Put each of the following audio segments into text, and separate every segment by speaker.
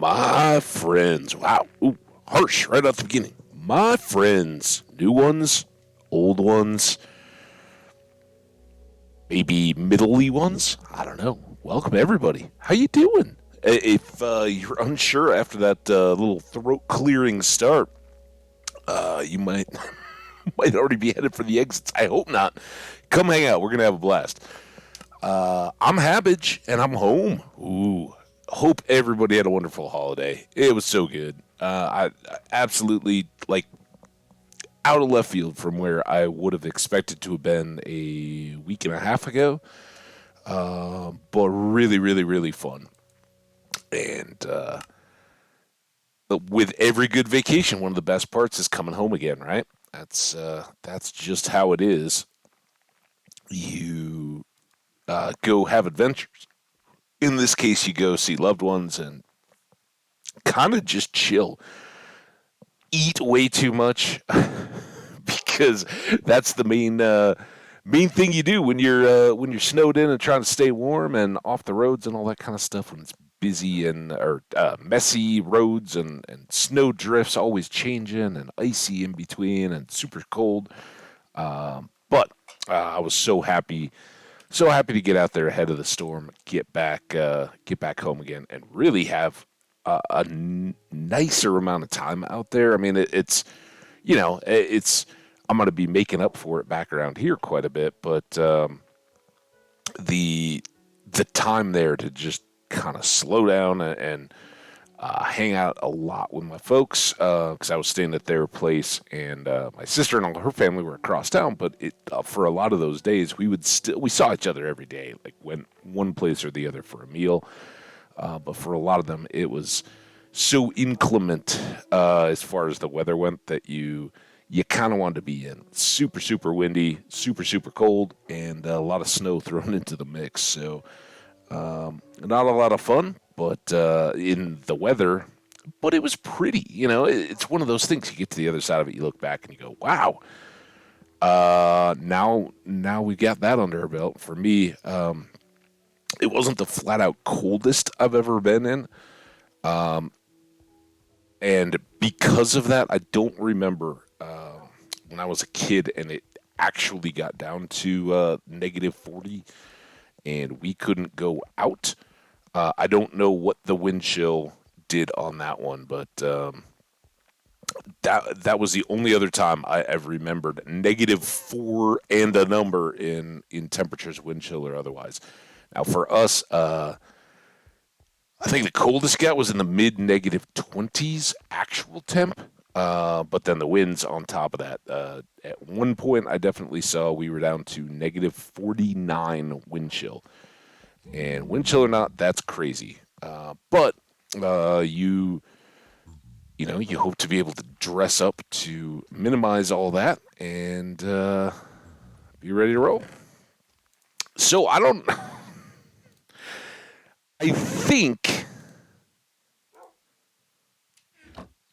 Speaker 1: My friends. Wow. Ooh, harsh right at the beginning. My friends. New ones, old ones, maybe middle-y ones. I don't know. Welcome, everybody. How you doing? If you're unsure after that little throat-clearing start, you might might already be headed for the exits. I hope not. Come hang out. We're going to have a blast. I'm Habbage, and I'm home. Ooh. Hope everybody had a wonderful holiday. It was so good. I absolutely, like, out of left field from where I would have expected to have been a week and a half ago. But really, really, really fun. And but with every good vacation, one of the best parts is coming home again, right? That's just how it is. You go have adventures. In this case, you go see loved ones and kind of just chill. Eat way too much because that's the main thing you do when you're snowed in and trying to stay warm and off the roads and all that kind of stuff when it's busy and or messy roads and snow drifts always changing and icy in between and super cold. But I was so happy to get out there ahead of the storm, get back home again, and really have nicer amount of time out there. I mean, it's it's I'm going to be making up for it back around here quite a bit, but the the time there to just kind of slow down and hang out a lot with my folks because I was staying at their place, and my sister and all her family were across town. But for a lot of those days, we saw each other every day, like went one place or the other for a meal. But for a lot of them, it was so inclement as far as the weather went that you kind of wanted to be in. Super super windy, super cold, and a lot of snow thrown into the mix. So not a lot of fun, but in the weather. But it was pretty. It's one of those things. You get to the other side of it, you look back and you go, "Wow." Now we got that under our belt. For me, it wasn't the flat out coldest I've ever been in. And because of that, I don't remember when I was a kid and it actually got down to -40 and we couldn't go out. I don't know what the wind chill did on that one, but that was the only other time I ever remembered -4 and a number in temperatures, wind chill or otherwise. Now for us, I think the coldest got was in the mid -20s actual temp. But then the winds on top of that. At one point, I definitely saw we were down to -49 wind chill. And wind chill or not, that's crazy. But you hope to be able to dress up to minimize all that and be ready to roll. So I think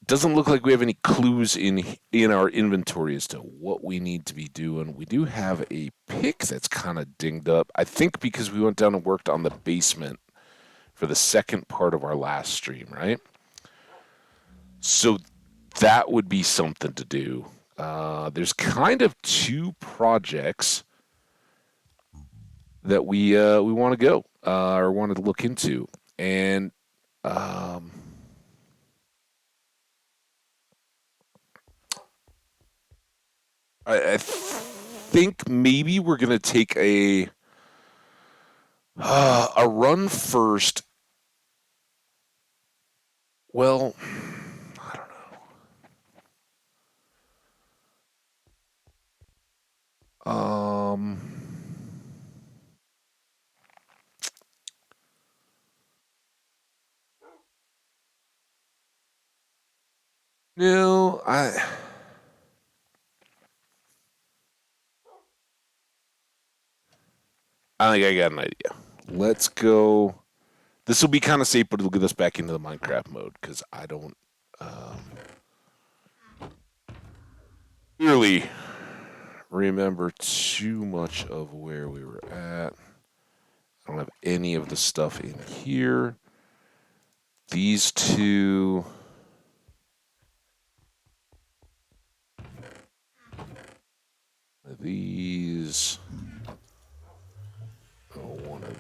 Speaker 1: doesn't look like we have any clues in our inventory as to what we need to be doing. We do have a pick that's kind of dinged up. I think because we went down and worked on the basement for the second part of our last stream, right? So that would be something to do. There's kind of two projects that we want to go or want to look into, and I think maybe we're gonna take a run first. Well, I don't know. No, I think I got an idea. Let's go. This will be kind of safe, but it'll get us back into the Minecraft mode because I don't really remember too much of where we were at. I don't have any of the stuff in here. these two. These. One of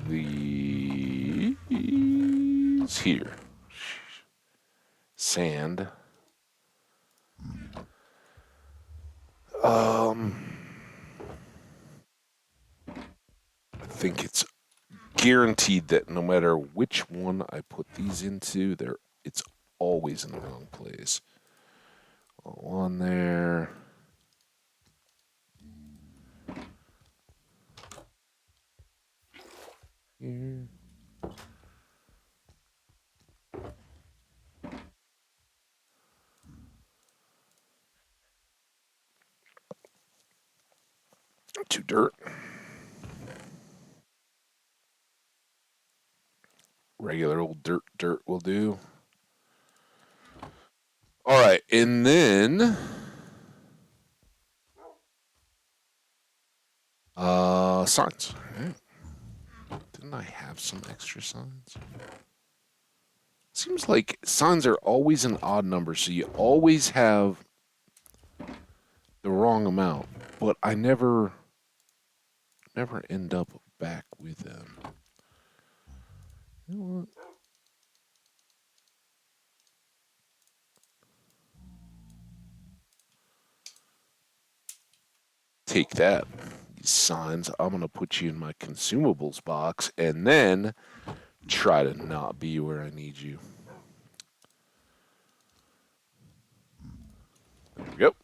Speaker 1: these here. Sand. I think it's guaranteed that no matter which one I put these into, it's always in the wrong place. All on there. Here. To dirt. Regular old dirt will do. All right, and then signs. Right. Didn't I have some extra signs? Seems like signs are always an odd number, so you always have the wrong amount, but I never end up back with them. You know what? Take that, these signs. I'm gonna put you in my consumables box, and then try to not be where I need you. There we go.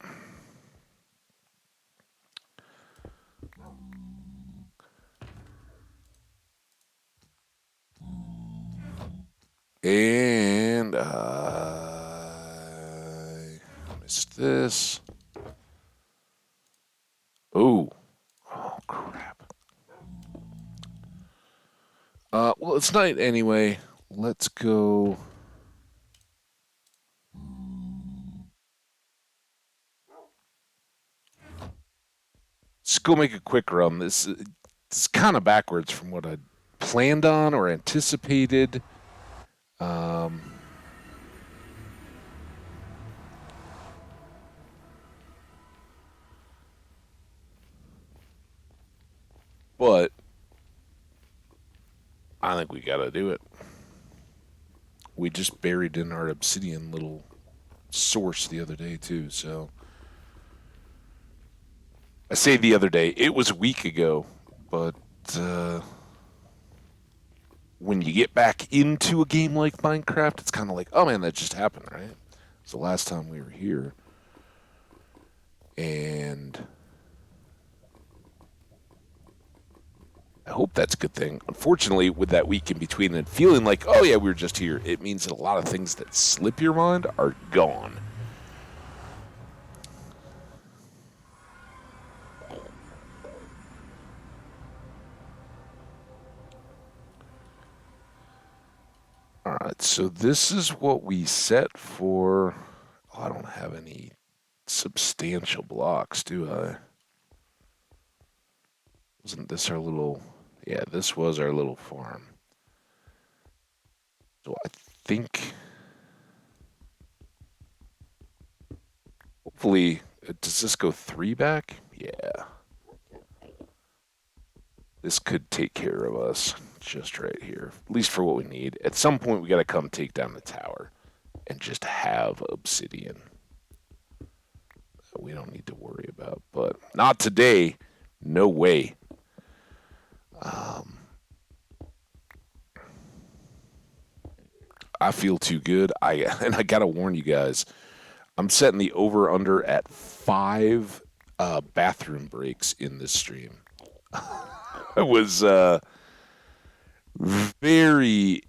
Speaker 1: And I missed this. Oh, oh crap. Well, it's night anyway. Let's go. Let's go make a quick run. This is kind of backwards from what I planned on or anticipated. Um, but I think we gotta do it. We just buried in our obsidian little source the other day too. So I say the other day, it was a week ago, but when you get back into a game like Minecraft, it's kind of like, oh man, that just happened, right? It's the last time we were here, and I hope that's a good thing. Unfortunately, with that week in between and feeling like, oh yeah, we were just here, it means that a lot of things that slip your mind are gone. All right, so this is what we set for. Oh, I don't have any substantial blocks, do I? Wasn't this our little? Yeah, this was our little farm. So I think, hopefully, does this go 3 back? Yeah. This could take care of us just right here, at least for what we need. At some point, we got to come take down the tower and just have obsidian. We don't need to worry about, but not today. No way. I feel too good. I gotta warn you guys. I'm setting the over under at 5 bathroom breaks in this stream. I was very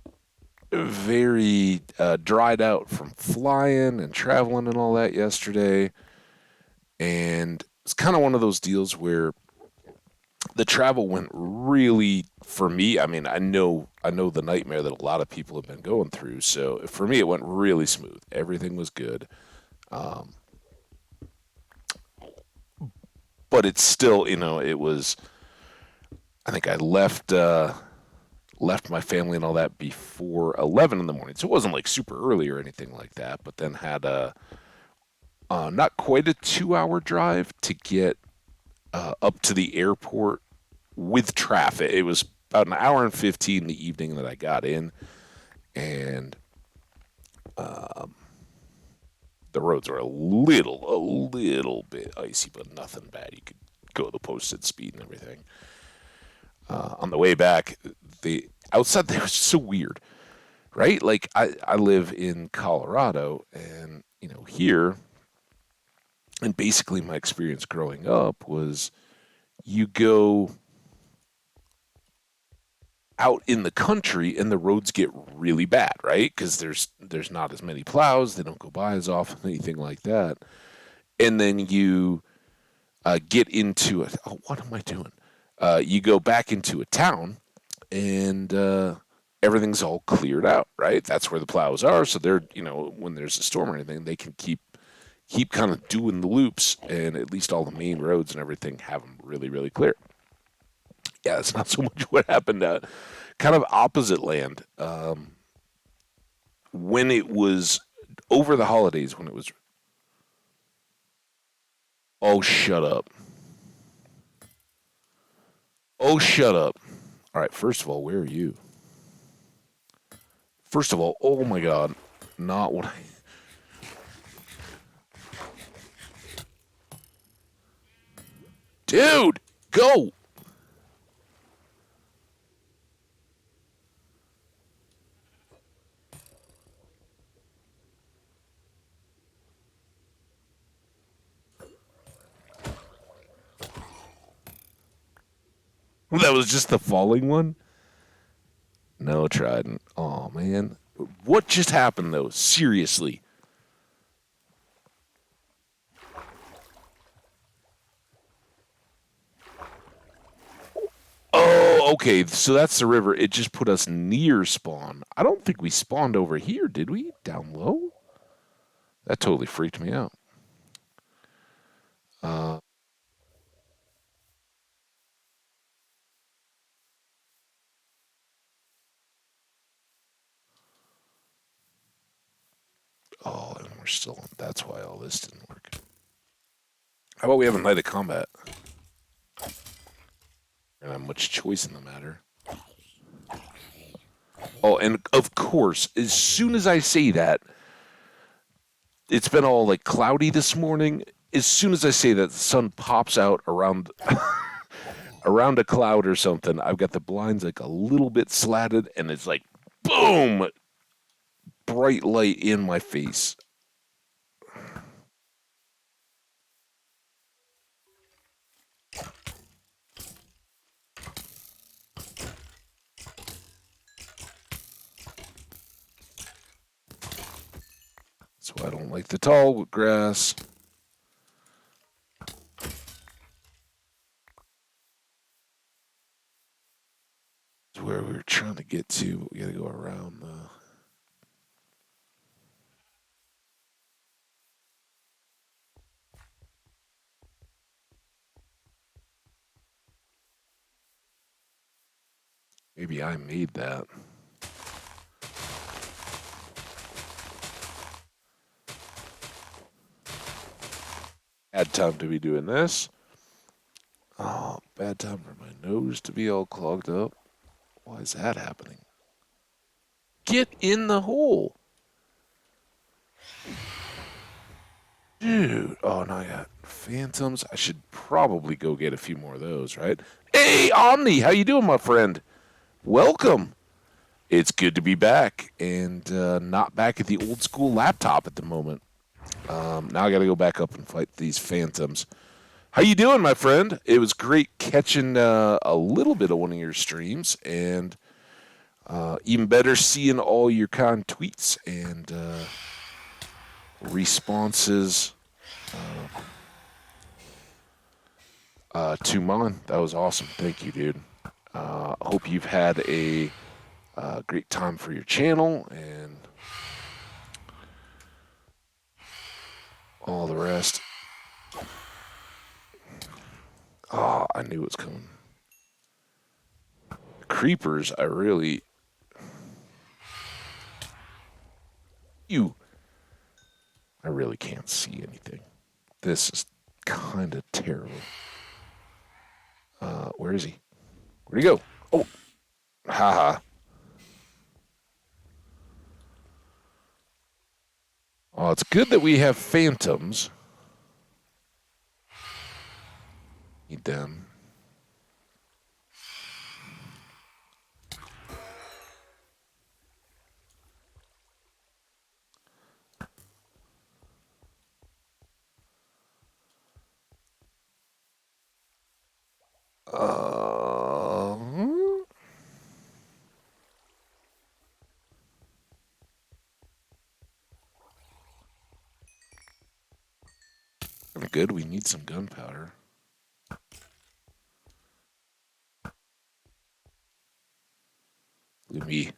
Speaker 1: very dried out from flying and traveling and all that yesterday, and it's kind of one of those deals where the travel went really for me. I mean, I know the nightmare that a lot of people have been going through. So for me, it went really smooth. Everything was good. Um, but it's still, it was. I think I left my family and all that before 11 in the morning. So it wasn't like super early or anything like that, but then had a not quite a 2 hour drive to get up to the airport with traffic. It was about an hour and 15 in the evening that I got in, and the roads are a little bit icy, but nothing bad. You could go the posted speed and everything. On the way back, the outside there was so weird, right? Like I live in Colorado, and here, and basically my experience growing up was you go out in the country and the roads get really bad, right? Because there's not as many plows, they don't go by as often, anything like that. And then you get into it. Oh, what am I doing? You go back into a town, and everything's all cleared out, right? That's where the plows are. So they're, when there's a storm or anything, they can keep kind of doing the loops, and at least all the main roads and everything have them really, really clear. Yeah, it's not so much what happened. Kind of opposite land. When it was over the holidays, when it was, oh, shut up. Oh, shut up. All right, first of all, where are you? First of all, oh my God, not what I. Dude, go! That was just the falling one? No, Trident. Oh, man. What just happened, though? Seriously. Oh, okay. So that's the river. It just put us near spawn. I don't think we spawned over here, did we? Down low? That totally freaked me out. Uh, oh, and we're still on. That's why all this didn't work. How about we have a night of combat? And have much choice in the matter. Oh, and of course, as soon as I say that, it's been all like cloudy this morning. As soon as I say that, the sun pops out around around a cloud or something. I've got the blinds like a little bit slatted, and it's like boom, bright light in my face. That's why I don't like the tall grass. It's where we were trying to get to, but we got to go around the. Maybe I made that. Bad time to be doing this. Oh, bad time for my nose to be all clogged up. Why is that happening? Get in the hole. Dude. Oh, no, I got phantoms. I should probably go get a few more of those, right? Hey, Omni, how you doing, my friend? Welcome. It's good to be back, and not back at the old school laptop at the moment. Now I got to go back up and fight these phantoms. How you doing, my friend? It was great catching a little bit of one of your streams, and even better seeing all your kind tweets and responses to mine. That was awesome. Thank you, dude. Hope you've had a great time for your channel and all the rest. Oh, I knew it was coming. creepers, I really... I really can't see anything. This is kind of terrible. Where is he? Where'd he go? Oh, haha. Oh, it's good that we have phantoms. Need them. Good, we need some gunpowder. Look at me.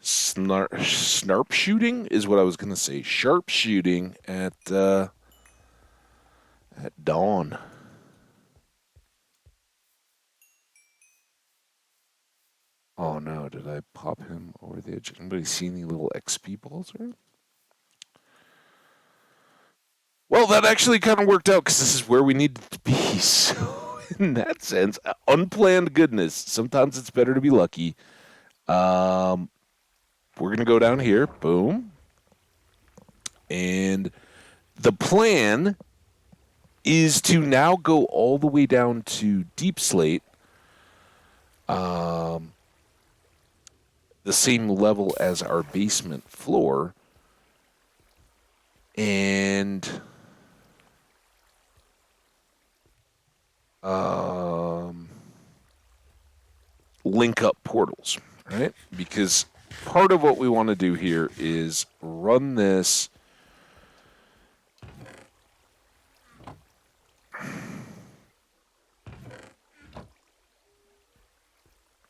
Speaker 1: Snarp shooting is what I was gonna say. Sharp shooting at dawn. Oh no, did I pop him over the edge? Anybody see any little XP balls around? Well, that actually kind of worked out because this is where we needed to be. So, in that sense, unplanned goodness. Sometimes it's better to be lucky. We're going to go down here. Boom. And the plan is to now go all the way down to Deep Slate. The same level as our basement floor. And... link up portals, right? Because part of what we want to do here is run this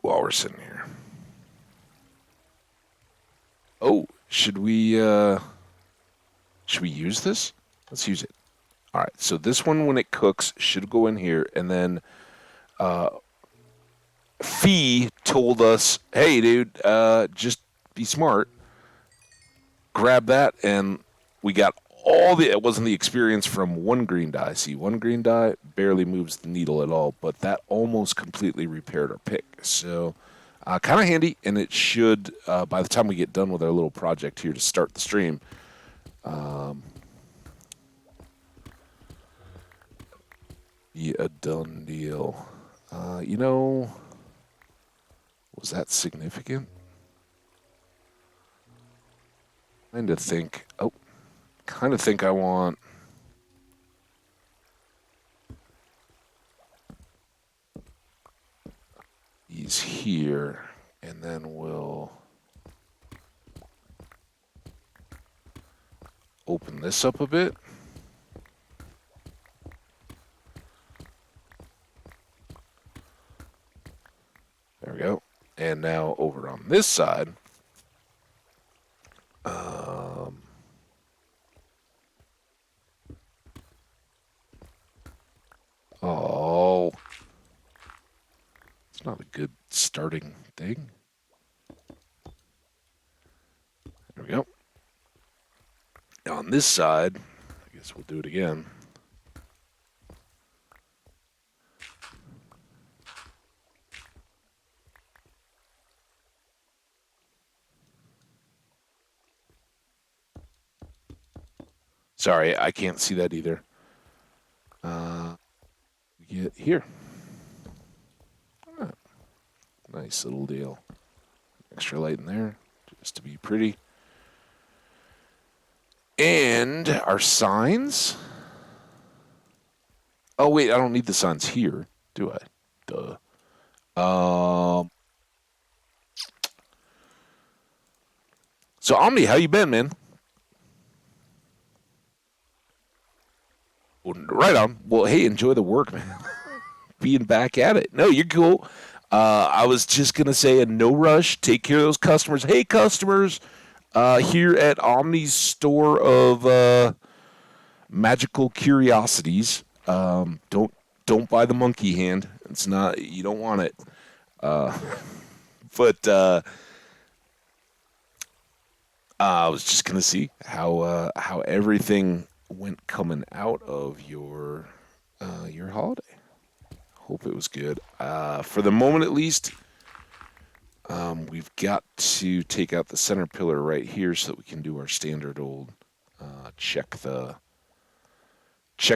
Speaker 1: while we're sitting here. Oh, should we use this? Let's use it. All right, so this one, when it cooks, should go in here, and then Fee told us, hey, dude, just be smart. Grab that, and we got it wasn't the experience from one green die. See, one green die barely moves the needle at all, but that almost completely repaired our pick. So, kind of handy, and it should, by the time we get done with our little project here to start the stream, be a done deal. Was that significant? Kind of think I want these here, and then we'll open this up a bit. There we go. And now over on this side, oh, it's not a good starting thing. There we go. Now on this side, I guess we'll do it again. Sorry, I can't see that either. Get here. Ah, nice little deal. Extra light in there, just to be pretty. And our signs. Oh, wait, I don't need the signs here, do I? Duh. So, Omni, how you been, man? Right on. Well, hey, enjoy the work, man. Being back at it. No, you're cool. I was just going to say, no rush. Take care of those customers. Hey, customers, here at Omni's store of magical curiosities. Don't buy the monkey hand. It's not, you don't want it. Uh, but I was just gonna see how everything went coming out of your holiday. Hope it was good. For the moment, at least, we've got to take out the center pillar right here so that we can do our standard old check the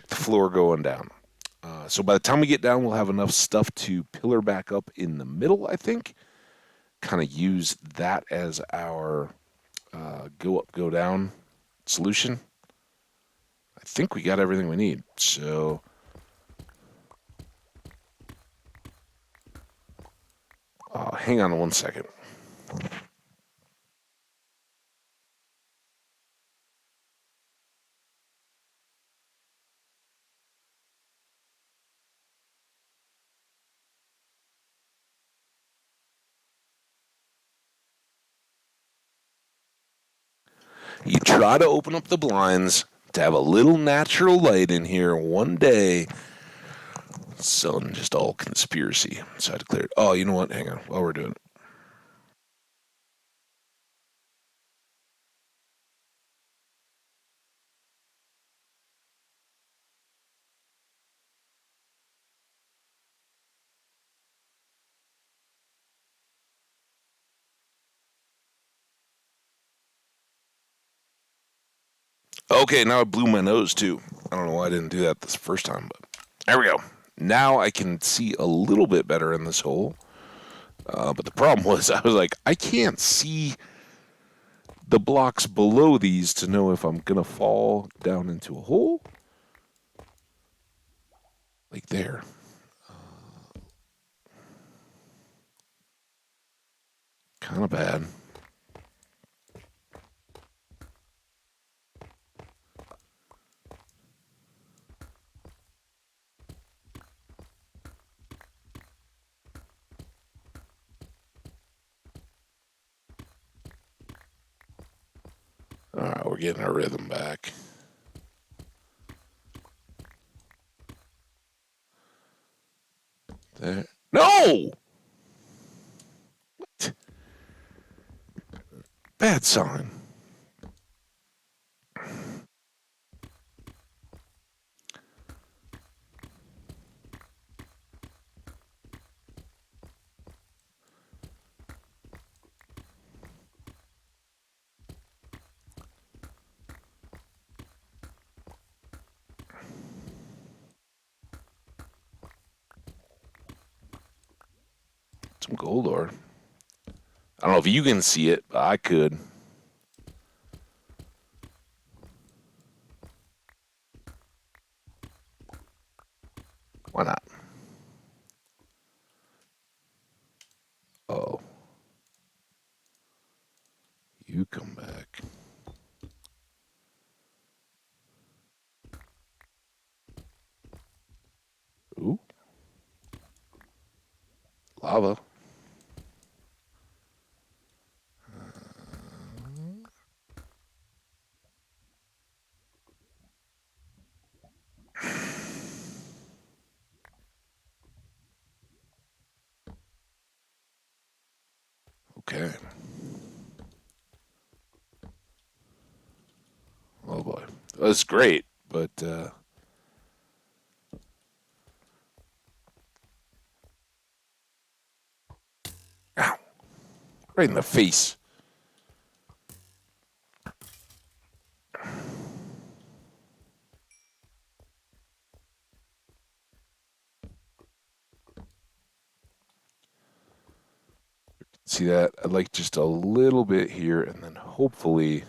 Speaker 1: floor going down. So by the time we get down, we'll have enough stuff to pillar back up in the middle. I think. Kind of use that as our go up, go down solution. I think we got everything we need. So, hang on 1 second. You try to open up the blinds to have a little natural light in here one day. Sun just all conspiracy. So I declared, oh, you know what? Hang on. While we're doing it. Okay, now I blew my nose too. I don't know why I didn't do that this first time, but there we go. Now I can see a little bit better in this hole. But the problem was, I was like, I can't see the blocks below these to know if I'm gonna fall down into a hole. Like there. Kind of bad. Alright, we're getting our rhythm back. There. No! What? Bad sign. Some gold ore. I don't know if you can see it, but I could. Why not? Oh, you come back. Ooh, lava. Okay. Oh boy. That's great, but ow, right in the face. See that? I'd like just a little bit here, and then hopefully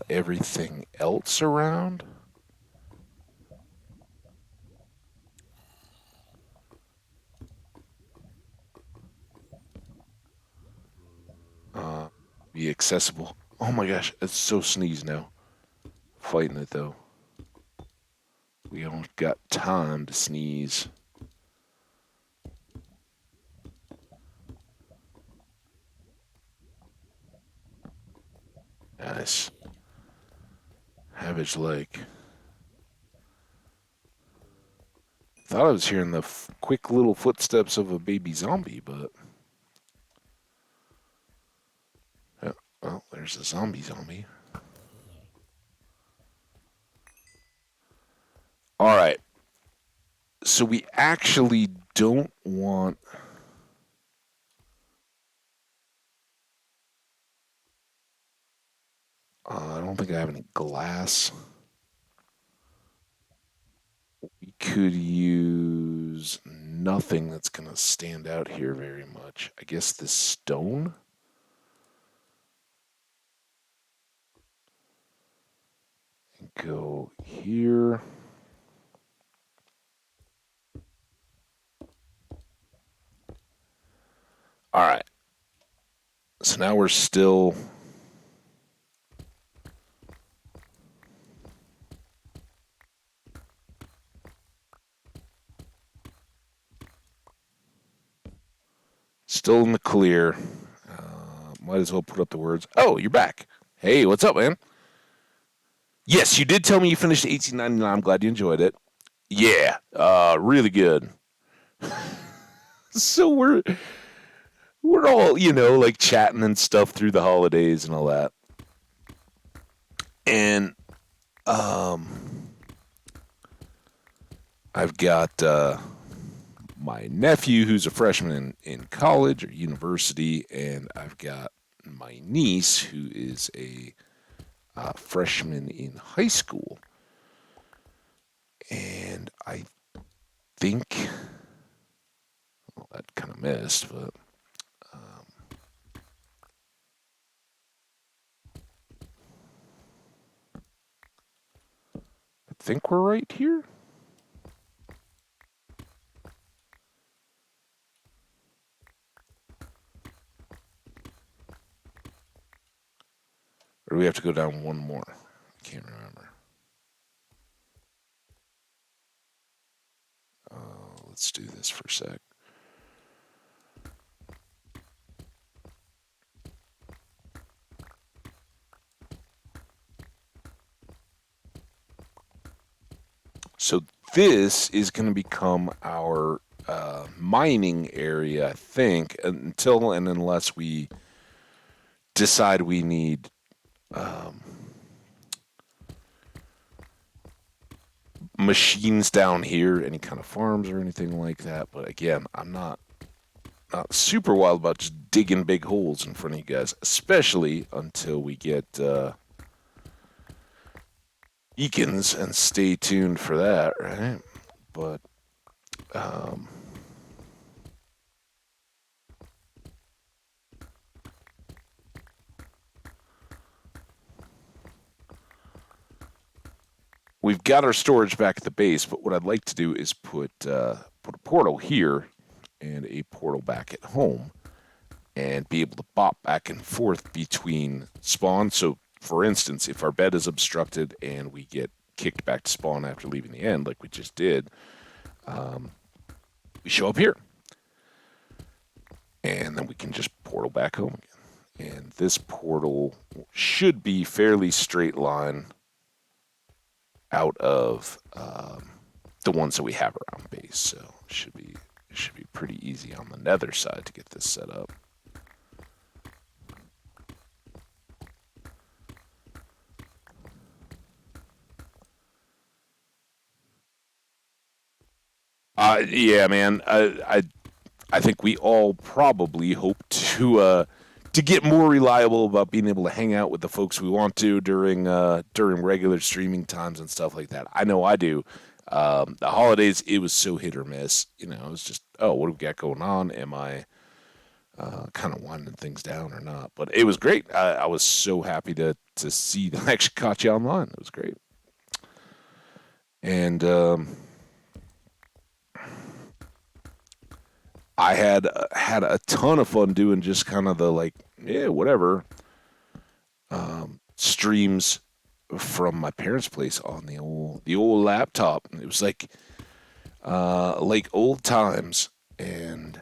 Speaker 1: everything else around. Uh, be accessible. Oh my gosh, it's so sneeze now. Fighting it though. We don't got time to sneeze. Nice. Havage Lake. thought I was hearing the quick little footsteps of a baby zombie, but oh, well, there's a zombie. All right, so we actually don't want. I don't think I have any glass. We could use nothing that's going to stand out here very much. I guess this stone? And go here. All right. So now we're still in the clear. Might as well put up the words. Oh, you're back. Hey, what's up, man? Yes, you did tell me you finished 1899. I'm glad you enjoyed it. Yeah, really good. So we're all, like chatting and stuff through the holidays and all that. And I've got my nephew who's a freshman in college or university, and I've got my niece who is a freshman in high school. And I think, well, that kind of missed, but I think we're right here. Or do we have to go down one more? I can't remember. Let's do this for a sec. So this is going to become our mining area, I think, until and unless we decide we need machines down here, any kind of farms or anything like that. But again, I'm not super wild about just digging big holes in front of you guys, especially until we get Eakins, and stay tuned for that, right? But um, we've got our storage back at the base. But what I'd like to do is put a portal here and a portal back at home, and be able to bop back and forth between spawn. So, for instance, if our bed is obstructed and we get kicked back to spawn after leaving the end, like we just did, we show up here. And then we can just portal back home again. And this portal should be fairly straight line out of the ones that we have around base. So it should be pretty easy on the nether side to get this set up. Yeah, man. I think we all probably hope to get more reliable about being able to hang out with the folks we want to during regular streaming times and stuff like that. I know I do. The holidays, it was so hit or miss. It was just, oh, what do we got going on? Am I kind of winding things down or not? But it was great. I was so happy to see that I actually caught you online. It was great. And I had a ton of fun doing just kind of the like, yeah, whatever streams from my parents' place on the old laptop. It was like old times, and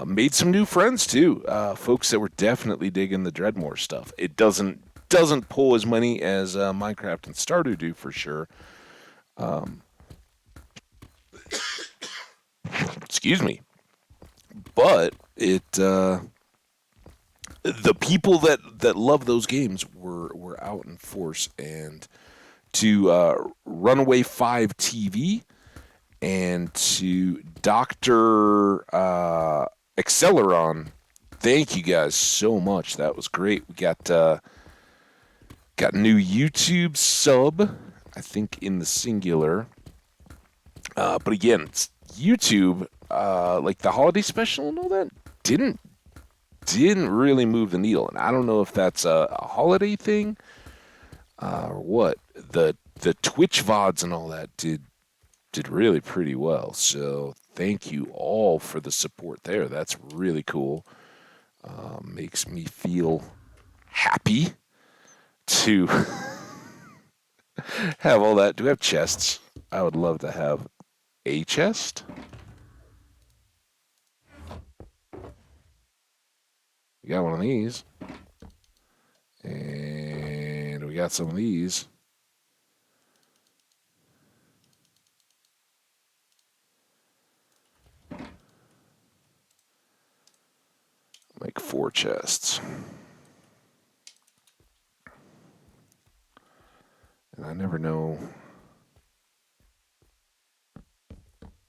Speaker 1: made some new friends too. Folks that were definitely digging the Dreadmore stuff. It doesn't pull as many as Minecraft and Stardew do for sure. excuse me. But the people that love those games were out in force, and to Runaway 5 TV and to Dr. Acceleron. Thank you guys so much. That was great. We got a new YouTube sub, I think in the singular. But again, it's YouTube, like the holiday special and all that, didn't really move the needle. And I don't know if that's a holiday thing or what. The Twitch VODs and all that did really pretty well. So thank you all for the support there. That's really cool. Makes me feel happy to have all that. Do we have chests? I would love to have a chest. We got one of these. And we got some of these. Like 4 chests. And I never know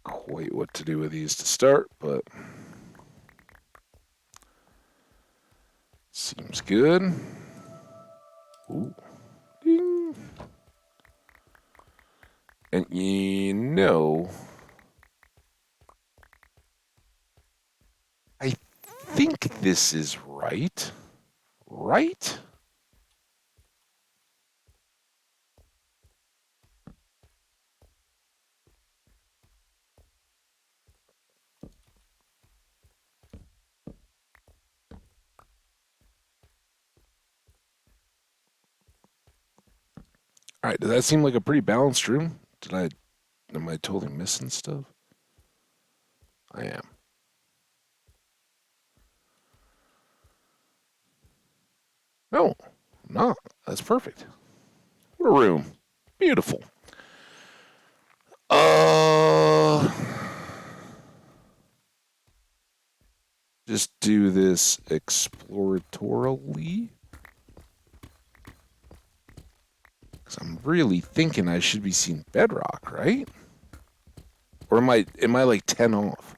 Speaker 1: quite what to do with these to start, but seems good. Ooh. Ding. And you know, I think this is right. Right? All right, does that seem like a pretty balanced room? Am I totally missing stuff? I am. No, I'm not. That's perfect. What a room. Beautiful. Uh, just do this exploratorily. Because I'm really thinking I should be seeing bedrock, right? Or am I like 10 off?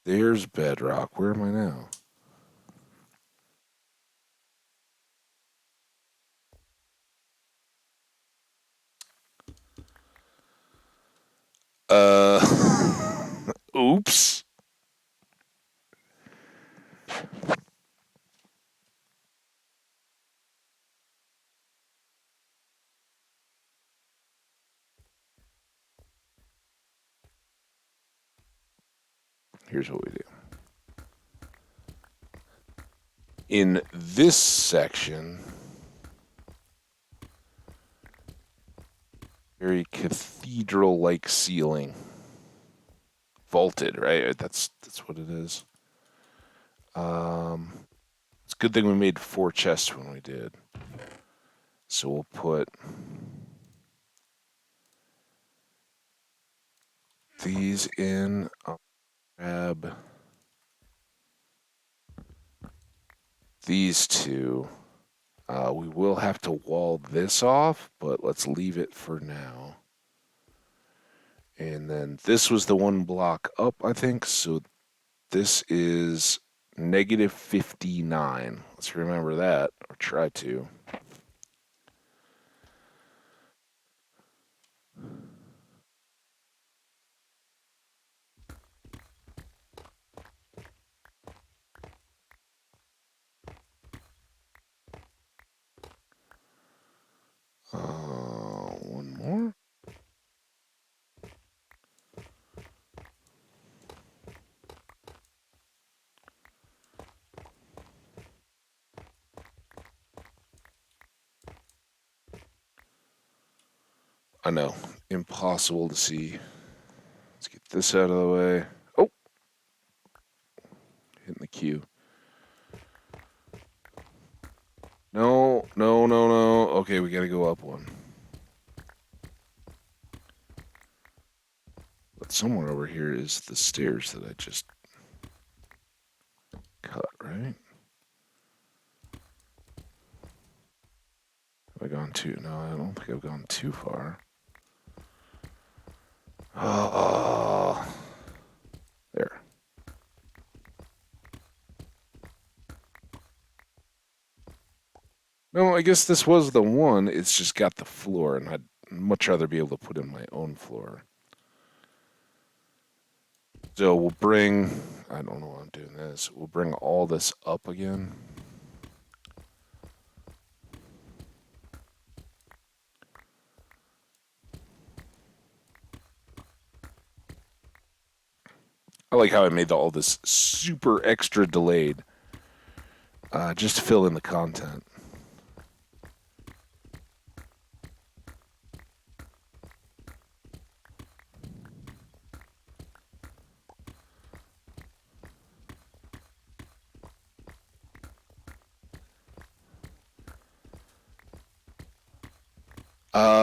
Speaker 1: There's bedrock. Where am I now? Oops. Here's what we do. In this section, very cathedral-like ceiling. Vaulted, right? That's what it is. It's a good thing we made 4 chests when we did. So we'll put these in. I'll grab these 2. We will have to wall this off, but let's leave it for now. And then this was the 1 block up, I think. So this is negative 59. Let's remember that, or try to. One more. I know. impossible to see. Let's get this out of the way. Oh, hitting the queue. No, no, no, no. Okay, we gotta go up one. But somewhere over here is the stairs that I just cut, right? Have I gone too? No, I don't think I've gone too far. Oh, there. No, I guess this was the one. It's just got the floor, and I'd much rather be able to put in my own floor. So we'll bring, I don't know why I'm doing this. We'll bring all this up again. I like how I made all this super extra delayed, just to fill in the content.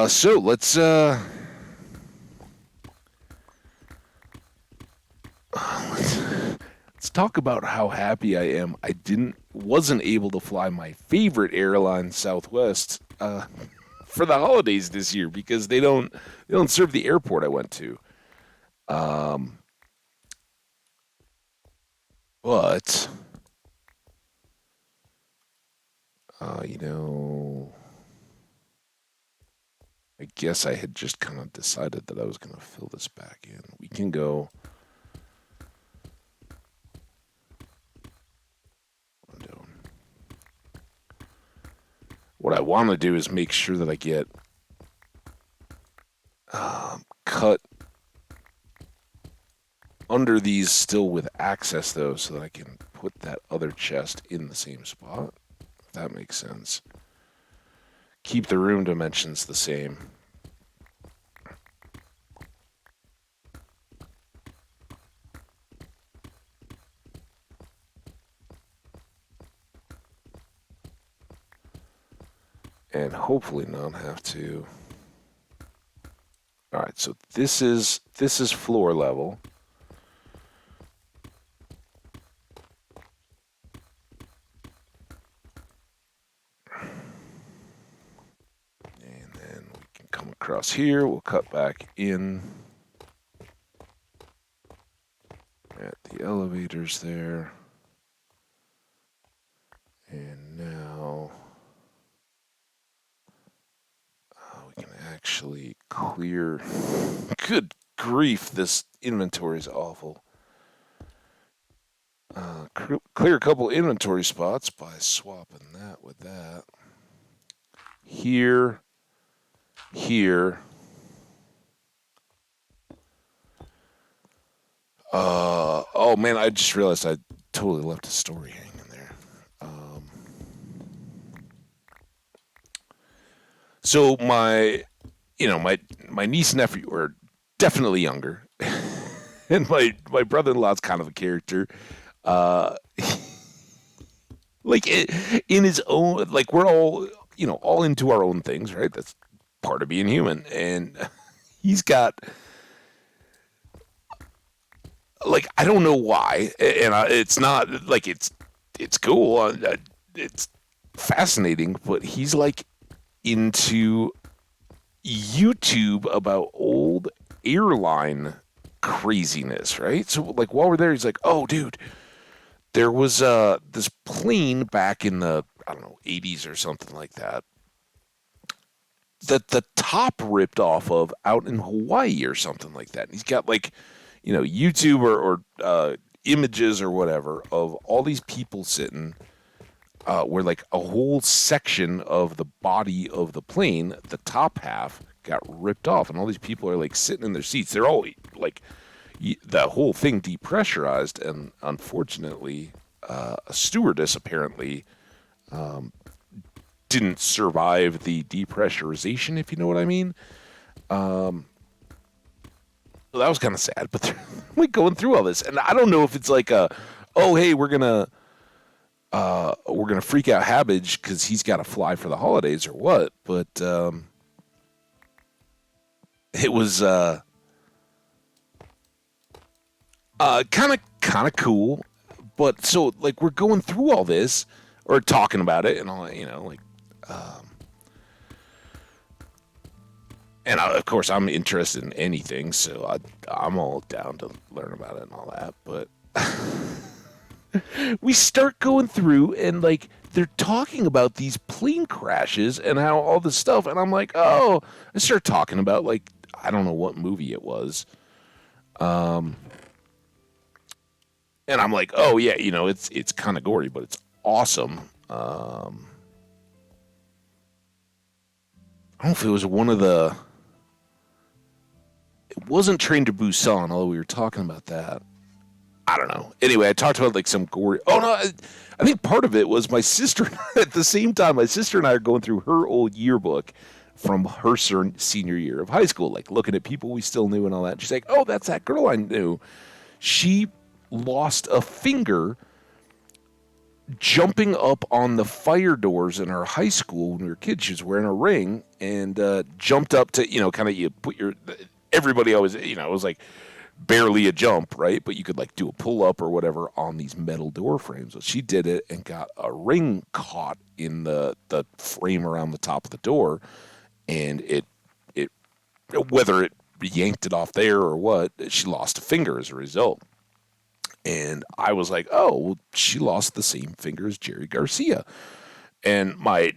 Speaker 1: So let's talk about how happy I am. Wasn't able to fly my favorite airline, Southwest, for the holidays this year because they don't serve the airport I went to. Um, but you know, I guess I had just kind of decided that I was going to fill this back in. We can go. I'm doing. What I want to do is make sure that I get cut under these still with access, though, so that I can put that other chest in the same spot. If that makes sense. Keep the room dimensions the same. And hopefully not have to. All right, so this is floor level. And then we can come across here. We'll cut back in at the elevators there. And now we can actually clear. Good grief, this inventory is awful. Clear a couple inventory spots by swapping that with that. Here, here. Oh man, I just realized I totally left a story hanging there. So my niece and nephew are definitely younger, and my brother-in-law's kind of a character. Uh, like in his own, like we're all all into our own things, right? That's part of being human, and he's got like I don't know why, and it's not like it's cool, it's fascinating, but he's like into YouTube about old airline craziness, right? So like while we're there, he's like, "Oh, dude, there was this plane back in the I don't know 80s or something like that that the top ripped off of out in Hawaii or something like that." And he's got like YouTube or images or whatever of all these people sitting where like a whole section of the body of the plane, the top half, got ripped off, and all these people are like sitting in their seats. They're all like the whole thing depressurized, and unfortunately, a stewardess apparently didn't survive the depressurization, if you know what I mean. So that was kind of sad, but they're like going through all this, and I don't know if it's like a, oh hey, we're gonna freak out Habbage because he's got to fly for the holidays or what, but it was kind of cool. But so like we're going through all this or talking about it and all that, like, um, and of course I'm interested in anything, so I'm all down to learn about it and all that. But we start going through and like they're talking about these plane crashes and how all this stuff, and I'm like, oh, I start talking about like I don't know what movie it was, and I'm like, oh yeah, it's kind of gory, but it's awesome. I don't know if it was one of the. It wasn't Train to Busan, although we were talking about that. I don't know. Anyway, I talked about like some gory. Oh no, I think part of it was my sister. At the same time, my sister and I are going through her old yearbook from her senior year of high school, like looking at people we still knew and all that. And she's like, "Oh, that's that girl I knew. She lost a finger jumping up on the fire doors in our high school when we were kids. She was wearing a ring and jumped up to, kind of you put your. Everybody always, it was like barely a jump, right? But you could like do a pull up or whatever on these metal door frames. So she did it and got a ring caught in the frame around the top of the door, and it whether it yanked it off there or what, she lost a finger as a result. And I was like, oh, well, she lost the same finger as Jerry Garcia. And my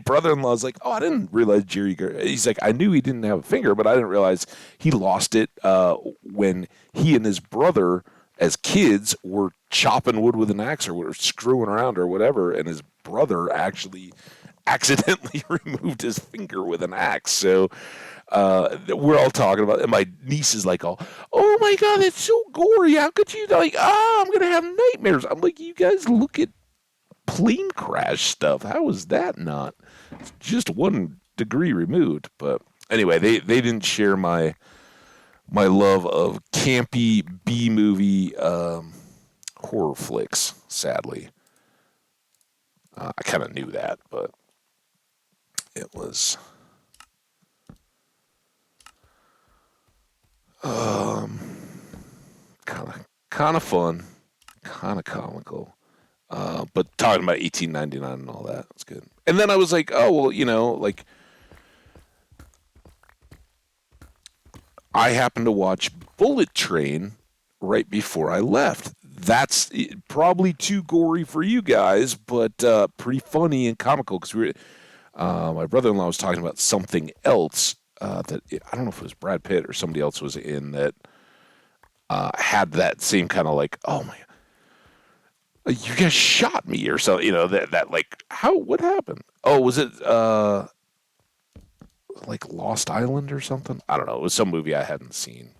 Speaker 1: brother-in-law is like, oh, I didn't realize Jerry Garcia. He's like, I knew he didn't have a finger, but I didn't realize he lost it when he and his brother, as kids, were chopping wood with an axe or were screwing around or whatever. And his brother actually accidentally removed his finger with an axe. So we're all talking about it. And my niece is like, oh my God, it's so gory. How could you, like, I'm going to have nightmares. I'm like, you guys look at plane crash stuff. How is that not just 1 degree removed? But anyway, they didn't share my love of campy B movie horror flicks, sadly. I kind of knew that, but it was um, kind of fun, kind of comical. But talking about 1899 and all that, that's good. And then I was like, oh well, like I happened to watch Bullet Train right before I left. That's probably too gory for you guys, but pretty funny and comical because my brother-in-law was talking about something else that I don't know if it was Brad Pitt or somebody else was in that had that same kind of like, oh my, you guys shot me or so, that like what happened? Oh, was it like Lost Island or something? I don't know. It was some movie I hadn't seen.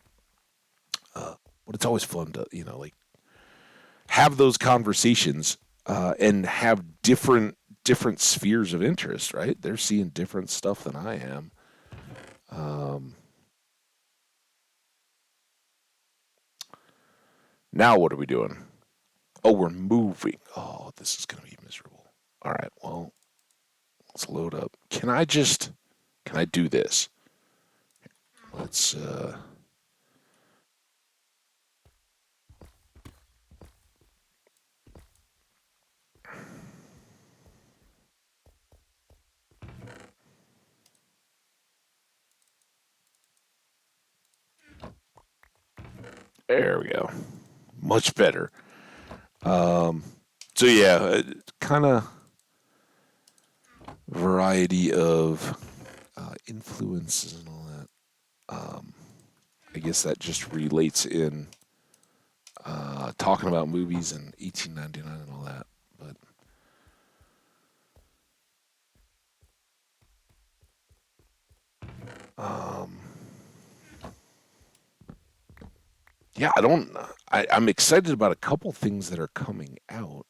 Speaker 1: But it's always fun to like have those conversations and have different spheres of interest. Right? They're seeing different stuff than I am. Um, Now what are we doing? Oh, we're moving. Oh, this is gonna be miserable. All right. Well, let's load up. Can I do this? Let's there we go. Much better. Um so yeah, kind of variety of influences and all that. I guess that just relates in talking about movies and 1899 and all that. But um, yeah, I don't. I'm excited about a couple things that are coming out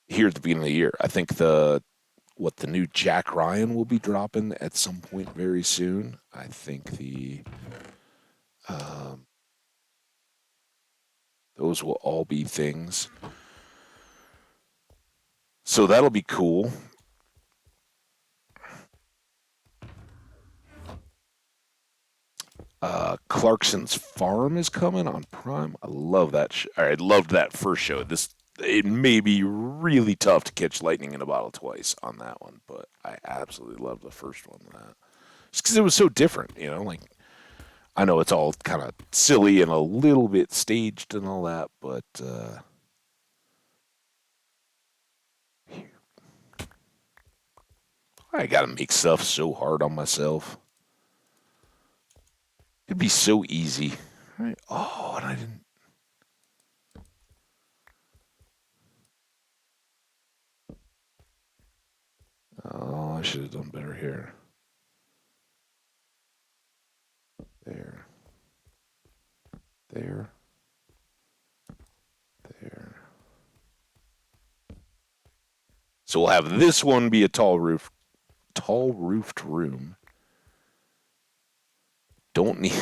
Speaker 1: here at the beginning of the year. I think the what the new Jack Ryan will be dropping at some point very soon. I think um, those will all be things. So that'll be cool. Clarkson's Farm is coming on Prime. I love that. I loved that first show. It may be really tough to catch lightning in a bottle twice on that one, but I absolutely loved the first one. Just because it was so different, like I know it's all kind of silly and a little bit staged and all that, but I gotta make stuff so hard on myself. It'd be so easy. Right? Oh, and I didn't. Oh, I should have done better here. There, there, there. So we'll have this one be a tall roofed room. Don't need,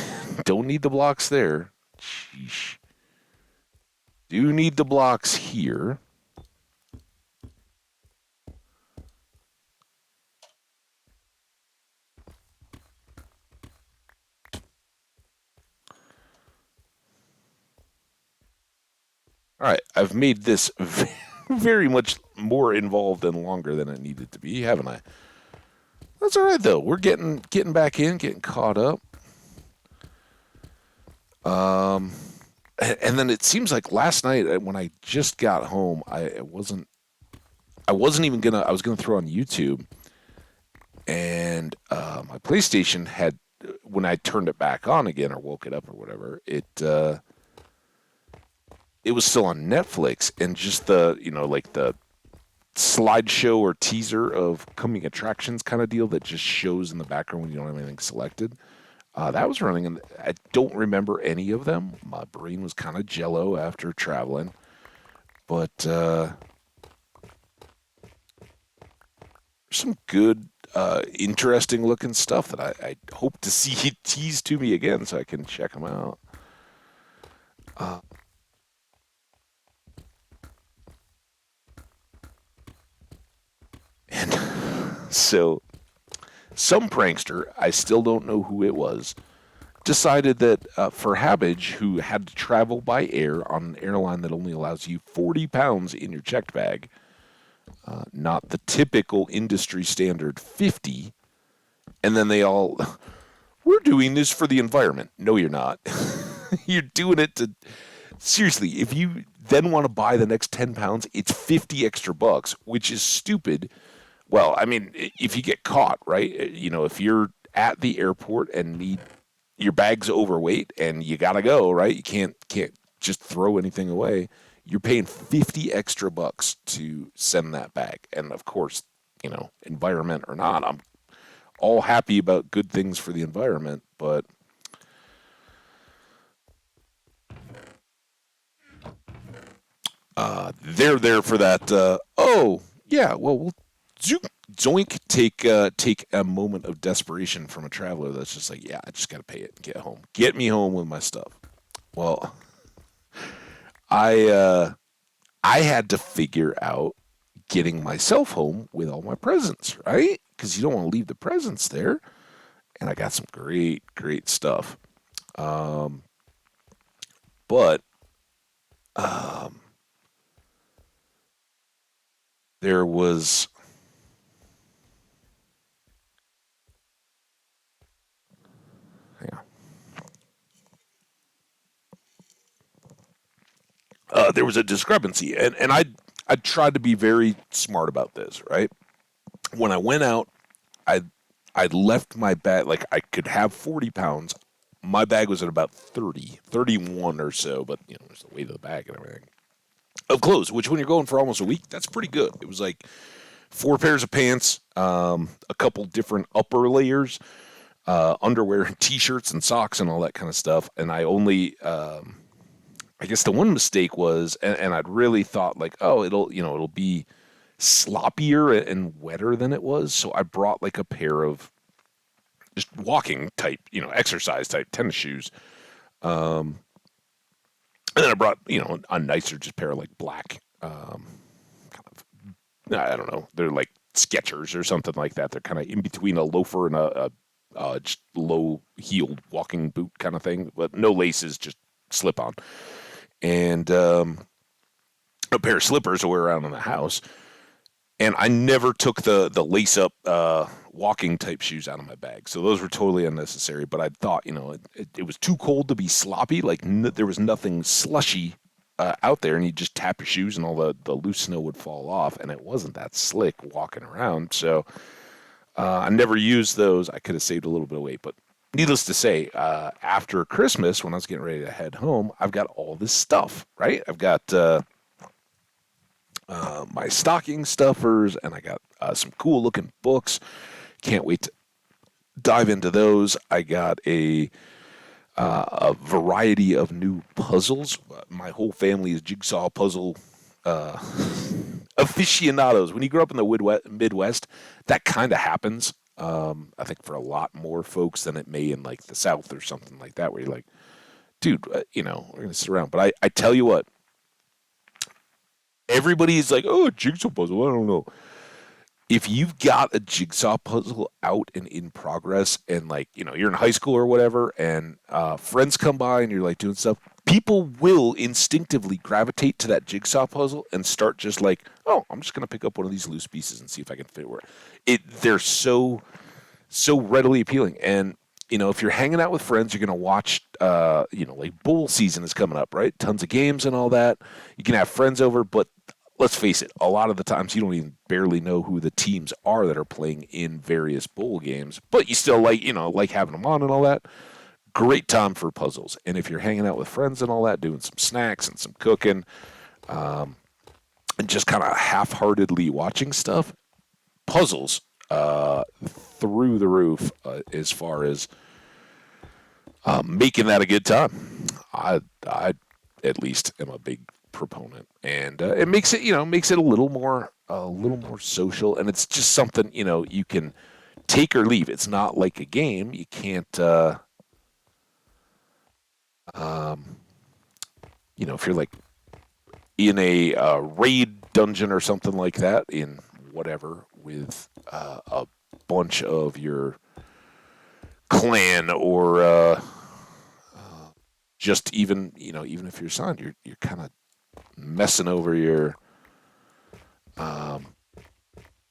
Speaker 1: don't need the blocks there. Sheesh. Do need the blocks here. All right, I've made this very much more involved and longer than it needed to be, haven't I? That's all right though. We're getting back in, getting caught up. Um, and then it seems like last night when I just got home, I wasn't even gonna. I was gonna throw on YouTube, and my PlayStation had when I turned it back on again or woke it up or whatever, it was still on Netflix, and just like the slideshow or teaser of coming attractions kind of deal that just shows in the background when you don't have anything selected. That was running, and I don't remember any of them. My brain was kind of jello after traveling, but some good, interesting looking stuff that I hope to see teased to me again so I can check them out. Uh, and so some prankster, I still don't know who it was, decided that for Habbage, who had to travel by air on an airline that only allows you 40 pounds in your checked bag, not the typical industry standard 50, and then we're doing this for the environment. No, you're not. You're doing it to, seriously, if you then want to buy the next 10 pounds, it's 50 extra bucks, which is stupid. Well, I mean, if you get caught, right? If you're at the airport and need your bag's overweight and you gotta go, right? You can't just throw anything away. You're paying 50 extra bucks to send that bag. And of course, environment or not, I'm all happy about good things for the environment, but they're there for that. Oh, yeah, well, we'll zoink take a moment of desperation from a traveler that's just like, yeah, I just got to pay it and get home. Get me home with my stuff. Well, I uh, I had to figure out getting myself home with all my presents, right? Because you don't want to leave the presents there. And I got some great stuff. Um, but um, there was, yeah, there was a discrepancy, and I tried to be very smart about this, right? When I went out, I I left my bag like I could have 40 pounds. My bag was at about 30, 31 or so, but there's the weight of the bag and everything. Of clothes, which when you're going for almost a week, that's pretty good. It was like four pairs of pants, a couple different upper layers, underwear, t-shirts, and socks, and all that kind of stuff. And I guess the one mistake was, and I'd really thought like, oh, it'll be sloppier and wetter than it was. So I brought like a pair of just walking type, exercise type tennis shoes. Um, and then I brought, a nicer just pair of like black, I don't know, they're like Skechers or something like that. They're kind of in between a loafer and a just low heeled walking boot kind of thing, but no laces, just slip on. And a pair of slippers to wear around in the house. And I never took the lace up walking type shoes out of my bag, so those were totally unnecessary. But I thought, it was too cold to be sloppy. Like there was nothing slushy out there, and you just tap your shoes, and all the loose snow would fall off, and it wasn't that slick walking around. So I never used those. I could have saved a little bit of weight, but needless to say, after Christmas, when I was getting ready to head home, I've got all this stuff. Right, I've got. My stocking stuffers, and I got some cool looking books. Can't wait to dive into those. I got a variety of new puzzles. My whole family is jigsaw puzzle uh, aficionados. When you grow up in the Midwest, that kind of happens. I think for a lot more folks than it may in like the South or something like that, where you're like, dude, we're gonna sit around. But I tell you what, everybody's like, oh, jigsaw puzzle. I don't know. If you've got a jigsaw puzzle out and in progress, and like, you're in high school or whatever, and friends come by and you're like doing stuff, people will instinctively gravitate to that jigsaw puzzle and start just like, oh, I'm just going to pick up one of these loose pieces and see if I can fit where they're so readily appealing. And if you're hanging out with friends, you're going to watch, like bowl season is coming up, right? Tons of games and all that. You can have friends over, but let's face it, a lot of the times you don't even barely know who the teams are that are playing in various bowl games, but you still like having them on and all that. Great time for puzzles. And if you're hanging out with friends and all that, doing some snacks and some cooking, and just kind of half-heartedly watching stuff, puzzles through the roof as far as making that a good time. I at least am a big proponent, and it makes it a little more social, and it's just something you can take or leave. It's not like a game. You can't um, if you're like in a raid dungeon or something like that in whatever with a bunch of your clan or just even if you're assigned, you're kind of messing over um,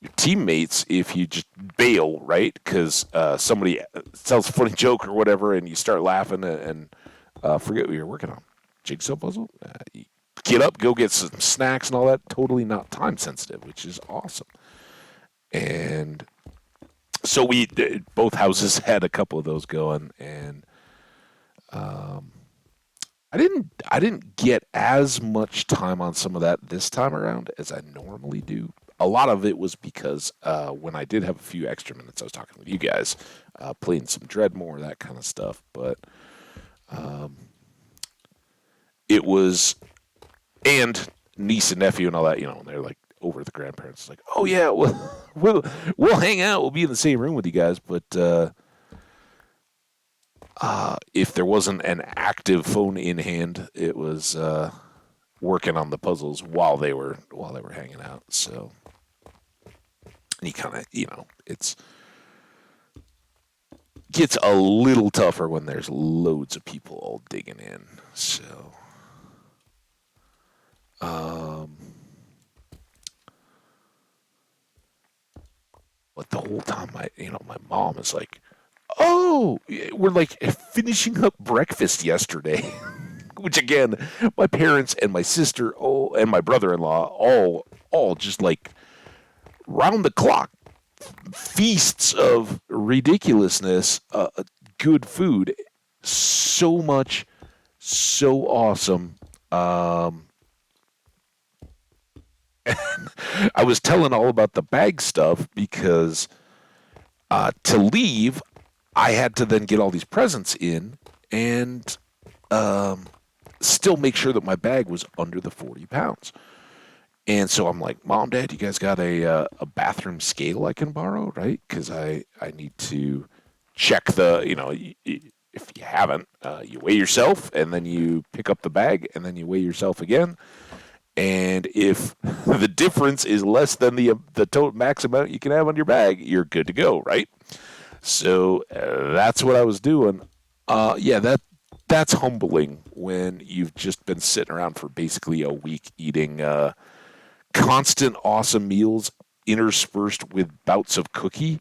Speaker 1: your teammates if you just bail, right? Because somebody tells a funny joke or whatever, and you start laughing and forget what you're working on. Jigsaw puzzle. You get up, go get some snacks and all that. Totally not time sensitive, which is awesome. And so we both houses had a couple of those going, and um, I didn't get as much time on some of that this time around as I normally do. A lot of it was because when I did have a few extra minutes, I was talking with you guys, playing some Dreadmore, that kind of stuff. But um, it was, and niece and nephew and all that, and they're like over at the grandparents, like, oh yeah, we'll hang out, we'll be in the same room with you guys, but if there wasn't an active phone in hand, it was working on the puzzles while they were hanging out. So and you kind of it's gets a little tougher when there's loads of people all digging in. So um, but the whole time my mom is like, oh, we're like finishing up breakfast yesterday. Which again, my parents and my sister, and my brother-in-law, all just like round the clock feasts of ridiculousness, good food, so much, so awesome. Um, I was telling all about the bag stuff because to leave, I had to then get all these presents in and um, still make sure that my bag was under the 40 pounds. And so I'm like, Mom, Dad, you guys got a bathroom scale I can borrow, right? Because I need to check the, if you haven't, you weigh yourself and then you pick up the bag and then you weigh yourself again. And if the difference is less than the total max amount you can have on your bag, you're good to go, right? So that's what I was doing. Yeah, that's humbling when you've just been sitting around for basically a week eating constant awesome meals interspersed with bouts of cookie.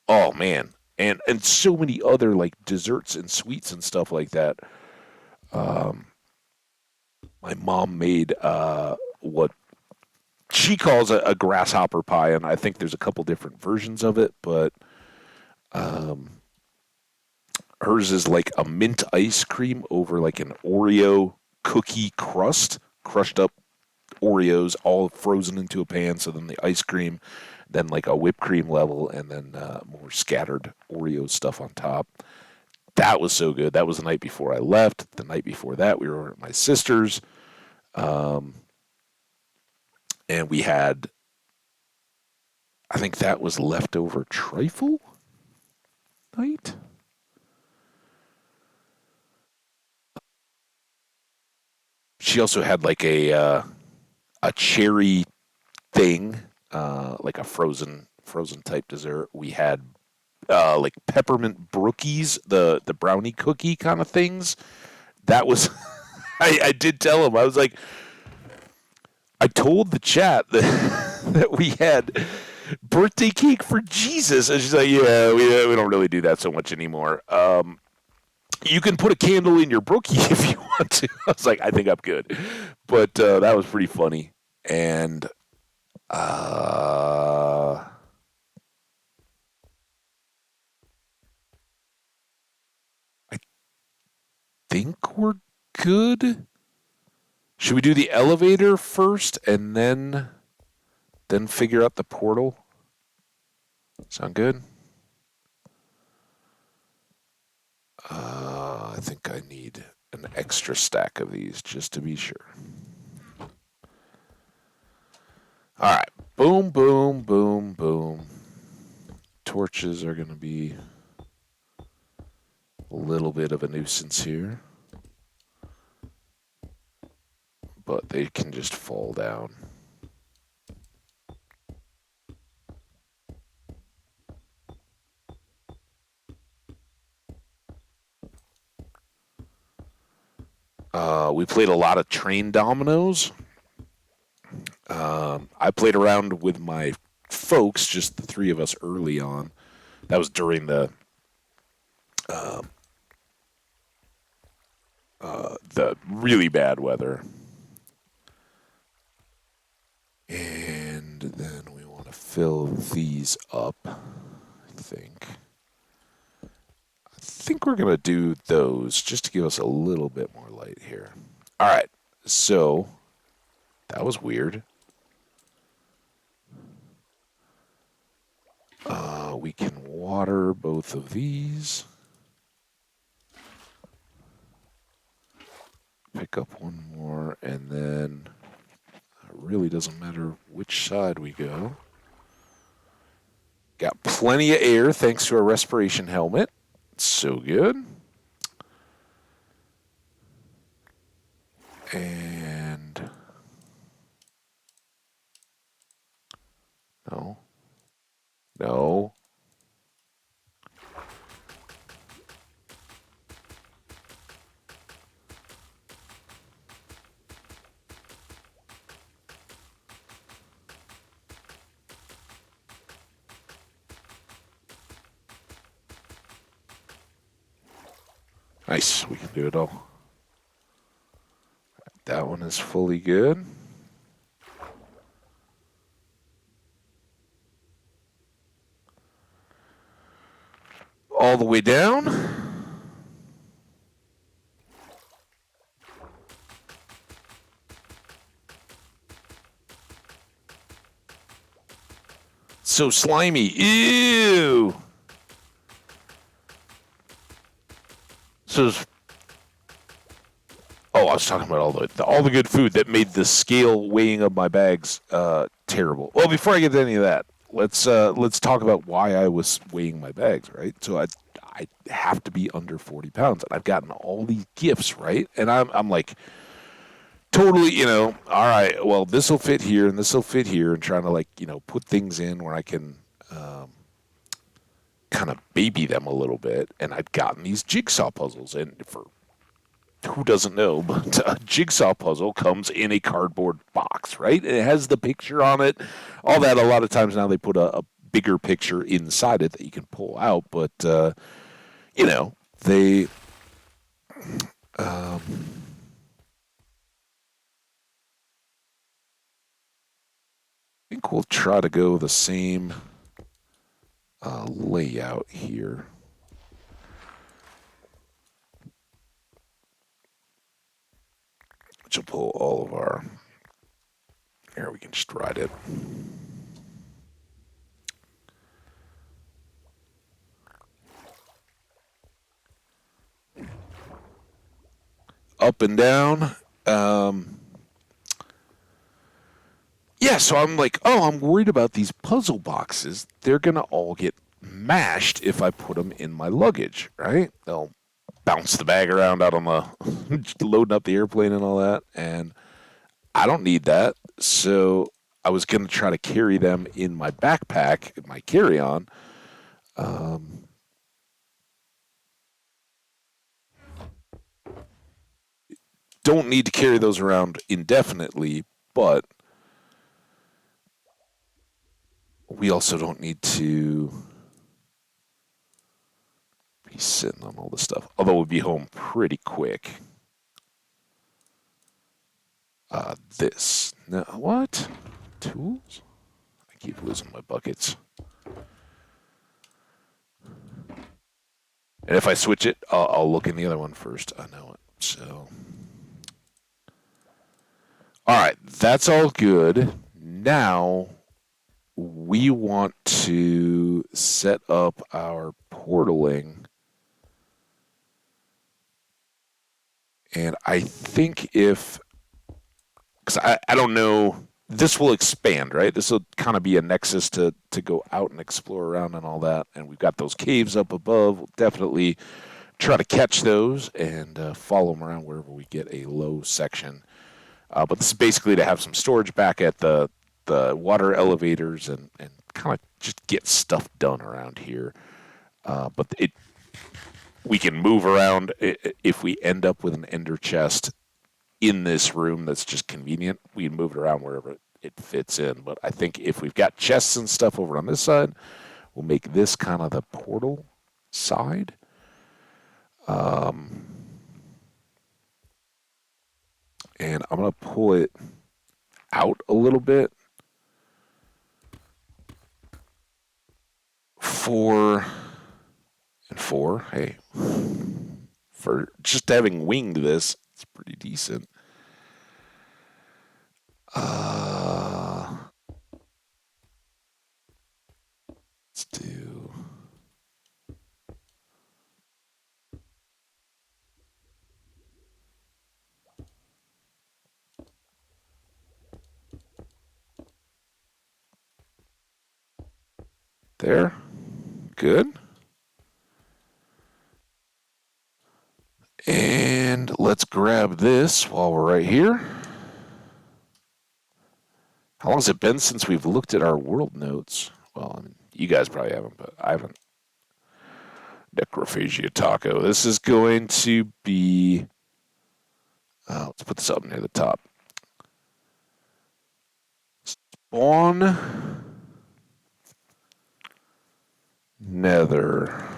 Speaker 1: Oh man, and so many other like desserts and sweets and stuff like that. My mom made what she calls a grasshopper pie, and I think there's a couple different versions of it, but hers is like a mint ice cream over like an Oreo cookie crust, crushed up Oreos all frozen into a pan. So then the ice cream, then like a whipped cream level, and then more scattered Oreo stuff on top. That was so good. That was the night before I left. The night before that, we were at my sister's, and we had, I think that was leftover trifle night. She also had like a cherry thing, like a frozen type dessert. We had like peppermint brookies, the brownie cookie kind of things. That was I did tell him, I was like, I told the chat that that we had birthday cake for Jesus, and she's like, yeah, we don't really do that so much anymore. You can put a candle in your brookie if you want to. I was like, I think I'm good, but that was pretty funny, and I think we're good. Should we do the elevator first and then figure out the portal? Sound good? I think I need an extra stack of these just to be sure. All right. Boom, boom, boom, boom. Torches are going to be a little bit of a nuisance here, but they can just fall down. We played a lot of train dominoes. I played around with my folks, just the three of us early on. That was during the really bad weather. And then we want to fill these up, I think. I think we're going to do those just to give us a little bit more light here. All right, so that was weird. We can water both of these. Pick up one more, and then it really doesn't matter which side we go. Got plenty of air thanks to our respiration helmet. So good. And no. No. Nice. We can do it all. That one is fully good. All the way down. So slimy. Ew. So Oh, I was talking about all the good food that made the scale weighing of my bags terrible. Well, before I get to any of that, let's talk about why I was weighing my bags, right? So I have to be under 40 pounds, and I've gotten all these gifts, right? And I'm like totally, all right, well, this will fit here and this will fit here, and trying to like put things in where I can kind of baby them a little bit. And I'd gotten these jigsaw puzzles, and for who doesn't know, but a jigsaw puzzle comes in a cardboard box, right? And it has the picture on it, all that. A lot of times now they put a bigger picture inside it that you can pull out, but they. Um, I think we'll try to go the same layout here. Which will pull all of our. Here, we can just write it. Up and down. Yeah, so I'm like, oh, I'm worried about these puzzle boxes. They're going to all get mashed if I put them in my luggage, right? They'll bounce the bag around out on the loading up the airplane and all that. And I don't need that. So I was going to try to carry them in my backpack, my carry on. Um, don't need to carry those around indefinitely, but we also don't need to be sitting on all this stuff. Although we'll be home pretty quick. This. No, what? Tools? I keep losing my buckets. And if I switch it, I'll look in the other one first. I know it. So. All right, that's all good. Now we want to set up our portaling. And I think because I don't know, this will expand, right? This will kind of be a nexus to go out and explore around and all that. And we've got those caves up above. We'll definitely try to catch those and follow them around wherever we get a low section. But this is basically to have some storage back at the water elevators and kind of just get stuff done around here. But we can move around if we end up with an ender chest in this room that's just convenient. We can move it around wherever it fits in. But I think if we've got chests and stuff over on this side, we'll make this kind of the portal side. And I'm going to pull it out a little bit hey, for just having winged this, it's pretty decent. Let's do. There. Good. And let's grab this while we're right here. How long has it been since we've looked at our world notes? Well, I mean, you guys probably haven't, but I haven't. Necrophagia taco. This is going to be. Let's put this up near the top. Spawn. Nether.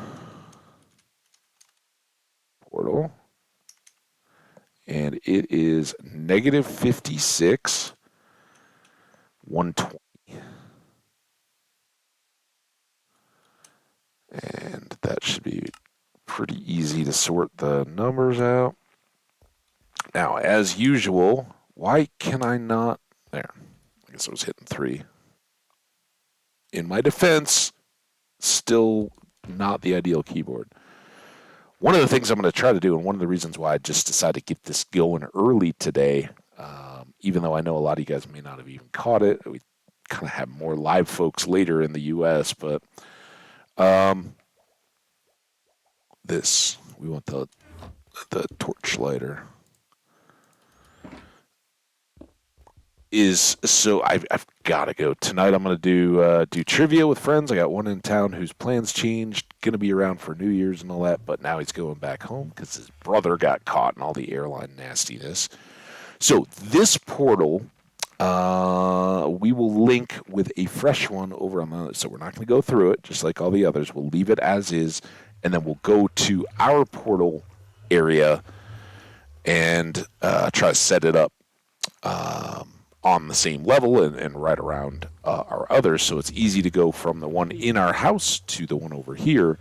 Speaker 1: Portal. And it is negative 56. 120. And that should be pretty easy to sort the numbers out. Now, as usual, why can I not? There. I guess I was hitting 3. In my defense, still not the ideal keyboard. one of the things I'm going to try to do, and one of the reasons why I just decided to get this going early today, even though I know a lot of you guys may not have even caught it, we kind of have more live folks later in the U.S., but um, this, we want the torch lighter. Is so I've got to go tonight. I'm gonna do trivia with friends. I got one in town whose plans changed. Gonna be around for New Year's and all that, but now he's going back home because his brother got caught in all the airline nastiness. So this portal, we will link with a fresh one over on the. So we're not gonna go through it just like all the others. We'll leave it as is, and then we'll go to our portal area and try to set it up on the same level and right around our others, so it's easy to go from the one in our house to the one over here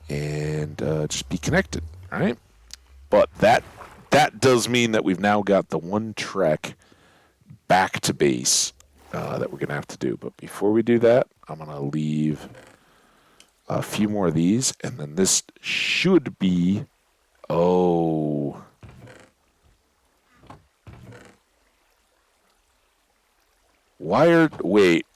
Speaker 1: and just be connected. All right, but that does mean that we've now got the one trek back to base that we're gonna have to do. But before we do that, I'm gonna leave a few more of these, and then this should be. Oh. Wired. Wait.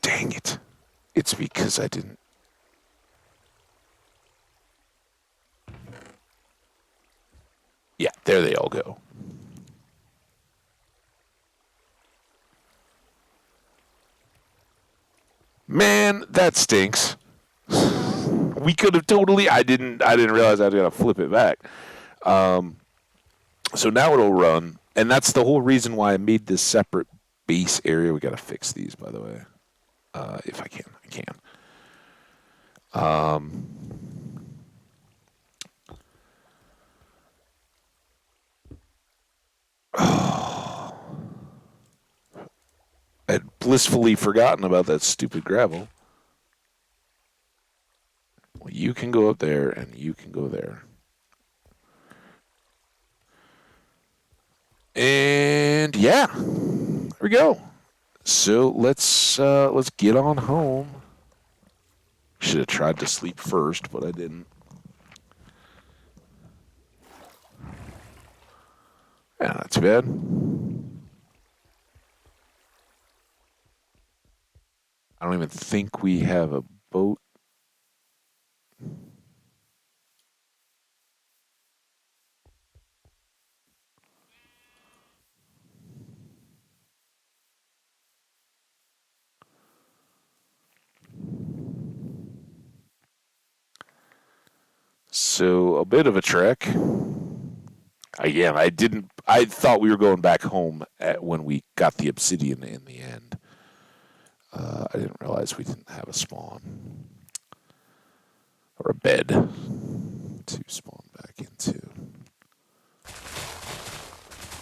Speaker 1: Dang it. It's because I didn't. Yeah, there they all go. Man, that stinks. We could have totally. I didn't realize I was gonna flip it back. So now it'll run, and that's the whole reason why I made this separate base area. We gotta fix these, by the way, if I can. I can. I'd blissfully forgotten about that stupid gravel. Well, you can go up there, and you can go there. And yeah, there we go. So let's get on home. Should have tried to sleep first, but I didn't. Yeah, not too bad. I don't even think we have a boat. So a bit of a trek. Again, I didn't. I thought we were going back home when we got the obsidian in the end. I didn't realize we didn't have a spawn or a bed to spawn back into.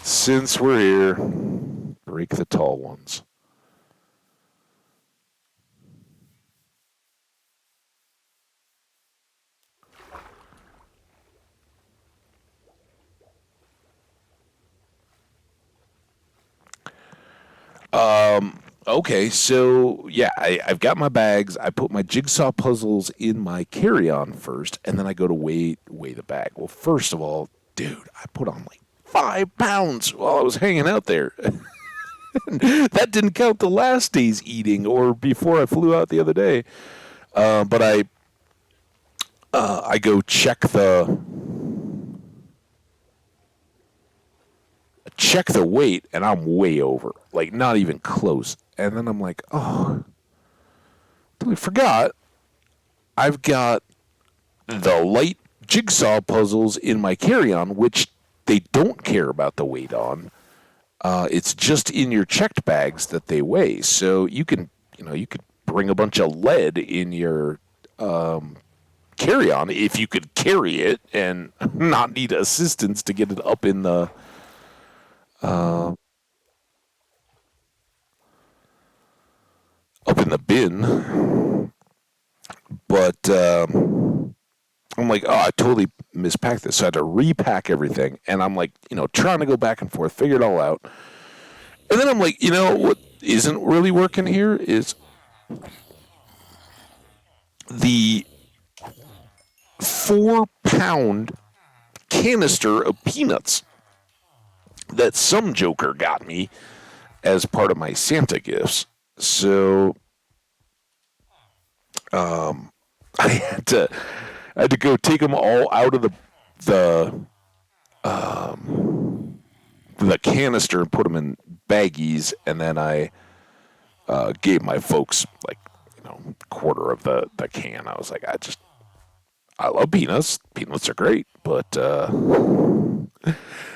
Speaker 1: Since we're here, break the tall ones. Okay, so yeah, I've got my bags. I put my jigsaw puzzles in my carry-on first, and then I go to weigh the bag. Well, first of all, dude, I put on like 5 pounds while I was hanging out there. That didn't count the last day's eating or before I flew out the other day. But I go check the weight, and I'm way over, like not even close. And then I'm like, oh, totally forgot. I've got the light jigsaw puzzles in my carry-on, which they don't care about the weight on. It's just in your checked bags that they weigh. So you could bring a bunch of lead in your carry-on if you could carry it and not need assistance to get it up in the bin. But I'm like, oh, I totally mispacked this. So I had to repack everything. And I'm like, trying to go back and forth, figure it all out. And then I'm like, what? isn't really working here is the 4 pound canister of peanuts that some joker got me as part of my Santa gifts. So I had to go take them all out of the the canister and put them in baggies, and then I gave my folks like quarter of the can. I was like, I love peanuts. Peanuts are great, but that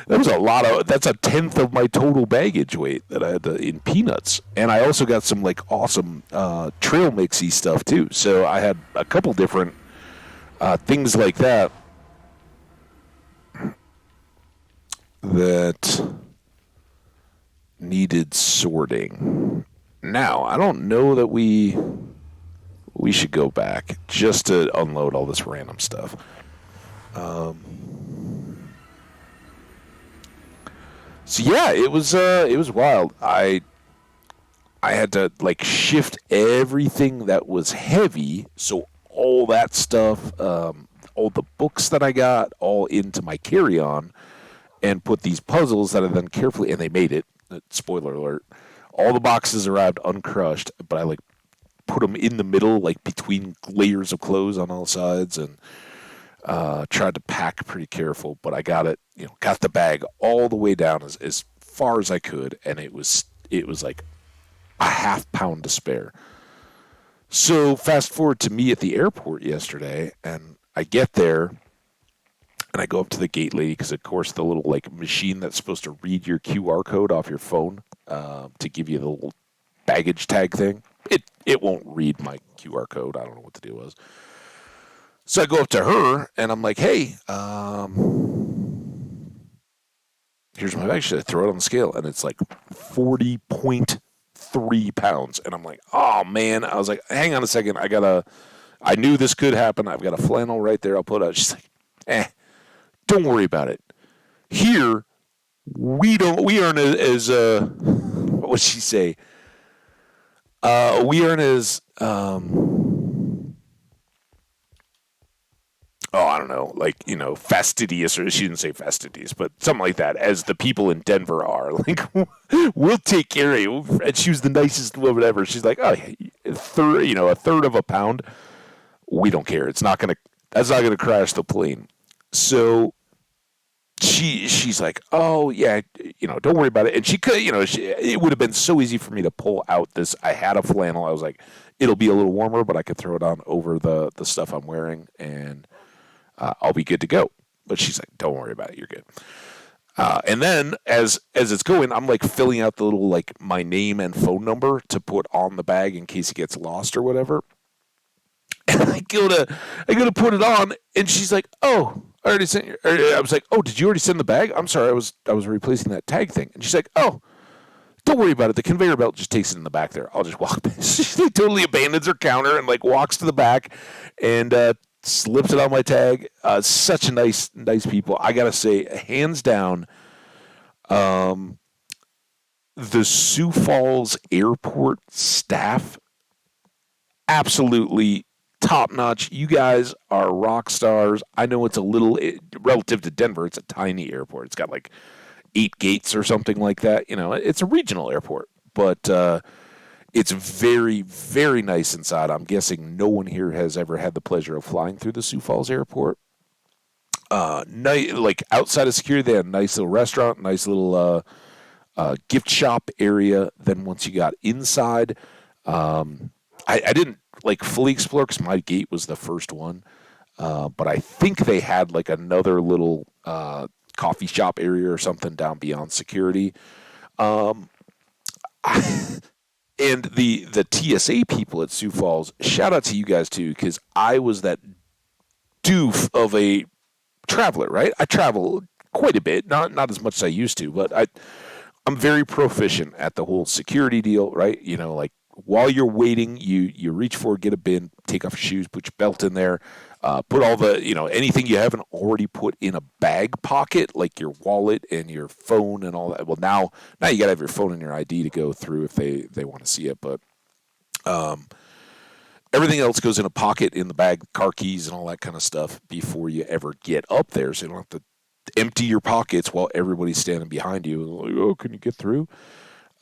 Speaker 1: was a lot of. That's a tenth of my total baggage weight that I had in peanuts, and I also got some like awesome trail mixy stuff too. So I had a couple different things like that that needed sorting. Now I don't know that we should go back just to unload all this random stuff. So yeah, it was wild. I had to like shift everything that was heavy, so all that stuff, all the books that I got, all into my carry-on, and put these puzzles that I then carefully, and they made it. Spoiler alert! All the boxes arrived uncrushed, but I like put them in the middle, like between layers of clothes on all sides, and tried to pack pretty careful. But I got it, got the bag all the way down as far as I could, and it was like a half pound to spare. So fast forward to me at the airport yesterday, and I get there, and I go up to the gate lady because, of course, the little like machine that's supposed to read your QR code off your phone to give you the little baggage tag thing, it won't read my QR code. I don't know what the deal was. So I go up to her, and I'm like, hey, here's my bag. Should I throw it on the scale? And it's like 40.3 pounds. And I'm like, oh, man. I was like, hang on a second. I knew this could happen. I've got a flannel right there. I'll put it out. She's like, don't worry about it. Here, we aren't what would she say? We aren't as, I don't know, like, fastidious, or she didn't say fastidious, but something like that, as the people in Denver are. Like, we'll take care of you. And she was the nicest woman ever. She's like, oh, a third of a pound. We don't care. That's not going to crash the plane. So she's like, oh, yeah, don't worry about it. And she could, it would have been so easy for me to pull out this. I had a flannel. I was like, it'll be a little warmer, but I could throw it on over the stuff I'm wearing, and I'll be good to go. But she's like, don't worry about it. You're good. And then as it's going, I'm like filling out the little like my name and phone number to put on the bag in case it gets lost or whatever. And I go to put it on, and she's like, oh, I already sent you. I was like, oh, did you already send the bag? I'm sorry, I was replacing that tag thing. And she's like, oh, don't worry about it. The conveyor belt just takes it in the back there. I'll just walk. She like, totally abandons her counter and like walks to the back and slips it on my tag. Such a nice people. I gotta say, hands down, the Sioux Falls Airport staff, absolutely top notch. You guys are rock stars. I know it's relative to Denver, it's a tiny airport. It's got like 8 gates or something like that. It's a regional airport, but it's very, very nice inside. I'm guessing no one here has ever had the pleasure of flying through the Sioux Falls Airport. Like outside of security, they had a nice little restaurant, nice little gift shop area. Then once you got inside, I didn't like fully explore because my gate was the first one, but I think they had like another little coffee shop area or something down beyond security. And the TSA people at Sioux Falls, shout out to you guys too, because I was that doof of a traveler, right? I travel quite a bit, not as much as I used to, but I'm very proficient at the whole security deal, right? Like while you're waiting, you reach forward, get a bin, take off your shoes, put your belt in there, put all the anything you haven't already put in a bag pocket, like your wallet and your phone and all that. Well, now you got to have your phone and your ID to go through if they want to see it, but everything else goes in a pocket in the bag, car keys and all that kind of stuff before you ever get up there, so you don't have to empty your pockets while everybody's standing behind you. Like, oh, can you get through?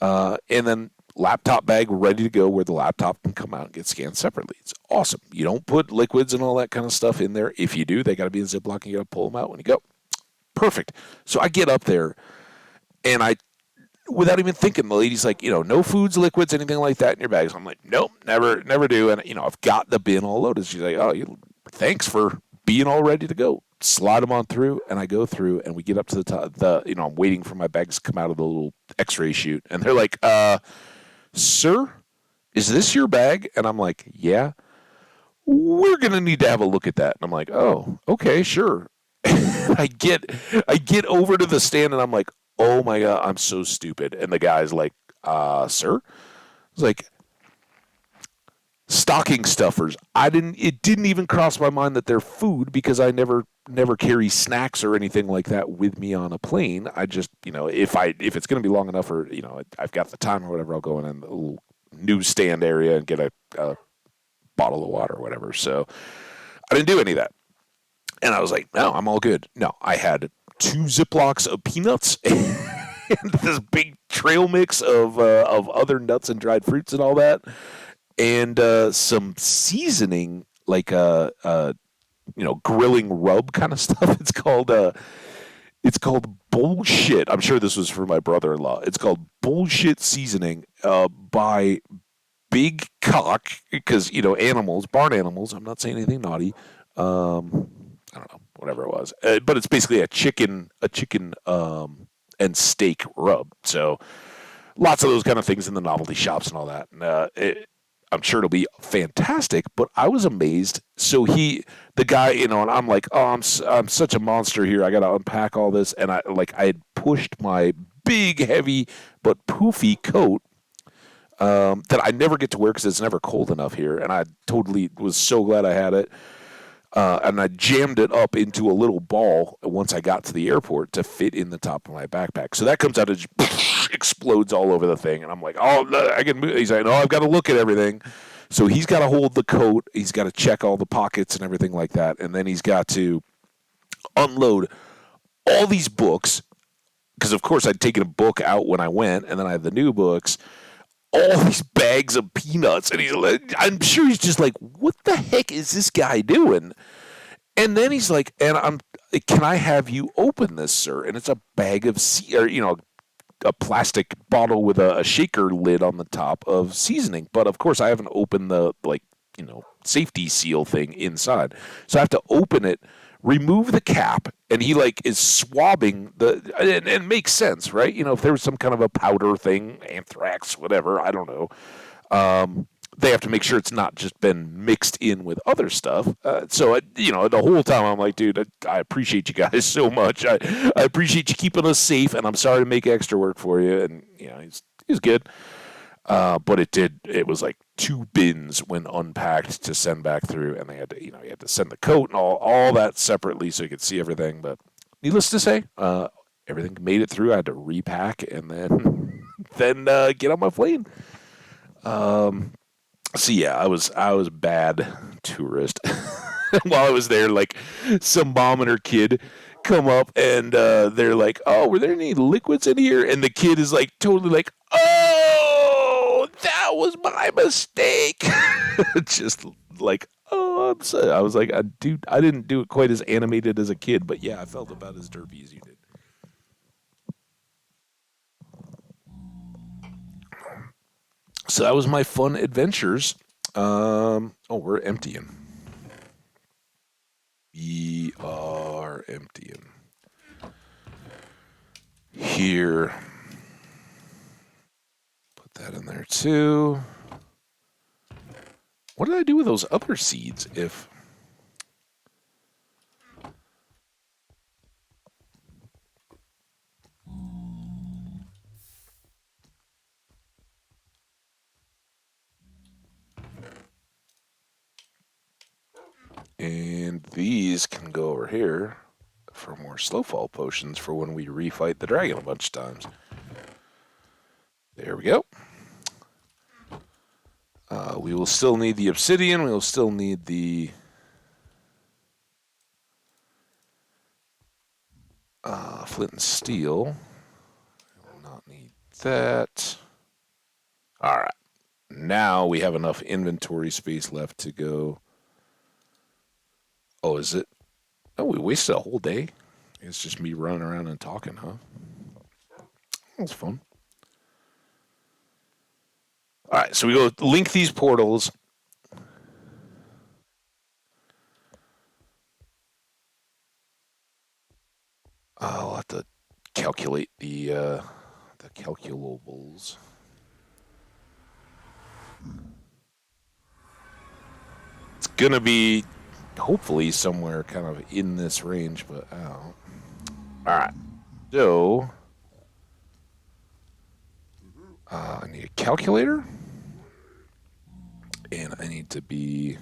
Speaker 1: And then laptop bag ready to go where the laptop can come out and get scanned separately. It's awesome. You don't put liquids and all that kind of stuff in there. If you do, they got to be in Ziploc and you got to pull them out when you go. Perfect. So I get up there and without even thinking, the lady's like, no foods, liquids, anything like that in your bags. I'm like, nope, never do. And, I've got the bin all loaded. She's like, oh, thanks for being all ready to go. Slide them on through, and I go through, and we get up to the top. I'm waiting for my bags to come out of the little X-ray chute, and they're like, "Sir, is this your bag?" And I'm like, "Yeah." We're gonna need to have a look at that. And I'm like, "Oh, okay, sure." I get I get over to the stand, and I'm like, "Oh my god, I'm so stupid." And the guy's like, "Sir?" I was like, stocking stuffers. It didn't even cross my mind that they're food because I never carry snacks or anything like that with me on a plane. I just, if it's going to be long enough or, I've got the time or whatever, I'll go in a little newsstand area and get a bottle of water or whatever. So I didn't do any of that. And I was like, no, I'm all good. No, I had 2 Ziplocs of peanuts and this big trail mix of other nuts and dried fruits and all that, and some seasoning, like grilling rub kind of stuff. It's called bullshit. I'm sure this was for my brother-in-law. It's called bullshit seasoning by Big Cock, because animals, barn animals. I'm not saying anything naughty. I don't know, whatever it was, but it's basically a chicken and steak rub. So lots of those kind of things in the novelty shops and all that. And I'm sure it'll be fantastic. But I was amazed. So the guy, and I'm like, oh, I'm such a monster here. I got to unpack all this, and I had pushed my big, heavy but poofy coat that I never get to wear because it's never cold enough here, and I totally was so glad I had it. And I jammed it up into a little ball once I got to the airport to fit in the top of my backpack. So that comes out and just explodes all over the thing. And I'm like, oh, no, I can move. He's like, no, I've got to look at everything. So he's got to hold the coat. He's got to check all the pockets and everything like that. And then he's got to unload all these books. Because, of course, I'd taken a book out when I went, and then I had the new books. All these bags of peanuts. And I'm sure he's just like, what the heck is this guy doing? And then he's like, can I have you open this, sir? And it's a bag of, a plastic bottle with a shaker lid on the top of seasoning. But of course, I haven't opened the, safety seal thing inside. So I have to open it, remove the cap, and he, is swabbing and it makes sense, right? If there was some kind of a powder thing, anthrax, whatever, I don't know. They have to make sure it's not just been mixed in with other stuff. The whole time I'm like, dude, I appreciate you guys so much. I appreciate you keeping us safe, and I'm sorry to make extra work for you. And he's good. But it was like 2 bins when unpacked to send back through, and they had to, you had to send the coat and all that separately so you could see everything. But needless to say, everything made it through. I had to repack and then then get on my plane. So yeah, I was bad tourist. While I was there, some mom and her kid come up and they're like, "Oh, were there any liquids in here?" And the kid is like, totally like, "Oh, that was my mistake." Just like, "Oh, I'm sorry." I was like, "Dude, I didn't do it quite as animated as a kid, but yeah, I felt about as derpy as you did." So that was my fun adventures. Oh, we're emptying. We are emptying. Here. Put that in there too. What did I do with those other seeds if... And these can go over here for more slow fall potions for when we refight the dragon a bunch of times. There we go. We will still need the obsidian. We will still need the flint and steel. We will not need that. All right. Now we have enough inventory space left to go. Oh, is it? Oh, we wasted a whole day. It's just me running around and talking, huh? That's fun. All right, so we go link these portals. I'll have to calculate the calculables. It's gonna be hopefully somewhere kind of in this range, but all right. So I need a calculator, and I need to be.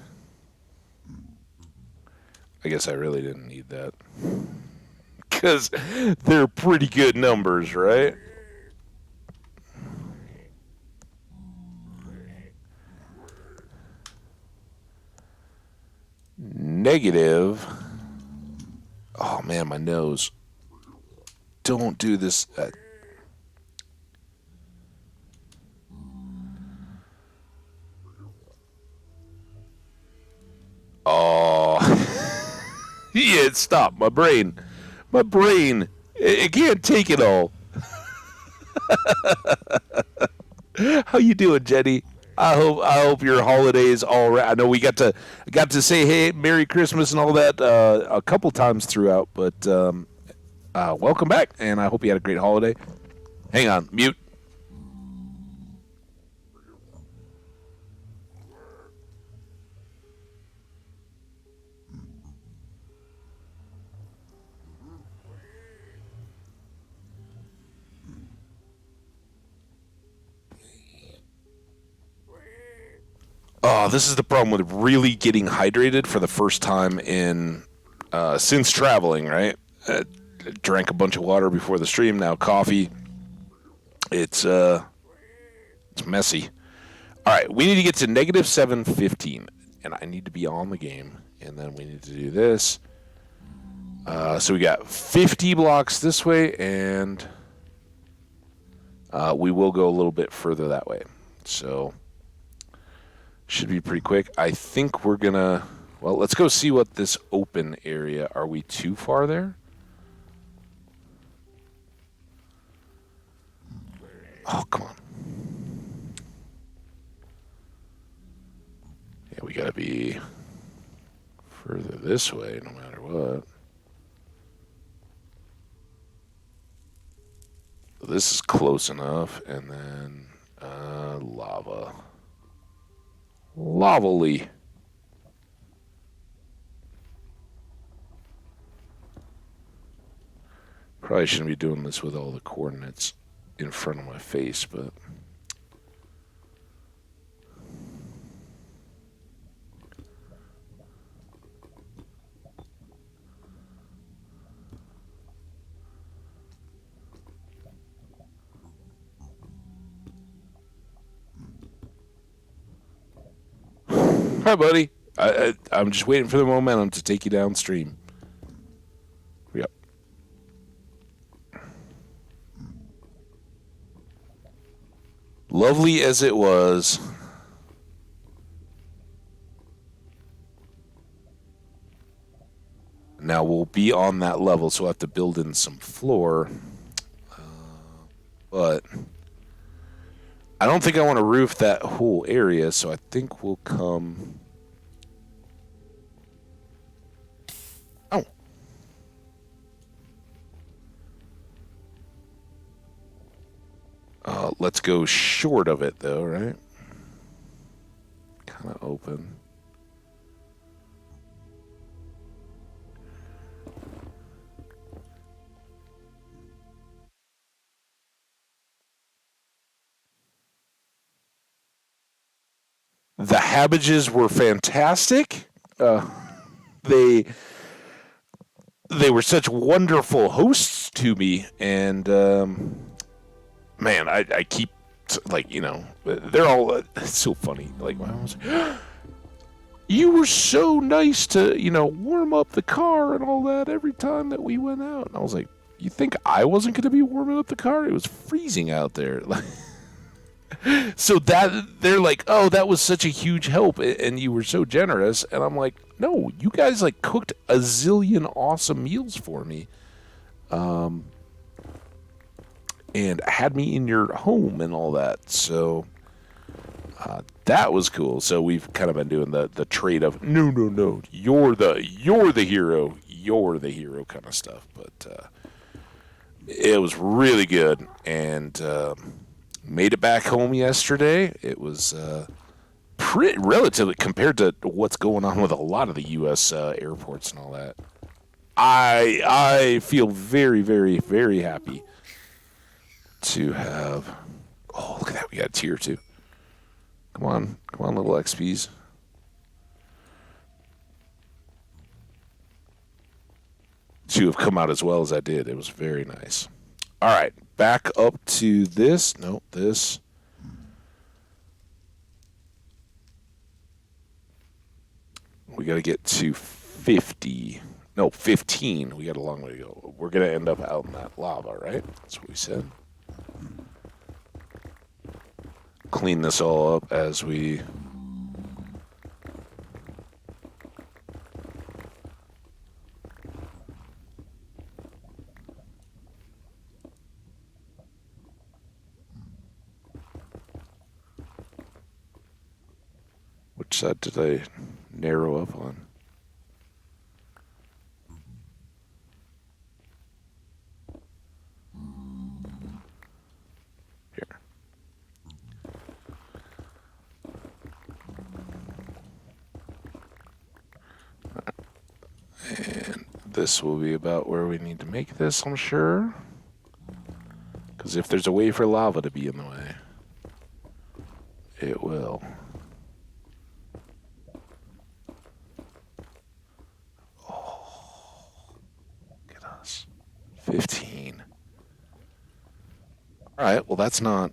Speaker 1: I guess I really didn't need that because they're pretty good numbers, right? Negative. Oh man, my nose. Don't do this. Oh, yeah, stop. My brain. My brain. It can't take it all. How you doing, Jenny? I hope your holidays all right. I know we got to say hey, Merry Christmas and all that a couple times throughout, but welcome back, and I hope you had a great holiday. Hang on, mute. Oh, this is the problem with really getting hydrated for the first time in since traveling. Right, drank a bunch of water before the stream. Now coffee. It's messy. All right, we need to get to negative 715, and I need to be on the game, and then we need to do this. So we got 50 blocks this way, and we will go a little bit further that way. So should be pretty quick. I think we're gonna. Well, let's go see what this open area. Are we too far there? Oh, come on. Yeah, we gotta be further this way, no matter what. This is close enough, and then lava. Lavally. Probably shouldn't be doing this with all the coordinates in front of my face, but... Hi, buddy. I'm just waiting for the momentum to take you downstream. Yep. Lovely as it was. Now we'll be on that level, so we'll have to build in some floor. But I don't think I want to roof that whole area, so I think we'll come... Oh. Let's go short of it, though, right? Kind of open. The Habbages were fantastic. they they were such wonderful hosts to me, and man, I keep like they're all it's so funny. Like my mom was like, you were so nice to warm up the car and all that every time that we went out, and I was like, you think I wasn't going to be warming up the car? It was freezing out there. So that they're like, oh, that was such a huge help, and you were so generous. And I'm like, no, you guys like cooked a zillion awesome meals for me, and had me in your home and all that. So that was cool. So we've kind of been doing the trade of no, you're the hero kind of stuff. But it was really good, and made it back home yesterday. It was pretty relatively compared to what's going on with a lot of the U.S. Airports and all that. I feel very, very, very happy to have. Oh, look at that! We got a tier 2. Come on, little XPs. To have come out as well as I did, it was very nice. All right, back up to this. Nope, this. We got to get to 50. No, 15. We got a long way to go. We're going to end up out in that lava, right? That's what we said. Clean this all up as we... Which side did I narrow up on? Here. And this will be about where we need to make this, I'm sure. Because if there's a way for lava to be in the way, it will. Oh, look at us. 15. All right, well, that's not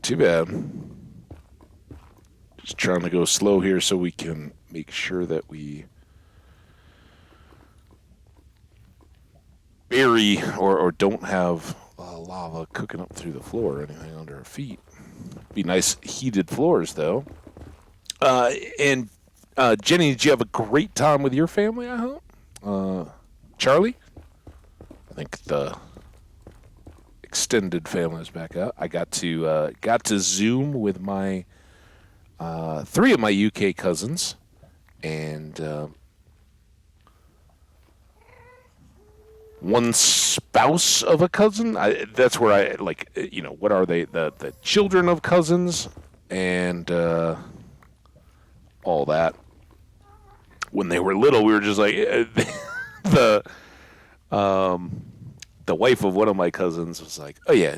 Speaker 1: too bad. Just trying to go slow here so we can make sure that we bury or don't have lava cooking up through the floor or anything under our feet. Be nice heated floors, though. And Jenny, did you have a great time with your family, I hope? Charlie? I think the extended family is back out. I got to Zoom with my 3 of my UK cousins, and one spouse of a cousin. That's where I like, what are they? The children of cousins, and all that. When they were little, we were just like the wife of one of my cousins was like, "Oh yeah."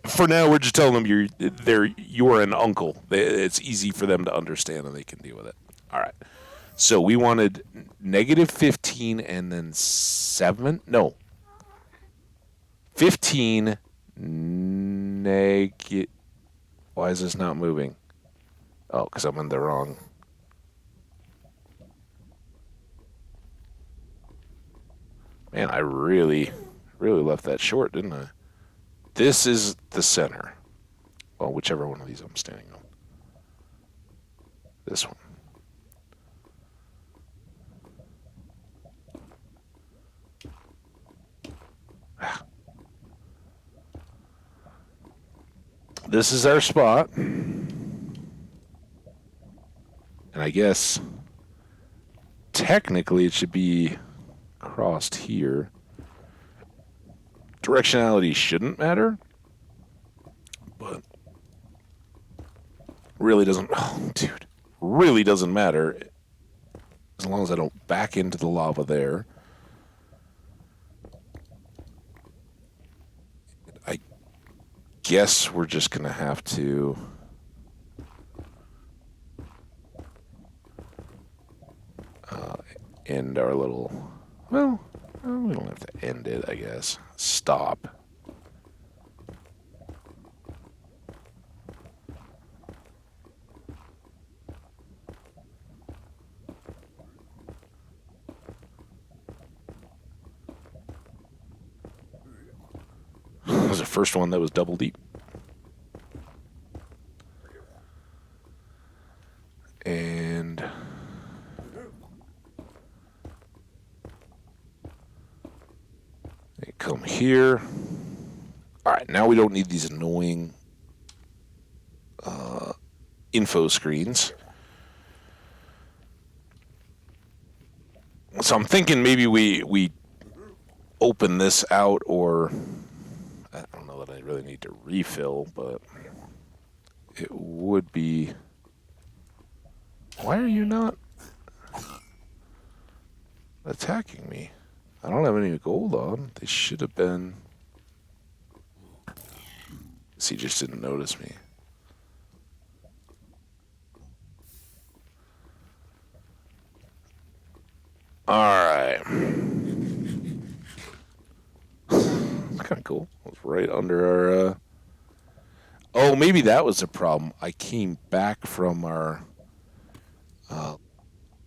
Speaker 1: For now, we're just telling them you're an uncle. It's easy for them to understand, and they can deal with it. All right. So we wanted -15 and then 7. No. 15 negative. Why is this not moving? Oh, because I'm in the wrong. Man, I really, really left that short, didn't I? This is the center. Well, whichever one of these I'm standing on. This one. This is our spot. And I guess technically it should be crossed here. Directionality shouldn't matter, but really doesn't. Oh, dude, really doesn't matter as long as I don't back into the lava there. I guess we're just gonna have to end our little. Well, we don't have to end it, I guess. Stop. That was the first one that was double deep. And they come here. All right, now we don't need these annoying info screens. So I'm thinking maybe we open this out, or I don't know that I really need to refill, but it would be. Why are you not attacking me? I don't have any gold on. They should have been. Guess he just didn't notice me. Alright. That's kind of cool. It was right under our... Oh, maybe that was the problem. I came back from our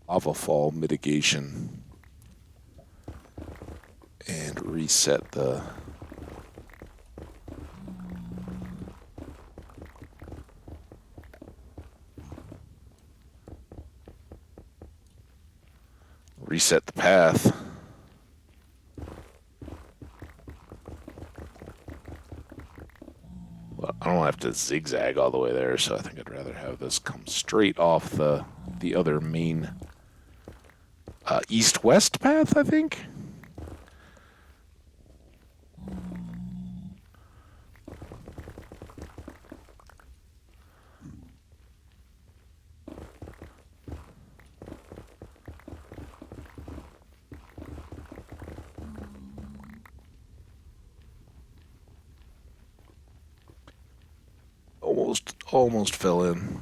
Speaker 1: lava fall mitigation and reset the... Reset the path. Well, I don't have to zigzag all the way there, so I think I'd rather have this come straight off the other main east-west path, I think. Almost fell in.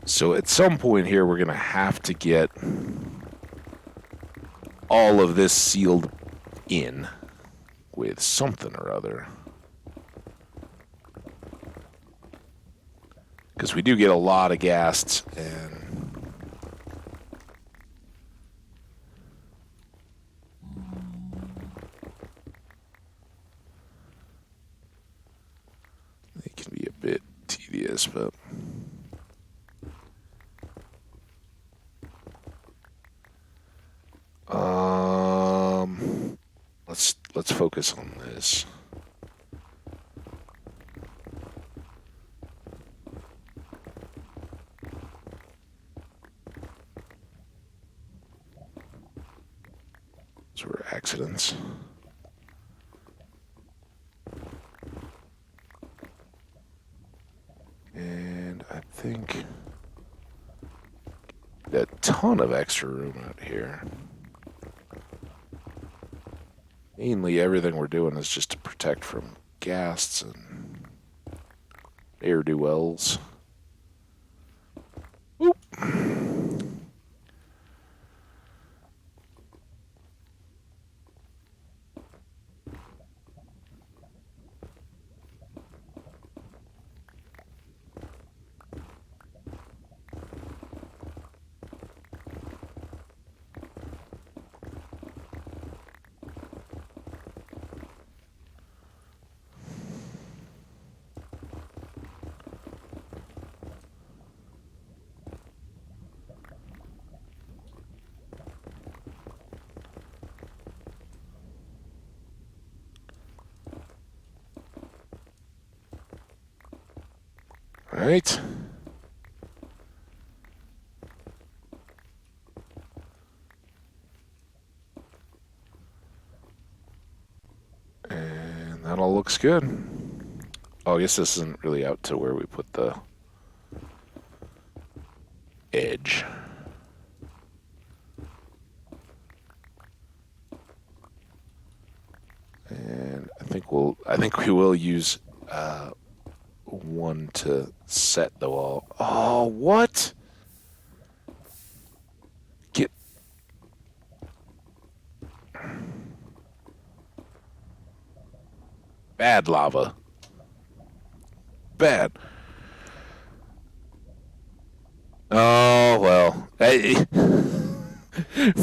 Speaker 1: So at some point here, we're going to have to get all of this sealed in with something or other. Because we do get a lot of ghasts, and they can be a bit tedious, but let's focus on this. Those were accidents. And I think a ton of extra room out here. Mainly everything we're doing is just to protect from ghasts and ne'er-do-wells. Oop. All right. And that all looks good. Oh, I guess this isn't really out to where we put the edge. I think we will use one to set the wall. Oh, what? Get bad lava. Bad. Oh well.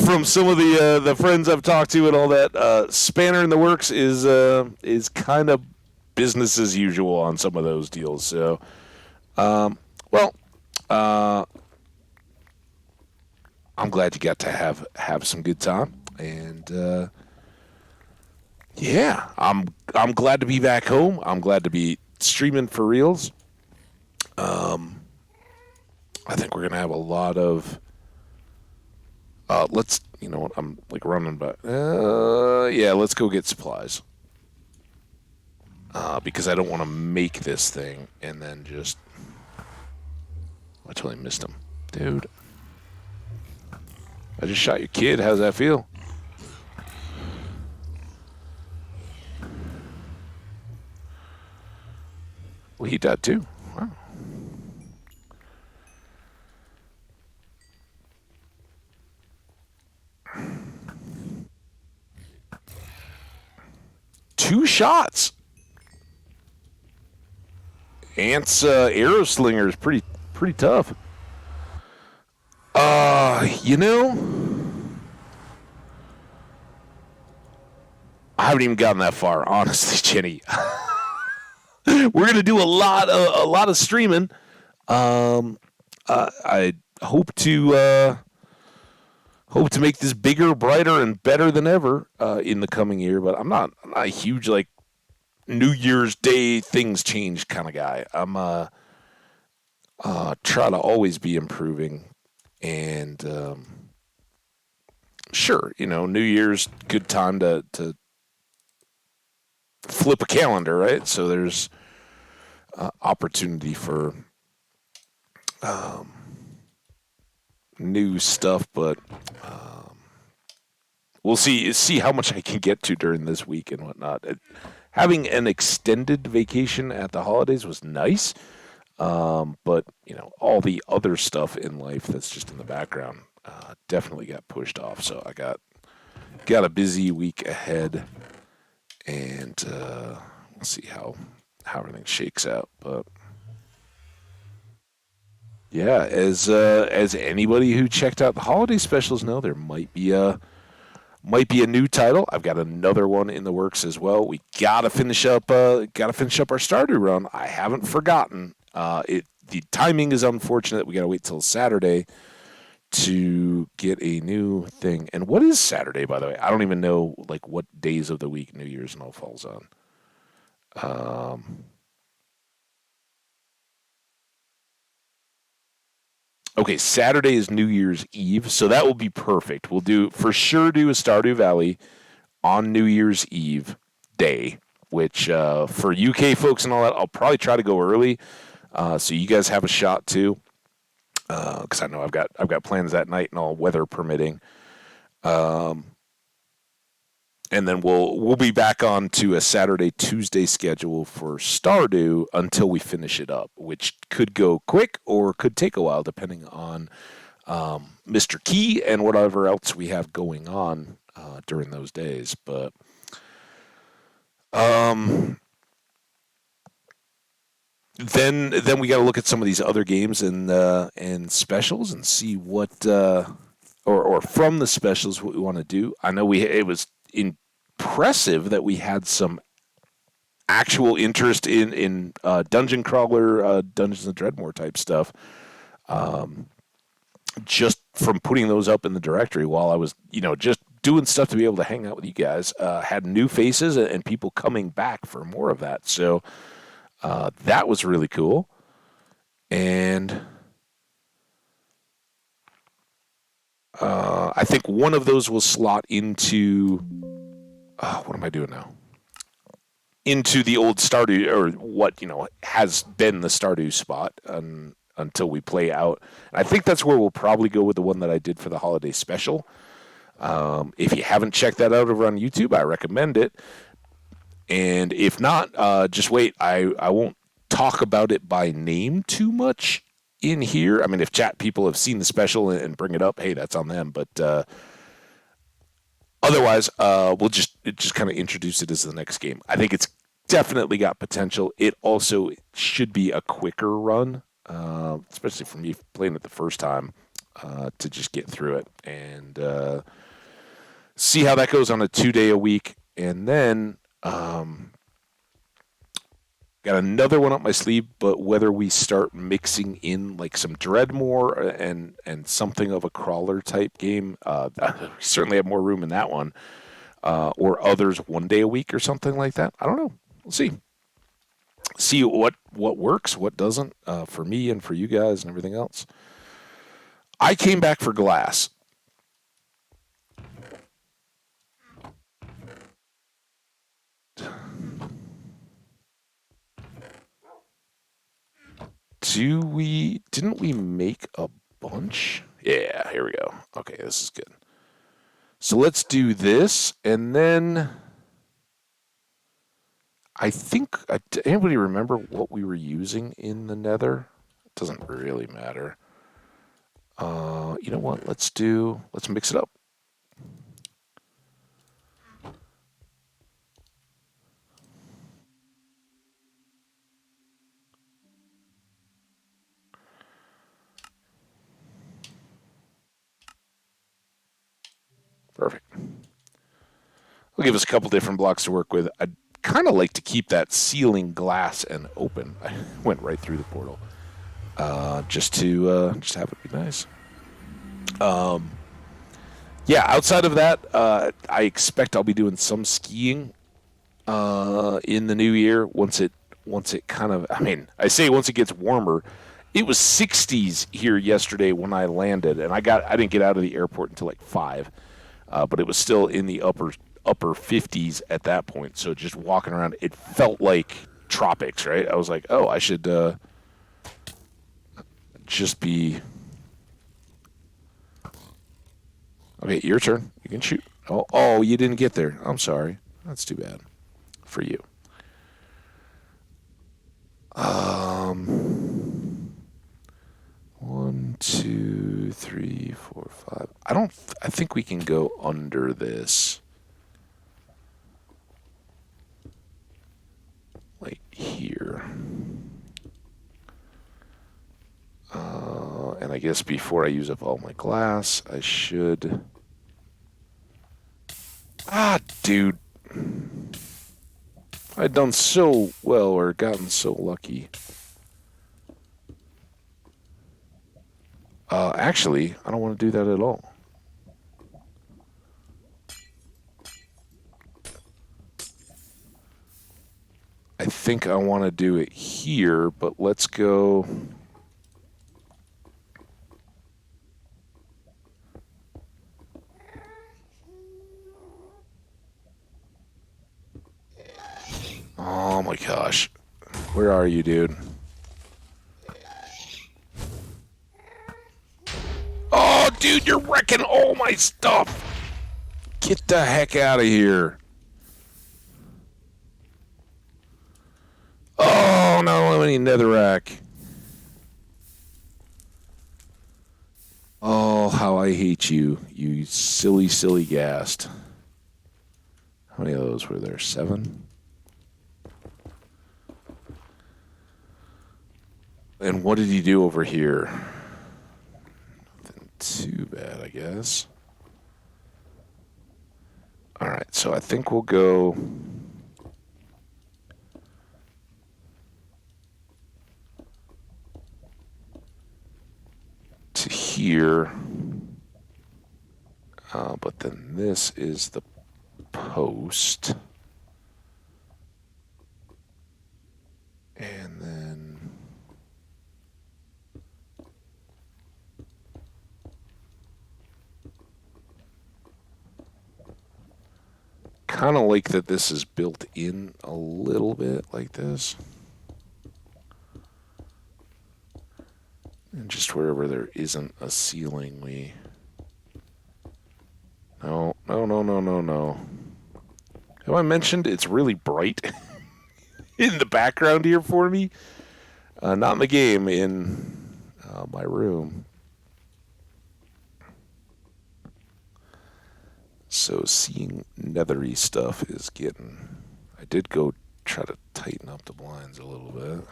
Speaker 1: From some of the friends I've talked to and all that, spanner in the works is kind of business as usual on some of those deals. So, well, uh, I'm glad you got to have some good time, and yeah, I'm glad to be back home. I'm glad to be streaming for reals. I think we're gonna have a lot of. Let's, you know what, I'm like running, but yeah, let's go get supplies. Because I don't want to make this thing and then just. I totally missed him, dude. I just shot your kid. How's that feel? Well, he died too. Wow. Two shots. Ant's arrow slinger is pretty tough. You know, I haven't even gotten that far, honestly, Jenny. We're gonna do a lot of streaming. I hope to make this bigger, brighter, and better than ever in the coming year. But I'm not a huge like New Year's Day things change kind of guy. I'm try to always be improving, and sure, you know, New Year's good time to flip a calendar, right? So there's opportunity for new stuff, but we'll see how much I can get to during this week and whatnot. Having an extended vacation at the holidays was nice, but you know, all the other stuff in life that's just in the background definitely got pushed off. So I got a busy week ahead, and we'll see how everything shakes out. But yeah, as anybody who checked out the holiday specials know, there might be a new title. I've got another one in the works as well. We gotta finish up our Stardew run. I haven't forgotten. The timing is unfortunate. We gotta wait till Saturday to get a new thing. And what is Saturday, by the way? I don't even know like what days of the week New Year's and all falls on. Um, okay, Saturday is New Year's Eve, so that will be perfect. We'll do for sure do a Stardew Valley on New Year's Eve day, which for UK folks and all that, I'll probably try to go early, so you guys have a shot too. Because I know I've got plans that night and all, weather permitting. Um, and then we'll be back on to a Saturday Tuesday schedule for Stardew until we finish it up, which could go quick or could take a while depending on Mr. Key and whatever else we have going on during those days. But um, then we got to look at some of these other games and specials and see what or from the specials what we want to do. I know it was impressive that we had some actual interest in dungeon crawler, Dungeons and Dreadmore type stuff. Just from putting those up in the directory while I was, just doing stuff to be able to hang out with you guys, had new faces and people coming back for more of that. So that was really cool. And I think one of those will slot into what am I doing now? Into the old Stardew, or what has been the Stardew spot until we play out. And I think that's where we'll probably go with the one that I did for the holiday special. If you haven't checked that out over on YouTube, I recommend it. And if not, just wait. I won't talk about it by name too much in here. I mean, if chat people have seen the special and bring it up, hey, that's on them. But otherwise, we'll just kind of introduce it as the next game. I think it's definitely got potential. It also should be a quicker run, especially for me playing it the first time, to just get through it and see how that goes on a 2 day a week, and then got another one up my sleeve. But whether we start mixing in like some Dreadmore and something of a crawler type game, we certainly have more room in that one, or others 1 day a week or something like that. I don't know. We'll see. See what works, what doesn't, for me and for you guys and everything else. I came back for glass. Didn't we make a bunch? Yeah, here we go. Okay, this is good. So let's do this, and then I think, anybody remember what we were using in the nether? It doesn't really matter. You know what? Let's mix it up. Perfect. It'll give us a couple different blocks to work with. I'd kind of like to keep that ceiling glass and open. I went right through the portal, just to have it be nice. Yeah, outside of that, I expect I'll be doing some skiing in the new year once it kind of. I mean, I say once it gets warmer. It was 60s here yesterday when I landed, and I didn't get out of the airport until like 5, but it was still in the upper 50s at that point. So just walking around, it felt like tropics, right? I was like, oh, I should just be. Okay, your turn. You can shoot. Oh, you didn't get there. I'm sorry. That's too bad for you. One, two, three, four, five. I think we can go under this. Like here. And I guess before I use up all my glass, I should. Ah, dude. I'd done so well or gotten so lucky. Actually, I don't want to do that at all. I think I want to do it here, but let's go. Oh my gosh. Where are you, dude? Oh, dude, you're wrecking all my stuff. Get the heck out of here. Oh, no, I don't have any netherrack. Oh, how I hate you, you silly, silly ghast. How many of those were there? 7? And what did he do over here? Nothing too bad, I guess. All right, so I think we'll go. To here. But then this is the post. And then. Kind of like that this is built in a little bit like this. And just wherever there isn't a ceiling, No. Have I mentioned it's really bright in the background here for me? Not in the game, in my room. So seeing nethery stuff is getting... I did go try to tighten up the blinds a little bit.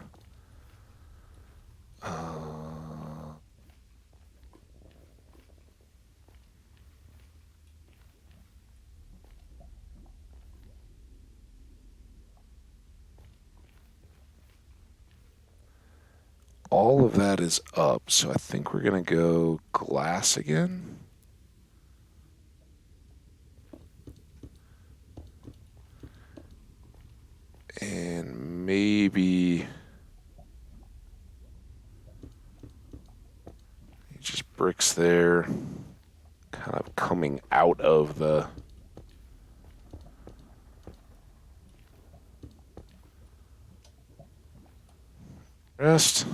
Speaker 1: All of that is up, so I think we're going to go glass again. And maybe just bricks there, kind of coming out of the rest.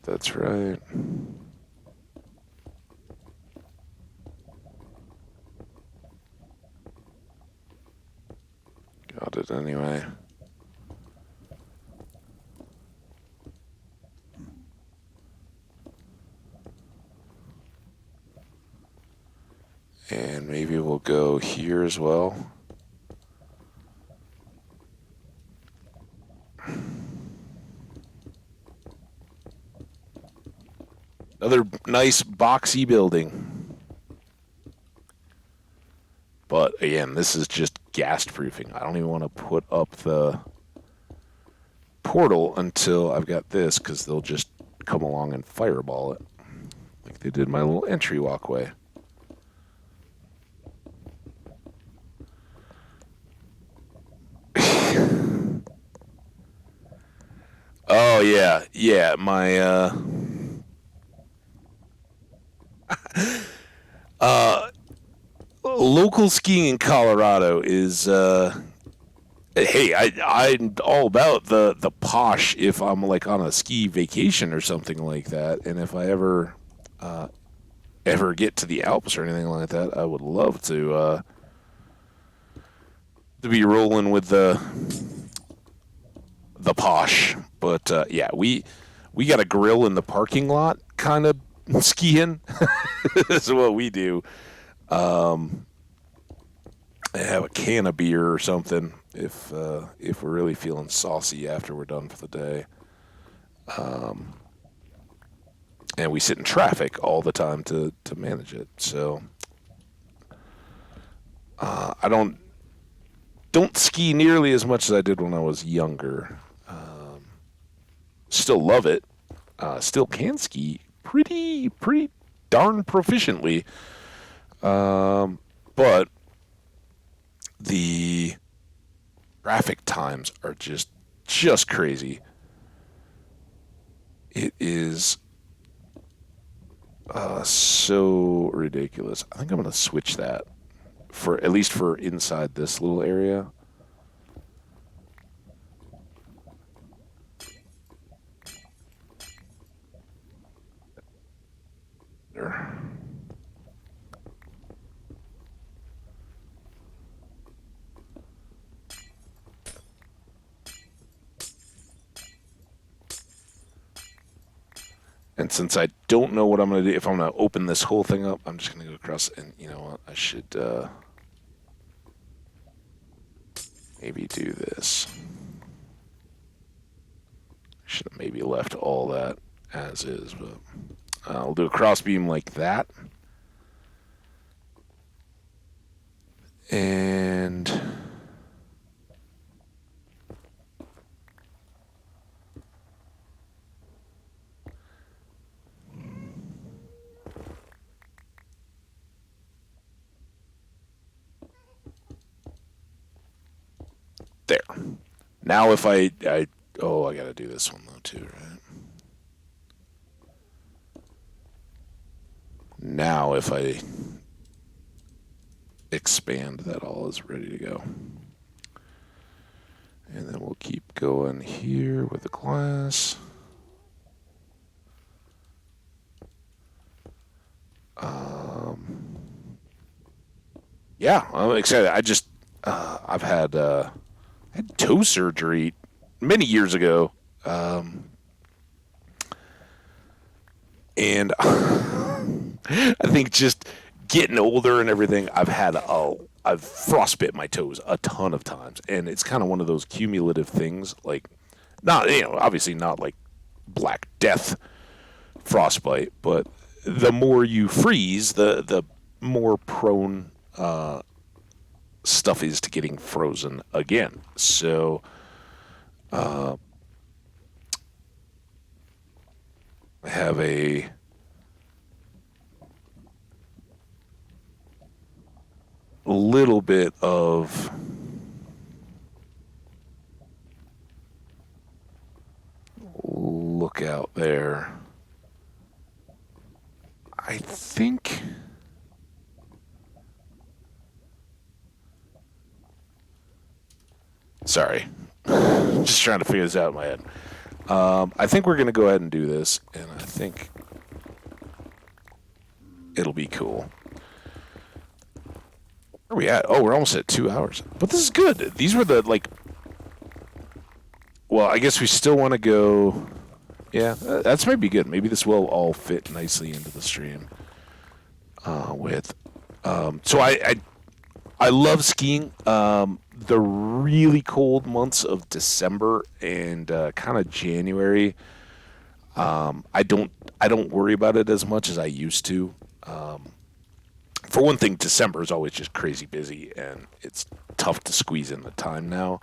Speaker 1: That's right. Got it anyway. And maybe we'll go here as well. Another nice boxy building. But again, this is just ghast proofing. I don't even want to put up the portal until I've got this, because they'll just come along and fireball it. Like they did my little entry walkway. Oh yeah, yeah. My uh, local skiing in Colorado is hey, I'm all about the posh if I'm like on a ski vacation or something like that, and if I ever get to the Alps or anything like that, I would love to be rolling with the posh. But yeah, we got a grill in the parking lot, kind of skiing. That's what we do. I have a can of beer or something if we're really feeling saucy after we're done for the day. And we sit in traffic all the time to manage it. So I don't ski nearly as much as I did when I was younger. Still love it. Still can ski pretty darn proficiently. But the traffic times are just crazy. It is so ridiculous. I think I'm gonna switch that for at least for inside this little area. There. And since I don't know what I'm going to do, if I'm going to open this whole thing up, I'm just going to go across. And you know what? I should maybe do this. I should have maybe left all that as is, but I'll do a cross beam like that. And there. Now if I oh, I got to do this one though too, right? Now if I expand, that all is ready to go. And then we'll keep going here with the glass. Yeah, I'm excited. I've had toe surgery many years ago, and I think just getting older and everything, I've frostbit my toes a ton of times, and it's kind of one of those cumulative things. Like, not obviously not like Black Death frostbite, but the more you freeze, the more prone stuff is to getting frozen again. So I have a little bit of lookout there. I think. Sorry. Just trying to figure this out in my head. I think we're going to go ahead and do this, and I think it'll be cool. Where are we at? Oh, we're almost at 2 hours. But this is good. These were the, like. Well, I guess we still want to go. Yeah, that's maybe good. Maybe this will all fit nicely into the stream. With. I love skiing. The really cold months of December and kind of January. I don't worry about it as much as I used to. For one thing, December is always just crazy busy, and it's tough to squeeze in the time now.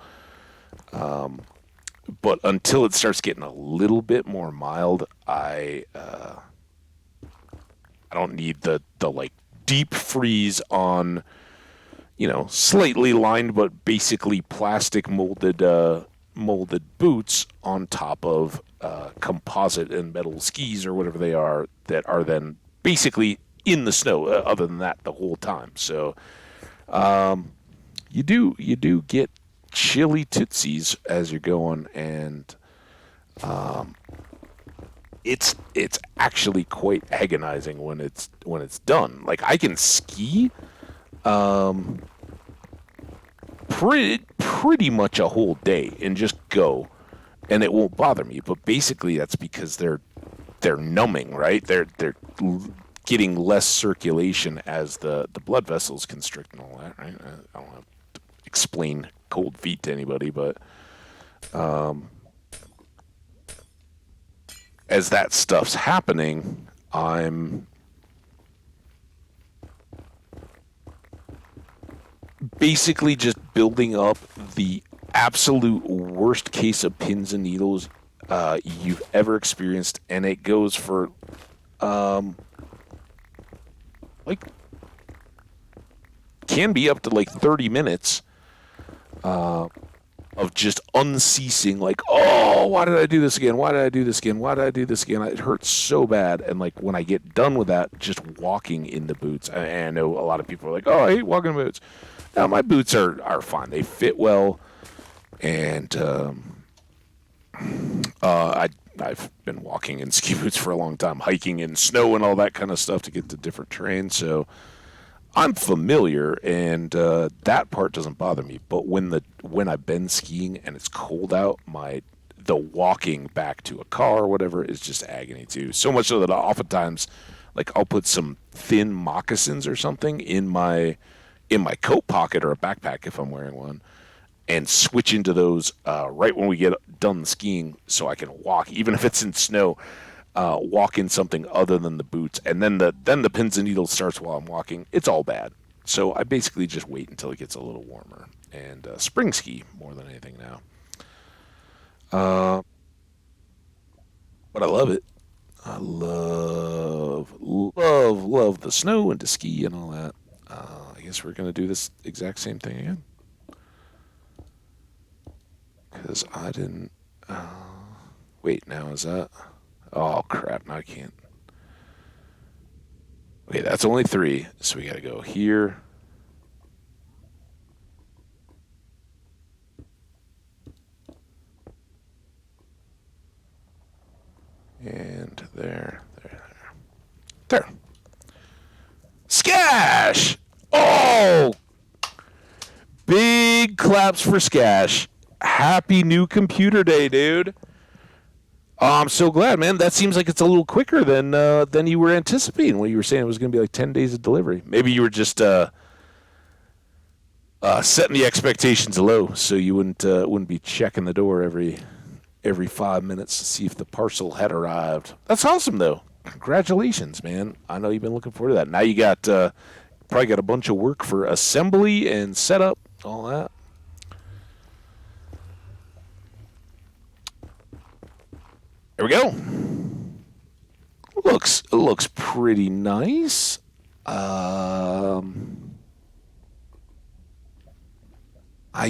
Speaker 1: But until it starts getting a little bit more mild, I don't need the like deep freeze on slightly lined but basically plastic molded boots on top of composite and metal skis or whatever they are that are then basically in the snow. Other than that, the whole time. So you do get chilly tootsies as you're going, and it's actually quite agonizing when it's done. Like I can ski pretty much a whole day and just go, and it won't bother me. But basically, that's because they're numbing, right? They're getting less circulation as the blood vessels constrict and all that, right? I don't have to explain cold feet to anybody, but as that stuff's happening, I'm basically just building up the absolute worst case of pins and needles you've ever experienced, and it goes for like can be up to like 30 minutes of just unceasing, like, oh, why did I do this again? Why did I do this again? Why did I do this again? It hurts so bad. And like when I get done with that, just walking in the boots. And I know a lot of people are like, oh, I hate walking in boots. Now my boots are fine. They fit well, and I've been walking in ski boots for a long time, hiking in snow and all that kind of stuff to get to different terrain. So I'm familiar, and that part doesn't bother me. But when I've been skiing and it's cold out, the walking back to a car or whatever is just agony too. So much so that oftentimes, like I'll put some thin moccasins or something in my coat pocket or a backpack if I'm wearing one, and switch into those right when we get done skiing, so I can walk, even if it's in snow. Walk in something other than the boots, and then the pins and needles starts while I'm walking. It's all bad. So I basically just wait until it gets a little warmer and spring ski more than anything now. But I love it. I love the snow and to ski and all that. I guess we're gonna do this exact same thing again because I didn't. Wait, now is that? Oh crap! Now I can't. Okay, that's only three, so we gotta go here. And there. Skash! Oh! Big claps for Skash. Happy new computer day, dude. Oh, I'm so glad, man. That seems like it's a little quicker than you were anticipating when you were saying it was going to be like 10 days of delivery. Maybe you were just setting the expectations low so you wouldn't be checking the door every 5 minutes to see if the parcel had arrived. That's awesome, though. Congratulations, man. I know you've been looking forward to that. Now you got probably got a bunch of work for assembly and setup, all that. There we go. Looks pretty nice. I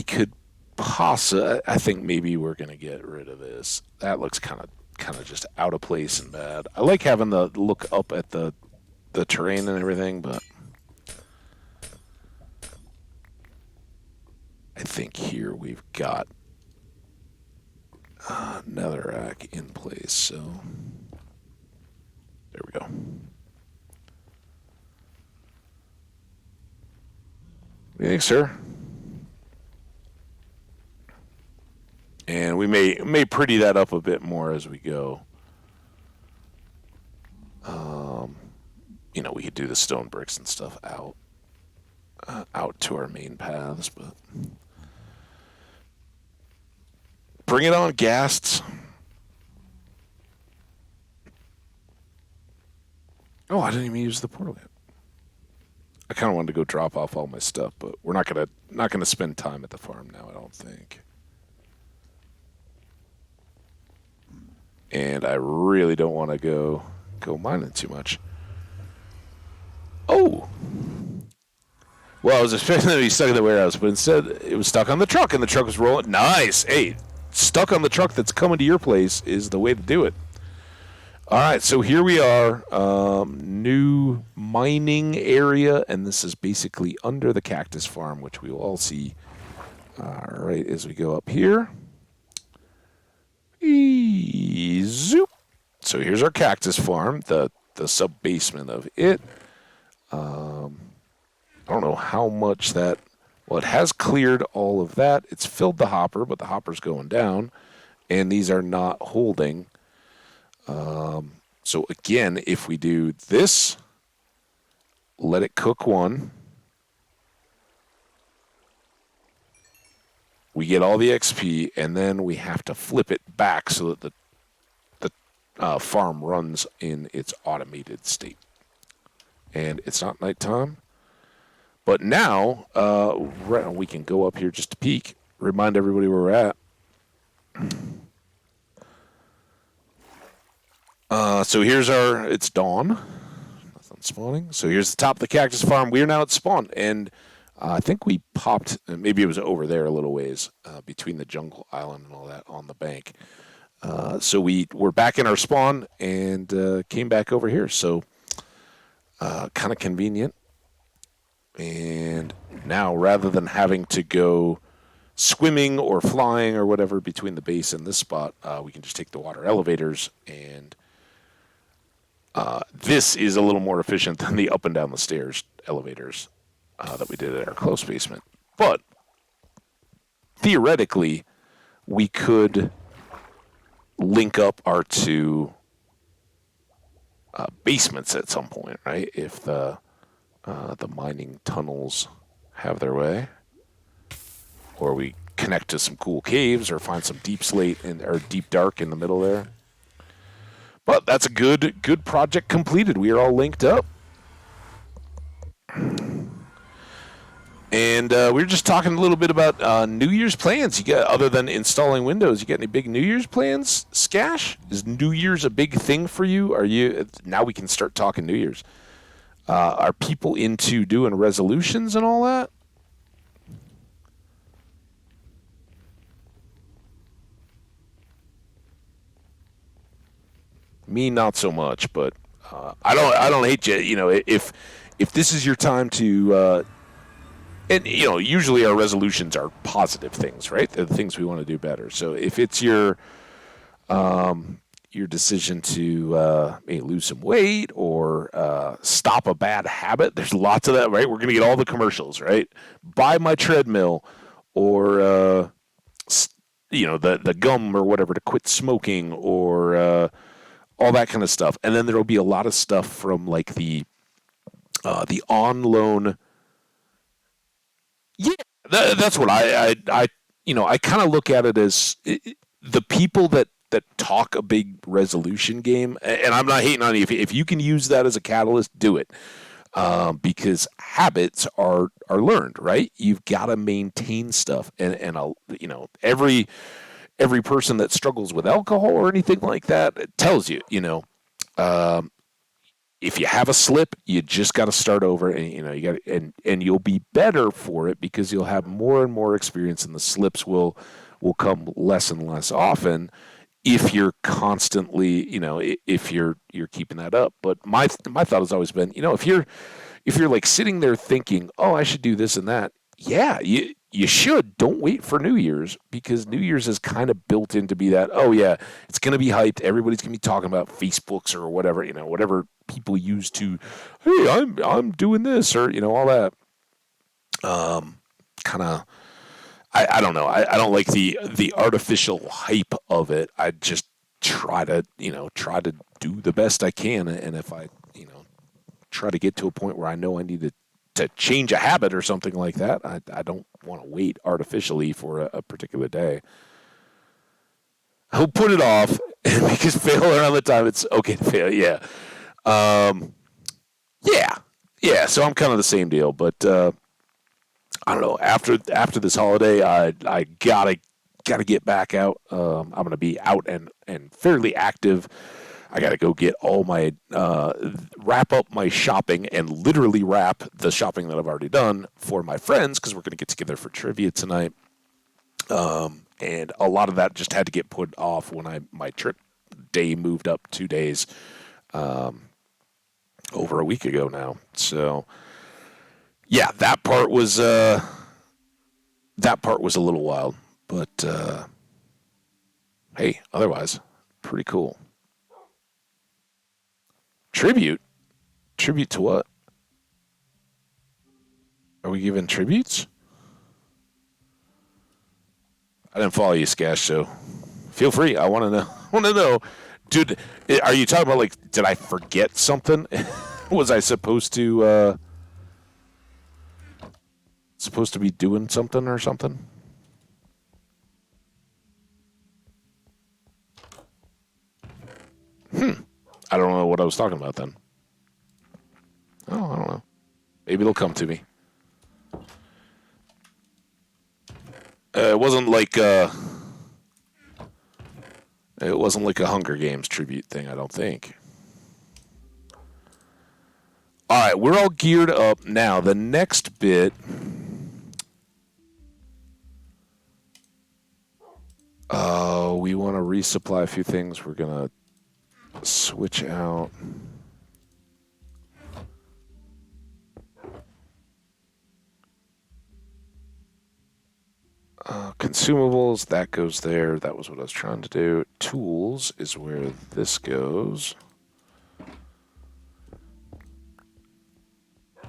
Speaker 1: could I think maybe we're gonna get rid of this. That looks kind of just out of place and bad. I like having the look up at the terrain and everything, but I think here we've got netherrack in place. So there we go. What do you think, sir? And we may pretty that up a bit more as we go. We could do the stone bricks and stuff out to our main paths, but bring it on, ghasts. Oh, I didn't even use the portal yet. I kind of wanted to go drop off all my stuff, but we're not gonna spend time at the farm now, I don't think. And I really don't want to go mining too much. Oh! Well, I was expecting it to be stuck in the warehouse, but instead it was stuck on the truck, and the truck was rolling. Nice! Hey, stuck on the truck that's coming to your place is the way to do it. All right, so here we are, new mining area, and this is basically under the cactus farm, which we will all see right as we go up here. Zoop. So here's our cactus farm, the sub-basement of it. I don't know how much that... Well, it has cleared all of that. It's filled the hopper, but the hopper's going down, and these are not holding. So again, if we do this, let it cook one, we get all the XP, and then we have to flip it back so that the farm runs in its automated state. And it's not nighttime. But now, we can go up here just to peek, remind everybody where we're at. So here's it's dawn. Nothing spawning. So here's the top of the cactus farm. We're now at spawn, and I think we popped, maybe it was over there a little ways, between the jungle island and all that on the bank. So we're back in our spawn and came back over here. So kind of convenient. And now, rather than having to go swimming or flying or whatever between the base and this spot, we can just take the water elevators, and this is a little more efficient than the up and down the stairs elevators that we did at our close basement. But theoretically, we could link up our two basements at some point, right? If the mining tunnels have their way, or we connect to some cool caves, or find some deep slate or deep dark in the middle there. But that's a good project completed. We are all linked up. And we were just talking a little bit about New Year's plans. You got, other than installing Windows, you got any big New Year's plans, Skash? Is New Year's a big thing for you? Now we can start talking New Year's. Are people into doing resolutions and all that? Me, not so much, but I don't hate you. You know, if this is your time to, and usually our resolutions are positive things, right? They're the things we want to do better. So if it's your, your decision to maybe lose some weight or stop a bad habit. There's lots of that, right? We're going to get all the commercials, right? Buy my treadmill, or the gum or whatever to quit smoking, or all that kind of stuff. And then there'll be a lot of stuff from like the on loan. Yeah, that's what I kind of look at it as the people that talk a big resolution game, and I'm not hating on you. If you can use that as a catalyst, do it, because habits are learned, right? You've got to maintain stuff, and every person that struggles with alcohol or anything like that, it tells you, um, if you have a slip, you just got to start over, and you got, and you'll be better for it because you'll have more and more experience, and the slips will come less and less often if you're constantly, if you're keeping that up. But my thought has always been, if you're like sitting there thinking, oh, I should do this and that, yeah, you should. Don't wait for New Year's, because New Year's is kind of built in to be that, oh yeah, it's going to be hyped. Everybody's going to be talking about Facebooks or whatever, whatever people use to, hey, I'm doing this, or all that. Kind of, I don't know. I don't like the artificial hype of it. I just try to do the best I can, and if I try to get to a point where I know I need to change a habit or something like that, I don't want to wait artificially for a particular day. I'll put it off because fail around the time it's okay to fail. Yeah. Yeah. Yeah. So I'm kind of the same deal, but I don't know. After this holiday, I gotta get back out. I'm gonna be out and fairly active. I got to go get all my, wrap up my shopping and literally wrap the shopping that I've already done for my friends, because we're going to get together for trivia tonight. And a lot of that just had to get put off when my trip day moved up 2 days, over a week ago now. So yeah, that part was a little wild, but hey, otherwise pretty cool. Tribute? Tribute to what? Are we giving tributes? I didn't follow you, Skash, so feel free. I want to know. Want to know, dude? Are you talking about, like, did I forget something? Was I supposed to be doing something or something? I don't know what I was talking about then. Oh, I don't know. Maybe it'll come to me. It wasn't like a Hunger Games tribute thing, I don't think. All right, we're all geared up now. The next bit, we want to resupply a few things. We're gonna switch out. Consumables, that goes there. That was what I was trying to do. Tools is where this goes.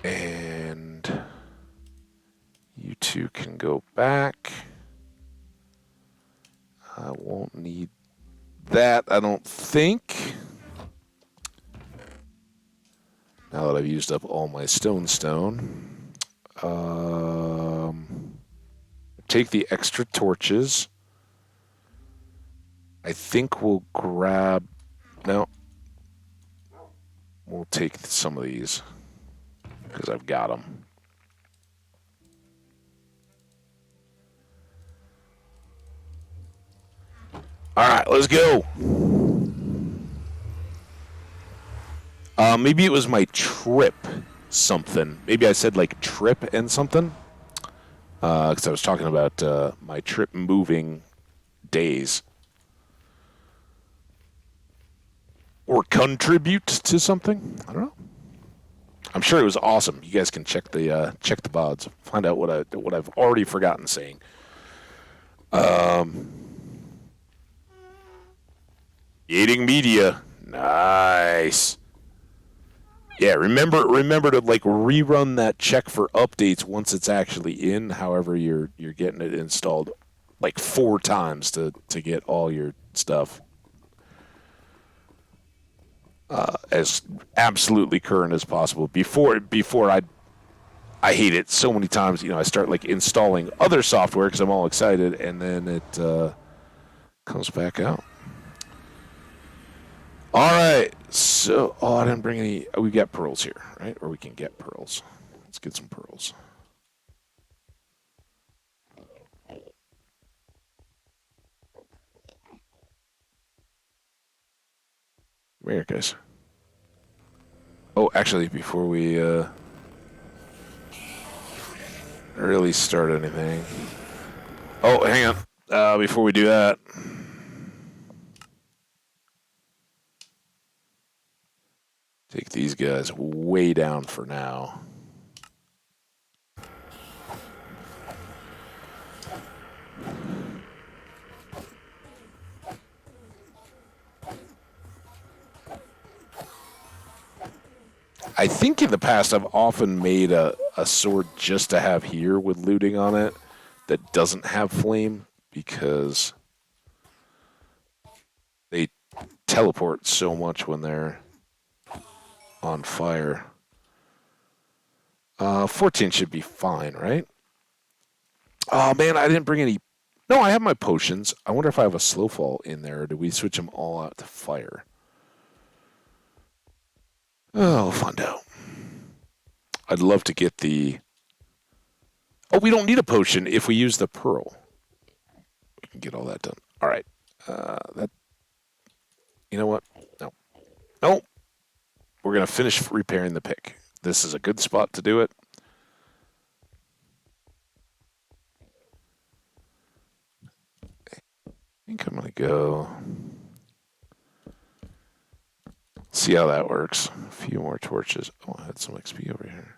Speaker 1: And you two can go back. I won't need that, I don't think. Now that I've used up all my stone. Take the extra torches. I think we'll grab... No. We'll take some of these, because I've got them. All right, let's go. Maybe it was my trip something. Maybe I said like trip and something. Because I was talking about my trip moving days. Or contribute to something. I don't know. I'm sure it was awesome. You guys can check the bods, find out what I've already forgotten saying. Eating media. Nice. Yeah, remember to like rerun that check for updates once it's actually in. However, you're getting it installed like 4 times to get all your stuff as absolutely current as possible. Before I hate it so many times. I start like installing other software because I'm all excited, and then it comes back out. All right. So, I didn't bring any. We got pearls here, right? Or we can get pearls. Let's get some pearls. Come here, guys. Oh, actually, before we really start anything. Oh, hang on. Before we do that, take these guys way down for now. I think in the past I've often made a sword just to have here with looting on it that doesn't have flame because they teleport so much when they're on fire. 14 should be fine, right? Oh man, I didn't bring any. No, I have my potions. I wonder if I have a slow fall in there, or do we switch them all out to fire? Oh, we'll find out. I'd love to get the. Oh, we don't need a potion if we use the pearl. We can get all that done. All right. That. You know what? No. No. We're gonna finish repairing the pick. This is a good spot to do it. I think I'm gonna go. See how that works. A few more torches. Oh, I had some XP over here.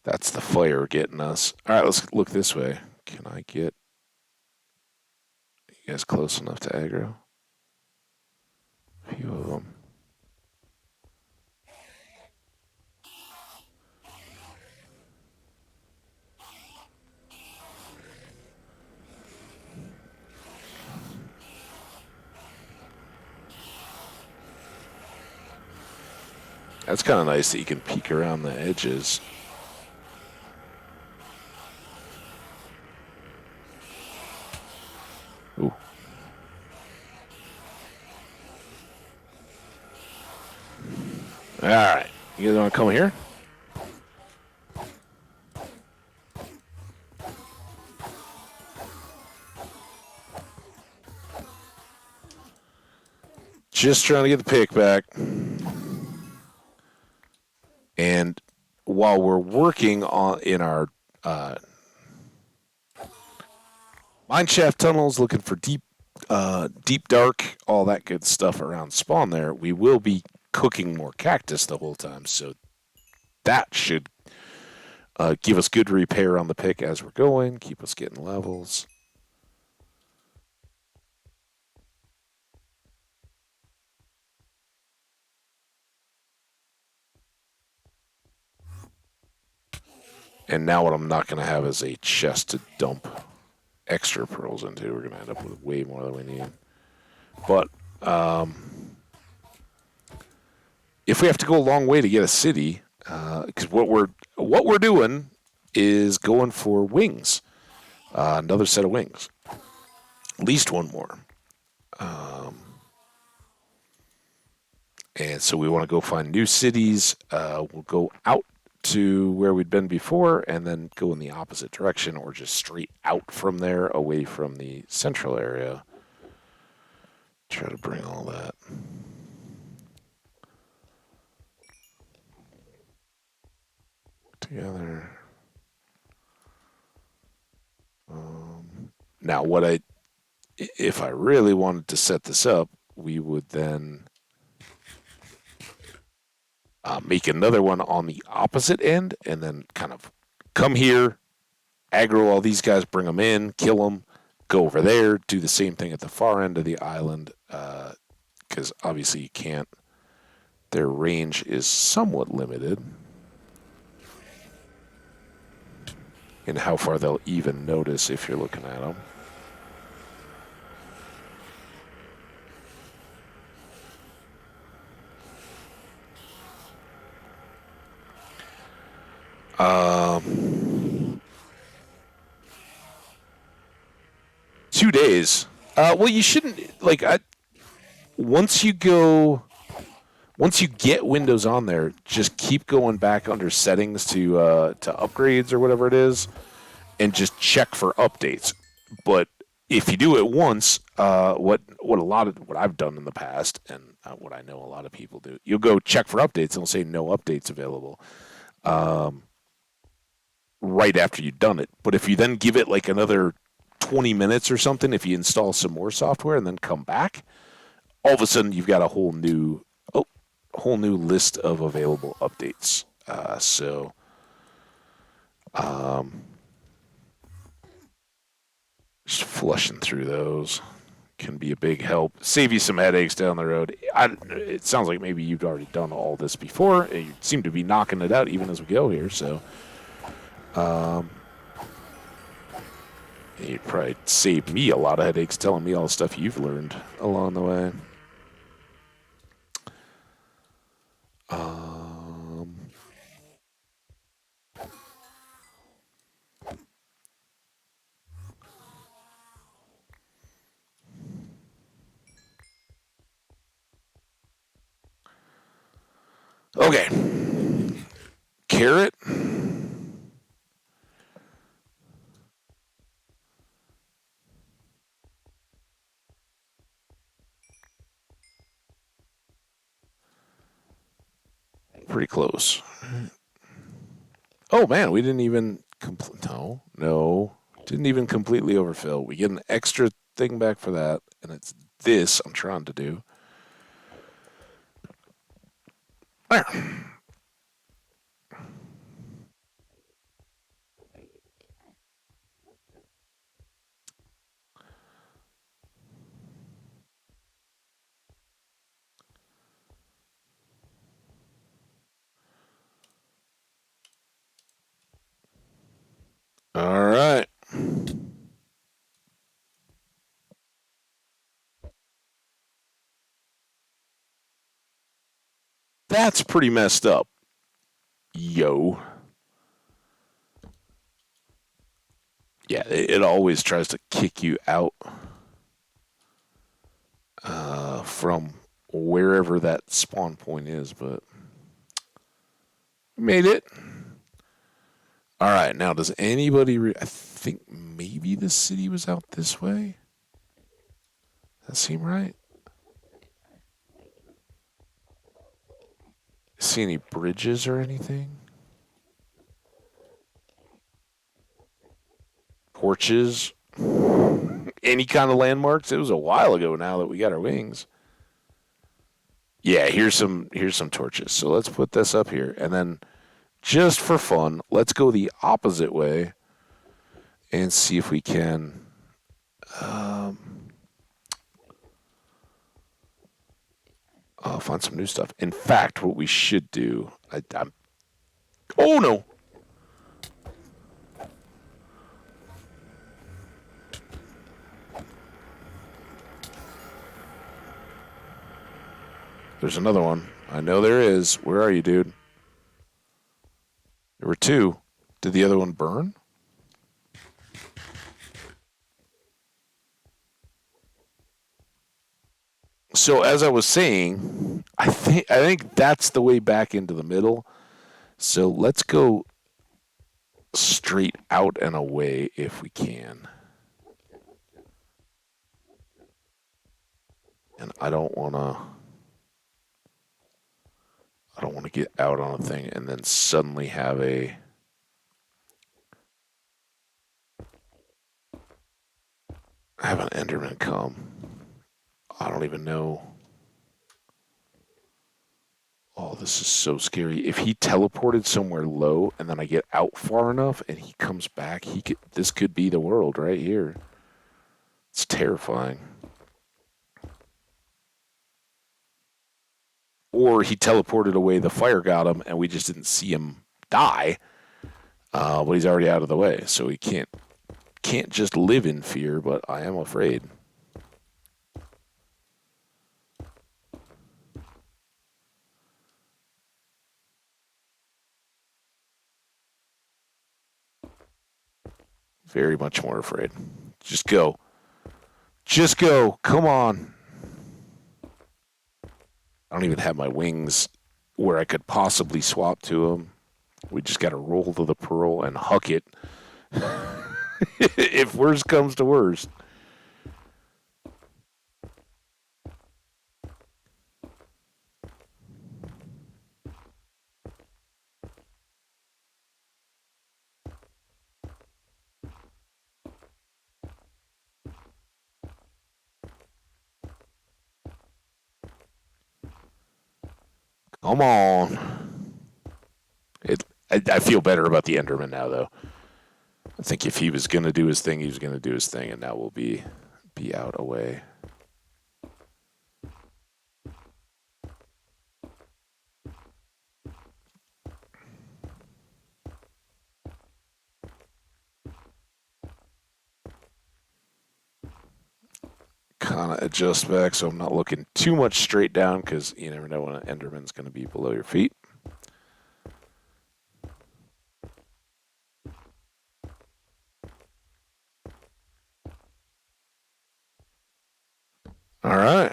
Speaker 1: That's the fire getting us. All right, let's look this way. Can I get you guys close enough to aggro? A few of them. That's kind of nice that you can peek around the edges. Ooh. All right. You guys want to come here? Just trying to get the pick back. And while we're working on in our mineshaft tunnels, looking for deep dark, all that good stuff around spawn there, we will be cooking more cactus the whole time. So that should give us good repair on the pick as we're going, keep us getting levels. And now what I'm not going to have is a chest to dump extra pearls into. We're going to end up with way more than we need. But if we have to go a long way to get a city, because what we're doing is going for wings, another set of wings, at least one more. And so we want to go find new cities. We'll go out to where we'd been before and then go in the opposite direction or just straight out from there away from the central area. Try to bring all that together. Now, if I really wanted to set this up, we would then make another one on the opposite end and then kind of come here, aggro all these guys, bring them in, kill them, go over there, do the same thing at the far end of the island, because obviously you can't. Their range is somewhat limited in how far they'll even notice if you're looking at them. Um, 2 days. Well, you shouldn't like. Once you go, once you get Windows on there, just keep going back under settings to upgrades or whatever it is, and just check for updates. But if you do it once, what I've done in the past, and what I know a lot of people do, you'll go check for updates, and it'll say no updates available. Right after you've done it. But if you then give it like another 20 minutes or something, if you install some more software and then come back, all of a sudden you've got a whole new list of available updates. Just flushing through those can be a big help. Save you some headaches down the road. It sounds like maybe you've already done all this before. You seem to be knocking it out even as we go here, so you'd probably save me a lot of headaches telling me all the stuff you've learned along the way. Okay. Carrot. Pretty close. Oh man, we didn't even didn't even completely overfill. We get an extra thing back for that, and it's this I'm trying to do. There. All right. That's pretty messed up. Yo. Yeah, it always tries to kick you out from wherever that spawn point is, but we made it. All right, now does anybody? I think maybe the city was out this way. That seem right? See any bridges or anything? Porches? Any kind of landmarks? It was a while ago now that we got our wings. Yeah, here's some torches. So let's put this up here, and then just for fun, let's go the opposite way and see if we can. Find some new stuff. In fact, what we should do, oh no! There's another one. I know there is. Where are you, dude? There were two. Did the other one burn? So as I was saying, I think that's the way back into the middle. So let's go straight out and away if we can. And I don't want to get out on a thing and then suddenly have an Enderman come. I don't even know. Oh, this is so scary. If he teleported somewhere low and then I get out far enough and he comes back, this could be the world right here. It's terrifying. Or he teleported away, the fire got him, and we just didn't see him die. But he's already out of the way, so he can't just live in fear. But I am afraid. Very much more afraid. Just go. Just go. Come on. I don't even have my wings where I could possibly swap to him. We just got to roll to the pearl and huck it. If worst comes to worst. Come on. I feel better about the Enderman now, though. I think if he was going to do his thing, he was going to do his thing, and now we'll be out away. Kind of adjust back so I'm not looking too much straight down because you never know when an Enderman's going to be below your feet. All right.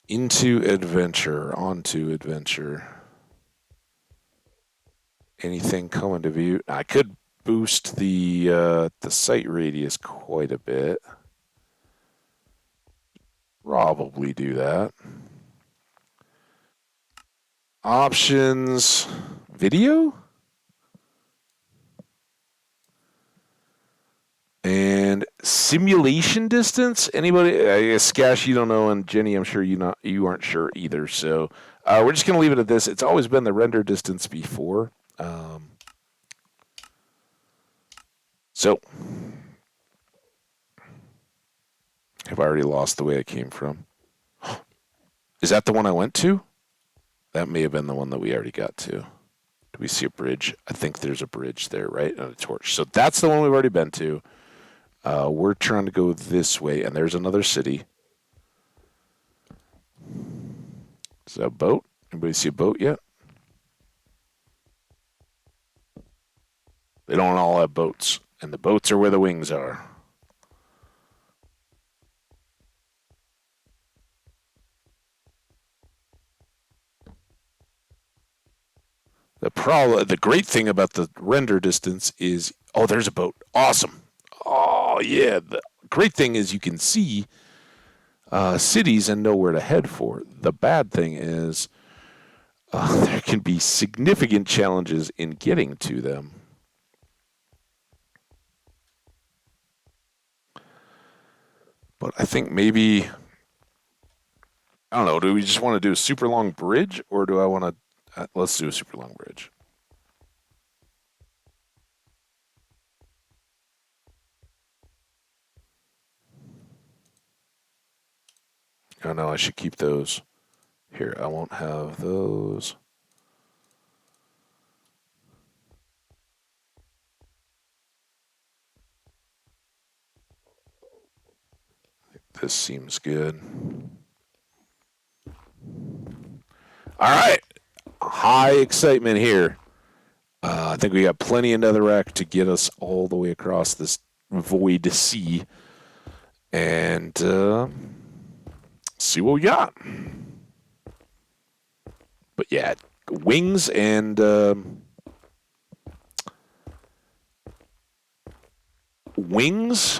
Speaker 1: Into adventure, onto adventure. Anything coming to view? I could boost the sight radius quite a bit. Probably do that. Options, video, and simulation distance. Anybody? I guess Skash, you don't know, and Jenny, I'm sure you aren't sure either. So we're just gonna leave it at this. It's always been the render distance before. So have I already lost the way I came from? Is that the one I went to? That may have been the one that we already got to. Do we see a bridge? I think there's a bridge there, right? And a torch. So that's the one we've already been to. We're trying to go this way, and there's another city. Is that a boat? Anybody see a boat yet? They don't all have boats, and the boats are where the wings are. The great thing about the render distance is, oh, there's a boat. Awesome. Oh yeah. The great thing is you can see cities and know where to head for. The bad thing is there can be significant challenges in getting to them. But I think maybe, I don't know, do we just want to do a super long bridge or do I want to, let's do a super long bridge. Oh no, I should keep those. Here, I won't have those. This seems good. All right. High excitement here. I think we got plenty of netherrack to get us all the way across this void sea. And see what we got. But yeah, wings and wings,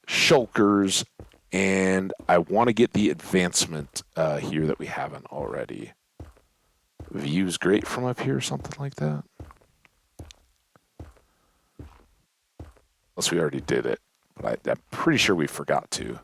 Speaker 1: shulkers, and I want to get the advancement here that we haven't already. View's great from up here, something like that. Unless we already did it, but I'm pretty sure we forgot to.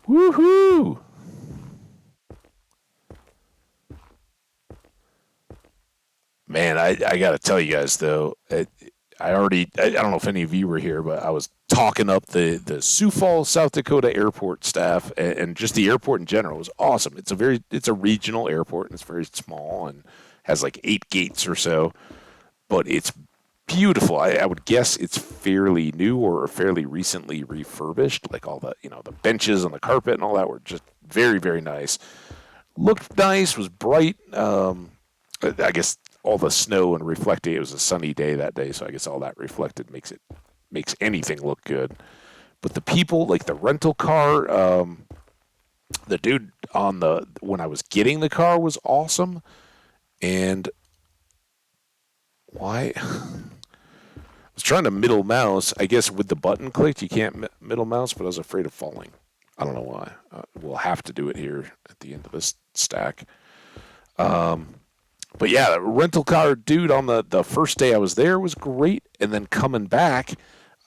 Speaker 1: Woohoo! Man, I got to tell you guys though, I don't know if any of you were here, but I was talking up the Sioux Falls, South Dakota airport staff, and just the airport in general. It was awesome. It's a regional airport and it's very small and has like 8 gates or so, but it's beautiful. I would guess it's fairly new or fairly recently refurbished. Like all the the benches and the carpet and all that were just very nice. Looked nice, was bright. I guess all the snow and reflecting. It was a sunny day that day, so I guess all that reflected makes anything look good. But the people, like the rental car, the dude on the when I was getting the car was awesome. And why? I was trying to middle mouse. I guess with the button clicked, you can't middle mouse, but I was afraid of falling. I don't know why. We'll have to do it here at the end of this stack. But yeah, the rental car dude on the first day I was there was great. And then coming back,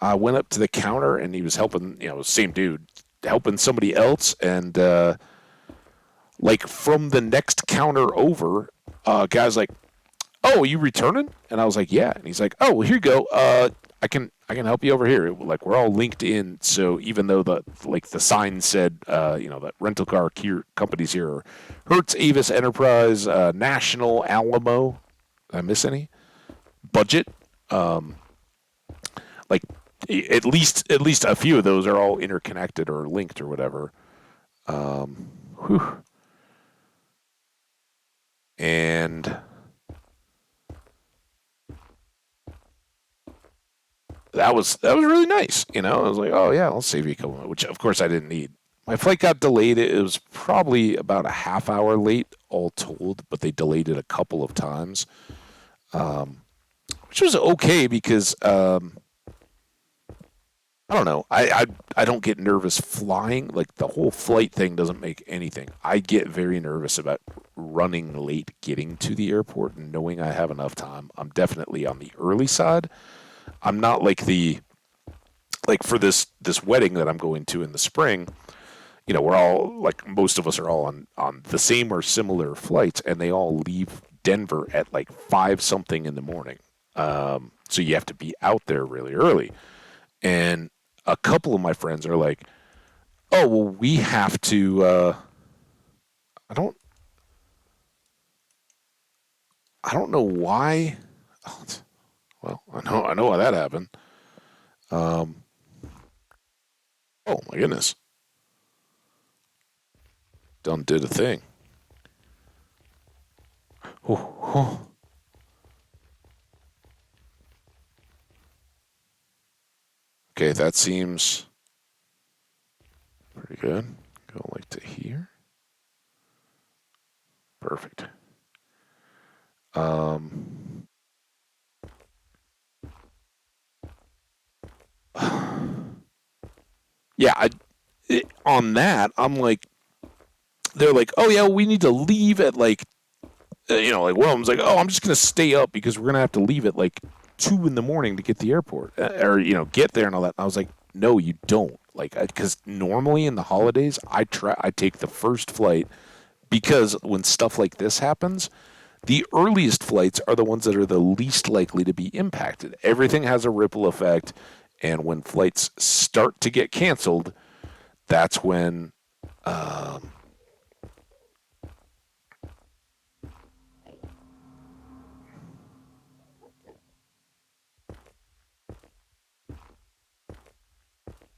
Speaker 1: I went up to the counter and he was helping, same dude, helping somebody else. And like from the next counter over, guy's like, "Oh, you returning?" And I was like, "Yeah." And he's like, "Oh, well, here you go. I can help you over here. Like we're all linked in, so even though the sign said that rental car companies here are Hertz, Avis, Enterprise, National, Alamo. Did I miss any? Budget. Like at least a few of those are all interconnected or linked or whatever. Whew. And that was really nice. I was like, oh yeah, I'll save you a couple, which of course I didn't need. My flight got delayed. It was probably about a half hour late, all told, but they delayed it a couple of times, which was okay because I don't know. I don't get nervous flying. Like the whole flight thing doesn't make anything. I get very nervous about running late getting to the airport and knowing I have enough time. I'm definitely on the early side. I'm not like for this wedding that I'm going to in the spring. We're all like most of us are all on the same or similar flights, and they all leave Denver at like 5 something in the morning. So you have to be out there really early. And a couple of my friends are like, "Oh, well, we have to." I don't. I don't know why. Oh, well, I know why that happened. Um, oh my goodness, done did a thing. Oh, oh. Okay, that seems pretty good. Go like to here. Perfect. Um, yeah, on that, I'm like, they're like, oh yeah, we need to leave at like, like William's like, oh, I'm just gonna stay up because we're gonna have to leave at like 2 in the morning to get the airport or get there and all that. And I was like, no, you don't. Like, because normally in the holidays, I take the first flight because when stuff like this happens, the earliest flights are the ones that are the least likely to be impacted. Everything has a ripple effect, and when flights start to get canceled, that's when um,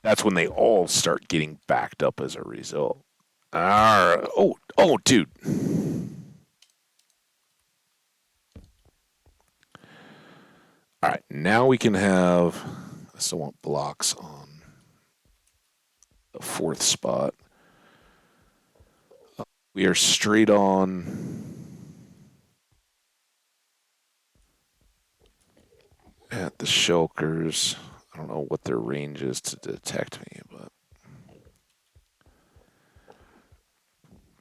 Speaker 1: that's when they all start getting backed up as a result. Dude. All right, now we can have. I still want blocks on the fourth spot. We are straight on at the shulkers. I don't know what their range is to detect me, but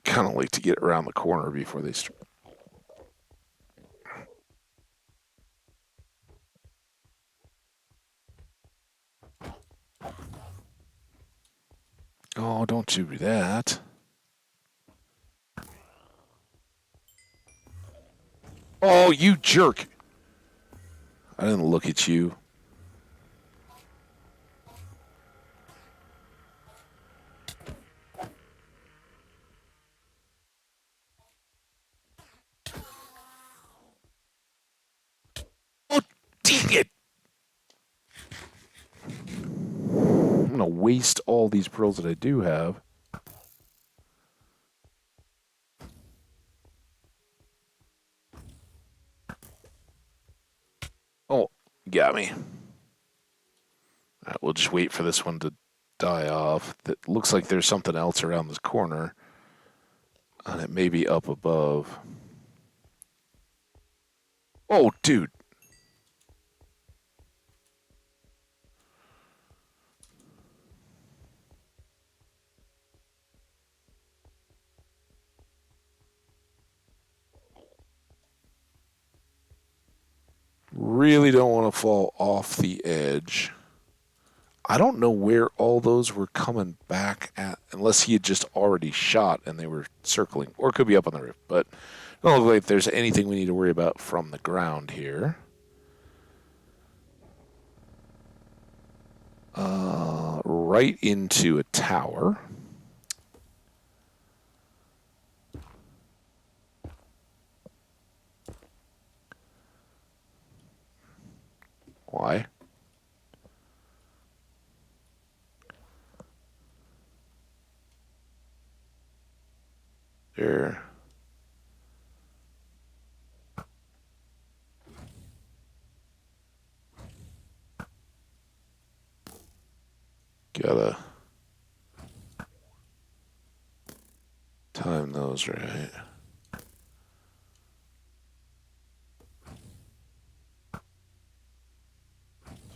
Speaker 1: kind of like to get around the corner before they start. Oh, don't to be that. Oh, you jerk! I didn't look at you. Oh, dang it! I'm gonna waste all these pearls that I do have. Oh, got me. We'll just wait for this one to die off. That looks like there's something else around this corner. And it may be up above. Oh, dude. Really don't want to fall off the edge. I don't know where all those were coming back at, unless he had just already shot and they were circling. Or it could be up on the roof. But it don't look like there's anything we need to worry about from the ground here. Right into a tower. Why? There. Gotta time those right.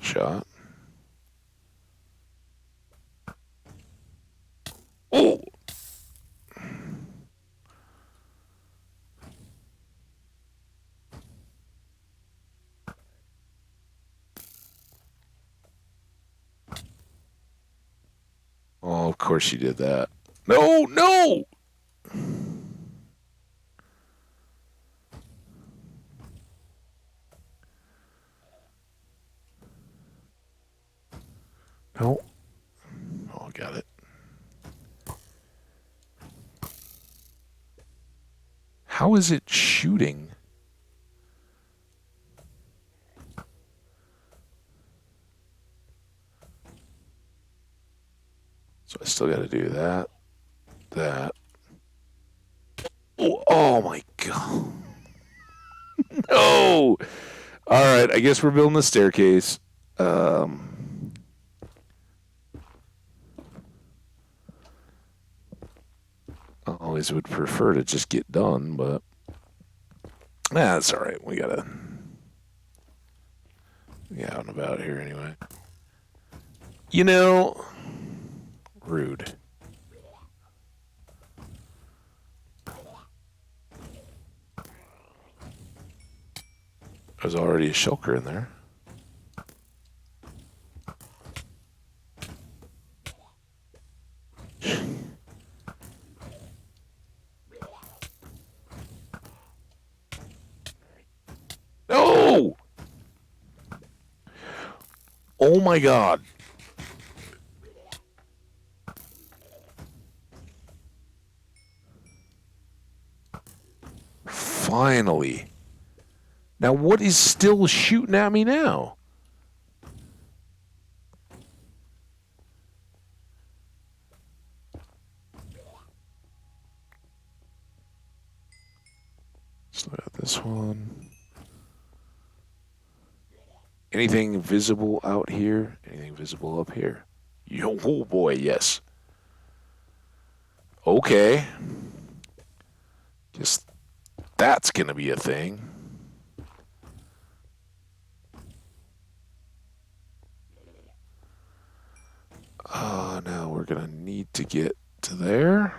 Speaker 1: Shot. Oh! Oh, of course you did that. No, no! No. Oh, got it. How is it shooting? So I still got to do that, that. Oh, oh my god. No! All right, I guess we're building a staircase. I always would prefer to just get done, but that's all right. We gotta get out and about here anyway. You know, rude. There's already a shulker in there. No! Oh my god. Finally. Now what is still shooting at me now? Still got this one. Anything visible out here? Anything visible up here? Yo, oh boy, yes. Okay. Guess that's gonna be a thing. Now we're gonna need to get to there.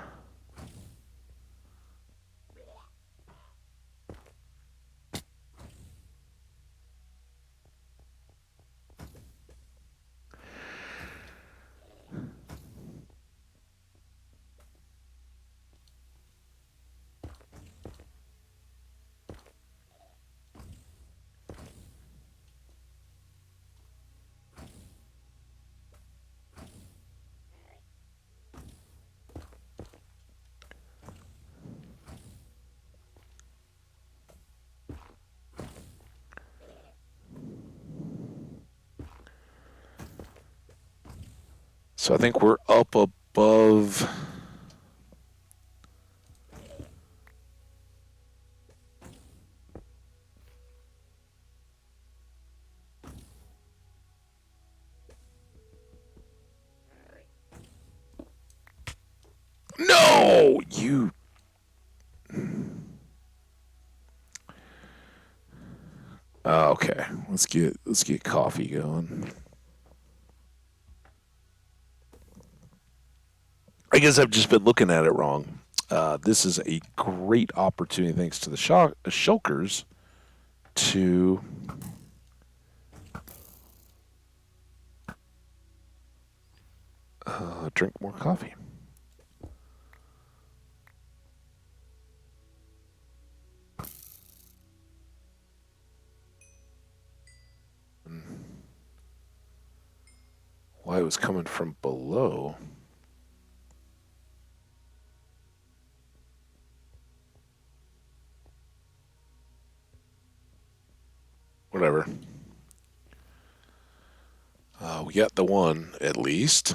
Speaker 1: So I think we're up above. No, you. Okay, let's get coffee going. I guess I've just been looking at it wrong. This is a great opportunity, thanks to the shulkers, to drink more coffee. Why it was coming from below? Whatever. We got the one at least.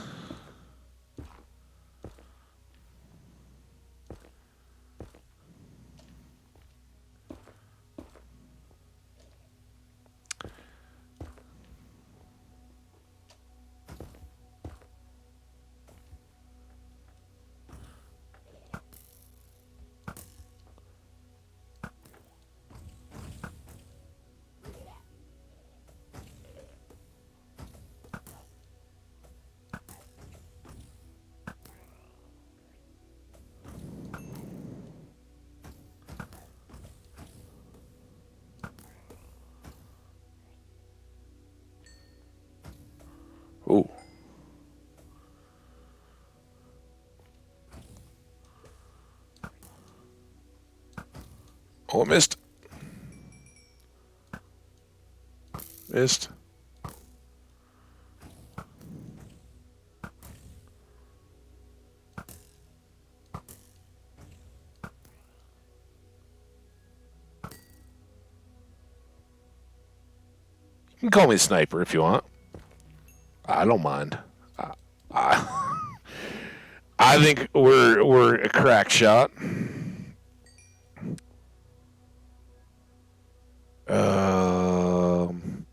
Speaker 1: Oh, oh, I missed. Missed. You can call me Sniper if you want. I don't mind. I, I think we're a crack shot. Um,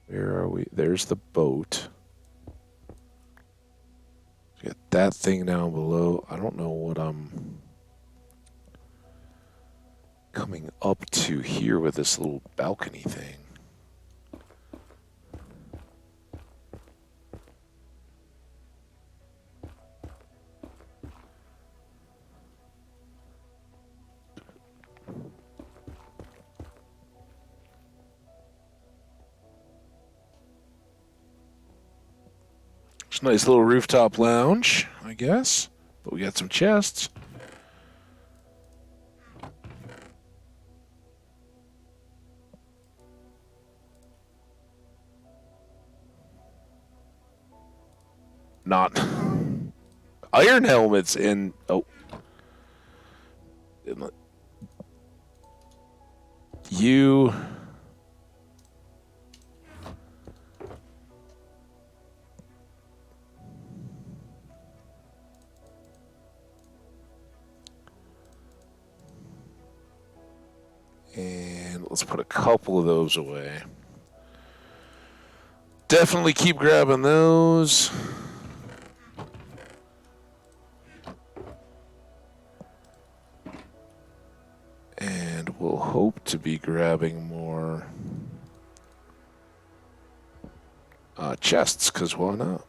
Speaker 1: where are we? There's the boat. Got that thing down below. I don't know what I'm coming up to here with this little balcony thing. It's a nice little rooftop lounge, I guess. But we got some chests. Not iron helmets in. Oh. You. And let's put a couple of those away. Definitely keep grabbing those. And we'll hope to be grabbing more chests, because why not?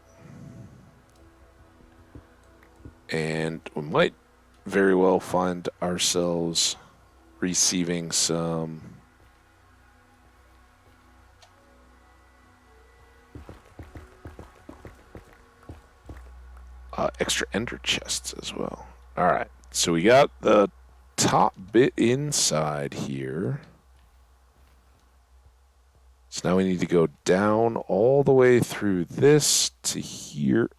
Speaker 1: And we might very well find ourselves receiving some extra ender chests as well. All right, so we got the top bit inside here. So now we need to go down all the way through this to here.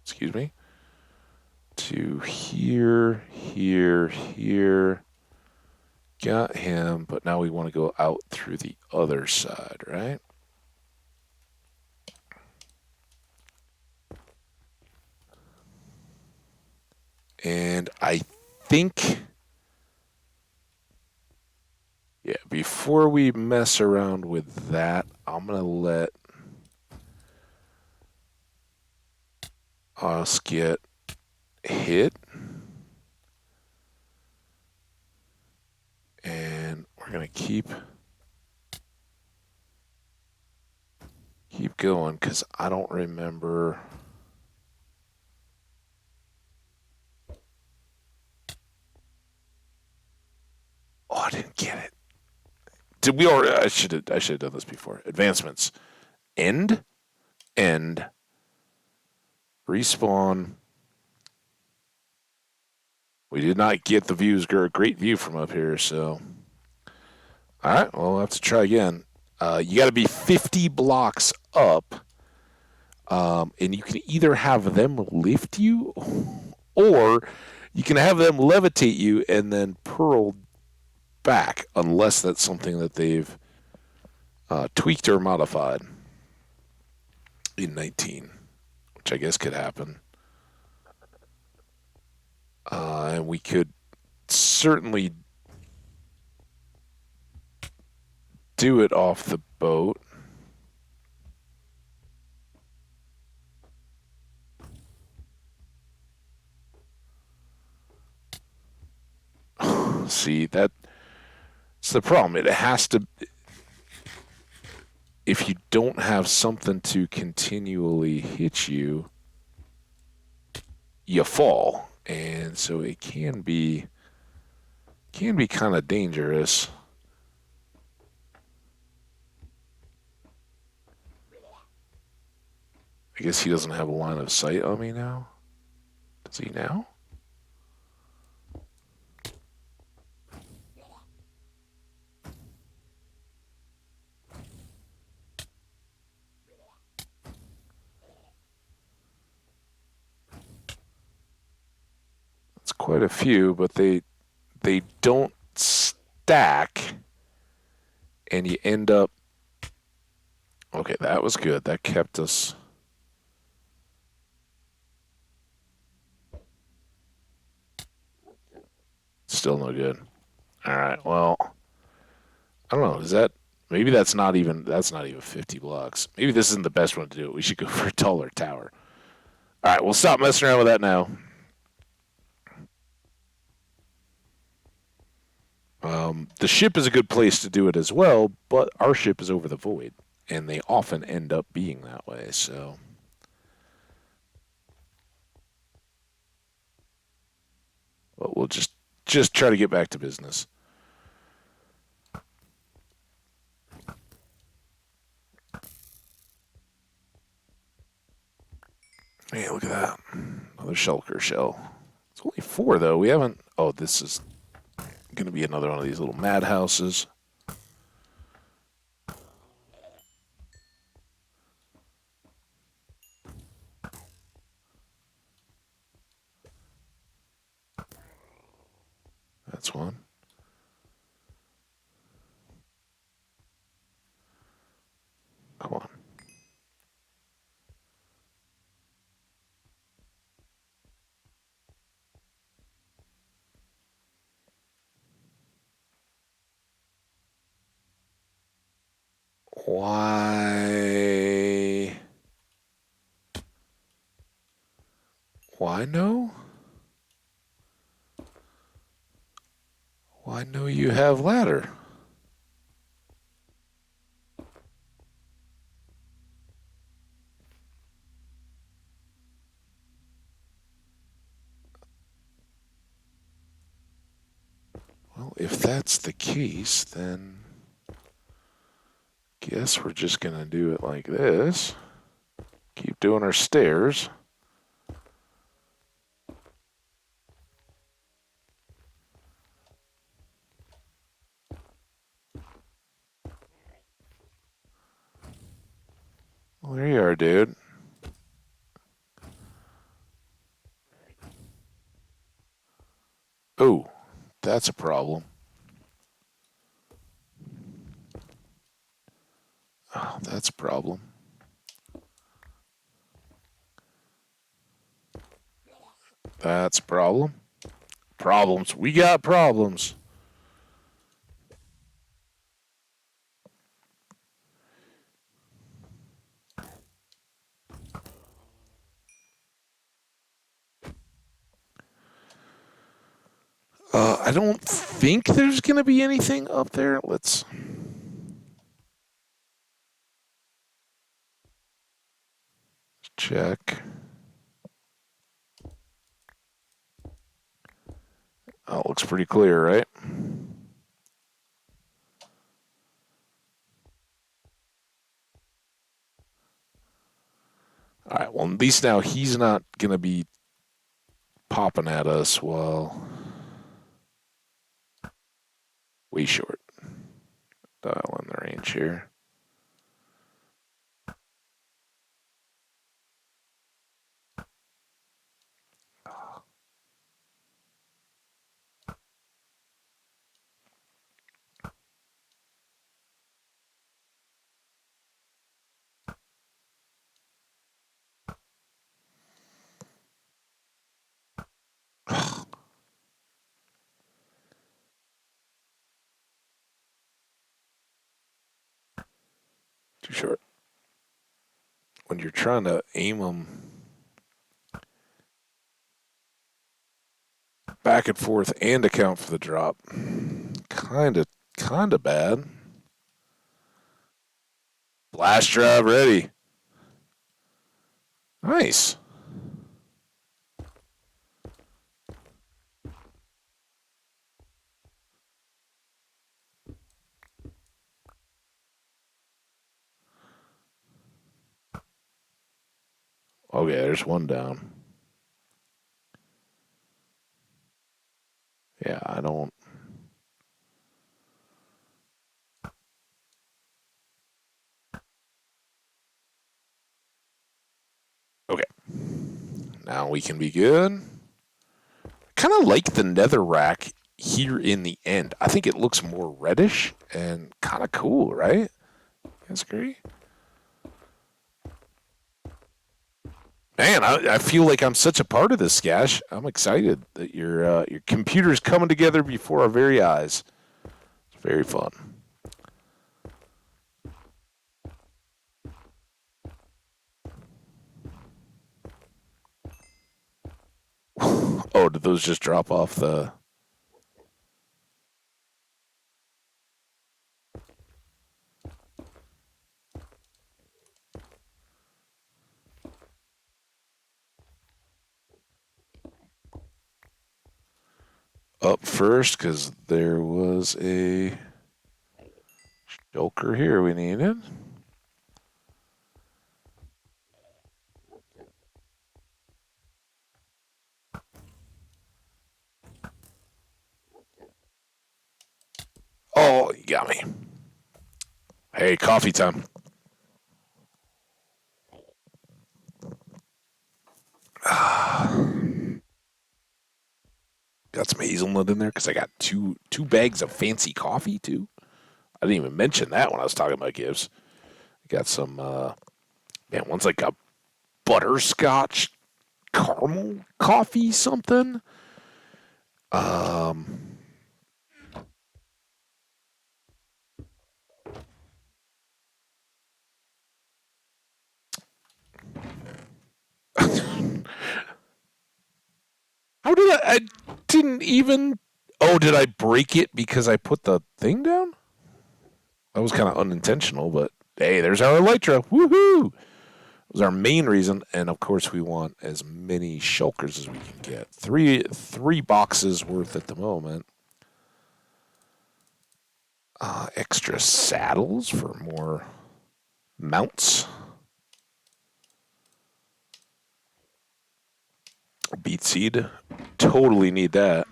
Speaker 1: Excuse me. To here, here, here. Got him, but now we want to go out through the other side, right? And I think, yeah, before we mess around with that, I'm going to let us get hit. And we're going to keep going because I don't remember. Oh, I didn't get it. Did we already? I should have done this before. Advancements. End. End. Respawn. We did not get the views. Great view from up here. So, all right. Well, we'll have to try again. You got to be 50 blocks up, and you can either have them lift you, or you can have them levitate you and then pearl back, unless that's something that they've tweaked or modified in 19, which I guess could happen. And we could certainly do it off the boat. See, that's the problem. It has to, if you don't have something to continually hit you, you fall. And so it can be kind of dangerous. I guess he doesn't have a line of sight on me now. Does he now? It's quite a few, but they don't stack, and you end up. Okay, that was good. That kept us. Still no good. All right. Well, I don't know. Is that maybe that's not even 50 blocks. Maybe this isn't the best one to do it. We should go for a taller tower. All right, we'll stop messing around with that now. The ship is a good place to do it as well, but our ship is over the void, and they often end up being that way. So, but we'll just try to get back to business. Hey, look at that. Another shulker shell. It's only 4, though. We haven't. Oh, this is going to be another one of these little madhouses. That's one. Come on. Why? Why no? Why no you have ladder? Well, if that's the case, then guess we're just gonna do it like this. Keep doing our stairs. Well, there you are, dude. Oh, that's a problem. Oh, that's a problem. That's a problem. Problems. We got problems. I don't think there's going to be anything up there. Let's check. Oh, it looks pretty clear, right? All right, well, at least now he's not going to be popping at us while way short. Dial in the range here. Too short. When you're trying to aim them back and forth and account for the drop, kind of bad. Blast drive ready. Nice. Okay, there's one down. Yeah, I don't. Okay, now we can be good. Kind of like the nether rack here in the end. I think it looks more reddish and kind of cool, right? That's great. Man, I feel like I'm such a part of this, Gash. I'm excited that your computer's coming together before our very eyes. It's very fun. Oh, did those just drop off the? Up first? Because there was a joker here we needed. Oh, you got me. Hey, coffee time. Got some hazelnut in there because I got two bags of fancy coffee too. I didn't even mention that when I was talking about gifts. Got some man, one's like a butterscotch caramel coffee something. Um How did I didn't even. Oh, did I break it because I put the thing down? That was kind of unintentional, but hey, there's our elytra. Woohoo! Was our main reason, and of course we want as many shulkers as we can get. Three boxes worth at the moment. Extra saddles for more mounts. Beet seed, totally need that.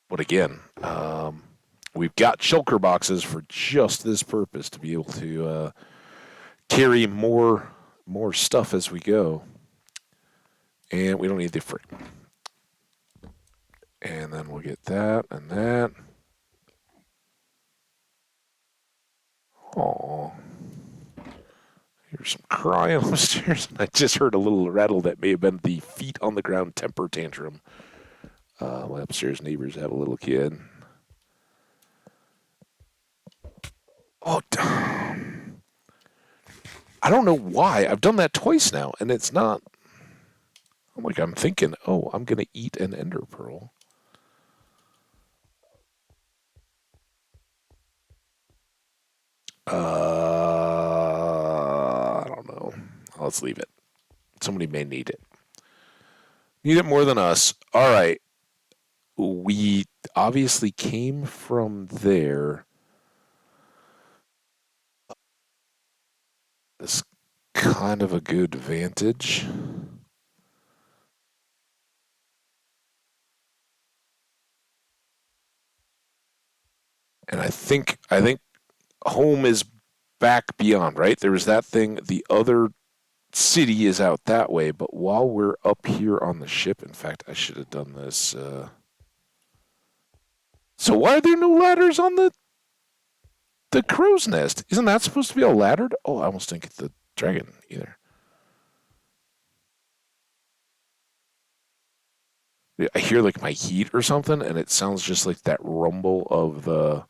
Speaker 1: But again, we've got shulker boxes for just this purpose to be able to carry more stuff as we go. And we don't need the frame. And then we'll get that and that. Oh, There's some crying upstairs, and I just heard a little rattle that may have been the feet on the ground temper tantrum. My upstairs neighbors have a little kid. Oh, I don't know why. I've done that twice now, and it's not. I'm thinking, oh, I'm going to eat an ender pearl. I don't know. Let's leave it. Somebody may need it. Need it more than us. All right. We obviously came from there. It's kind of a good vantage. And I think home is back beyond, right? There was that thing. The other city is out that way, but while we're up here on the ship, in fact, I should have done this. So why are there no ladders on the crow's nest? Isn't that supposed to be all laddered? Oh, I almost didn't get the dragon either. I hear like my heat or something, and it sounds just like that rumble of the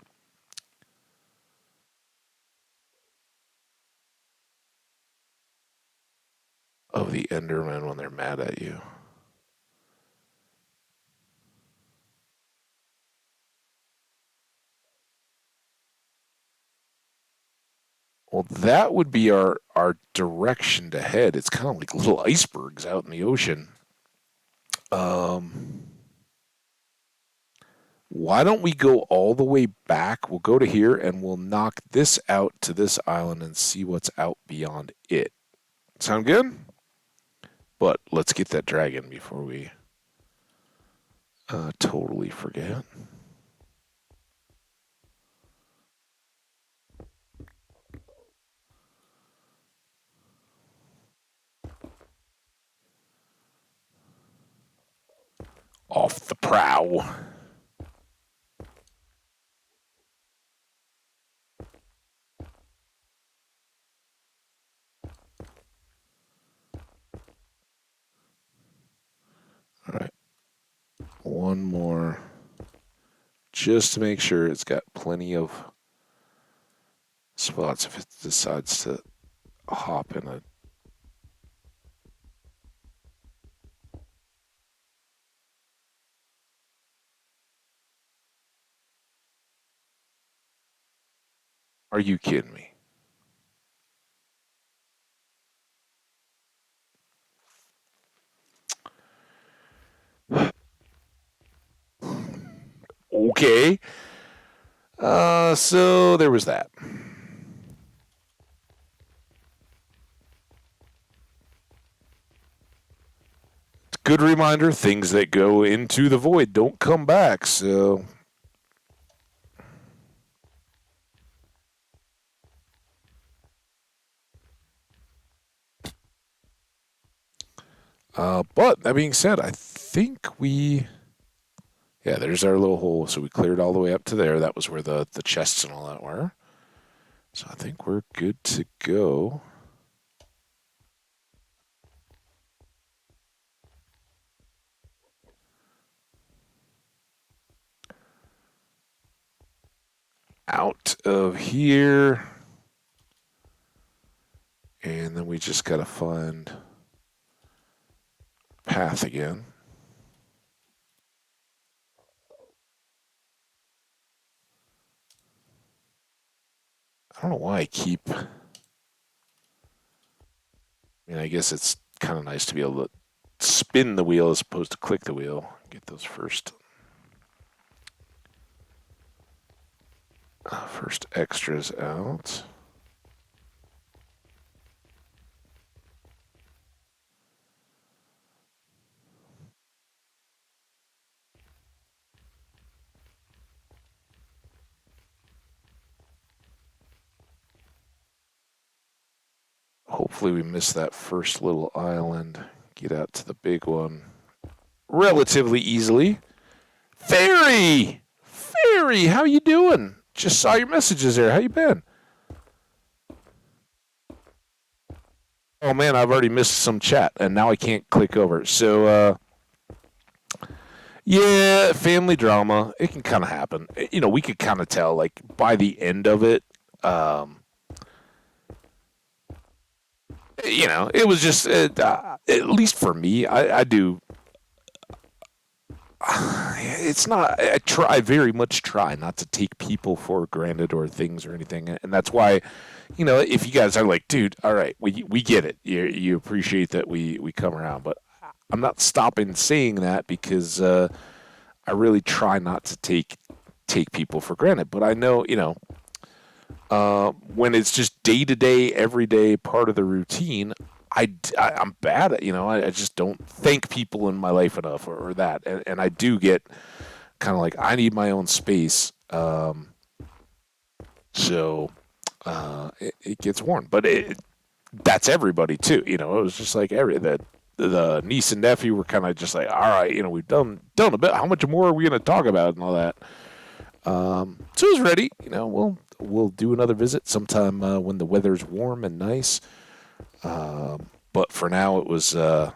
Speaker 1: Endermen when they're mad at you. Well, that would be our direction to head. It's kind of like little icebergs out in the ocean. Um, why don't we go all the way back? We'll go to here and we'll knock this out to this island and see what's out beyond it. Sound good? But let's get that dragon before we totally forget. Off the prow. All right. One more. Just to make sure it's got plenty of spots if it decides to hop in a. Are you kidding me? Okay. So there was that. Good reminder, things that go into the void don't come back, so. But that being said, I think we. Yeah, there's our little hole. So we cleared all the way up to there. That was where the chests and all that were. So I think we're good to go. Out of here. And then we just gotta find path again. I don't know why I keep. I mean, I guess it's kind of nice to be able to spin the wheel as opposed to click the wheel. Get those first extras out. Hopefully we miss that first little island. Get out to the big one relatively easily. Fairy! Fairy, how you doing? Just saw your messages there. How you been? Oh man, I've already missed some chat, and now I can't click over. So, yeah, family drama. It can kind of happen. We could kind of tell, like by the end of it. Um, it was just at least for me. I do. It's not. I try. I very much try not to take people for granted or things or anything, and that's why, if you guys are like, dude, all right, we get it. You appreciate that we come around, but I'm not stopping saying that because I really try not to take people for granted. But I know, when it's just day to day, everyday part of the routine, I'm bad at, I just don't thank people in my life enough or that. And I do get kind of like, I need my own space. So it gets worn. But that's everybody too. It was just like the niece and nephew were kind of just like, all right, we've done a bit. How much more are we going to talk about and all that? So it was ready. We'll do another visit sometime when the weather's warm and nice. But for now, it was about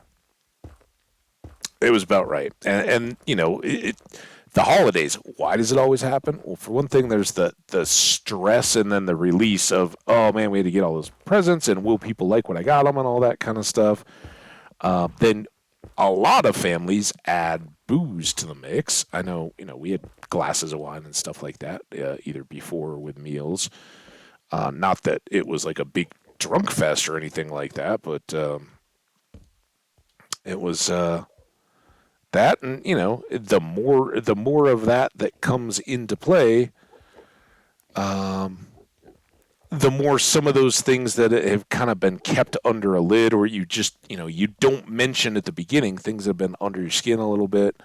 Speaker 1: right. And the holidays. Why does it always happen? Well, for one thing, there's the stress and then the release of, oh man, we had to get all those presents and will people like what I got them and all that kind of stuff. Then a lot of families add booze to the mix. I know, we had glasses of wine and stuff like that, either before or with meals. Not that it was like a big drunk fest or anything like that, but it was that, and the more of that comes into play, the more some of those things that have kind of been kept under a lid, or you just you don't mention at the beginning, things that have been under your skin a little bit.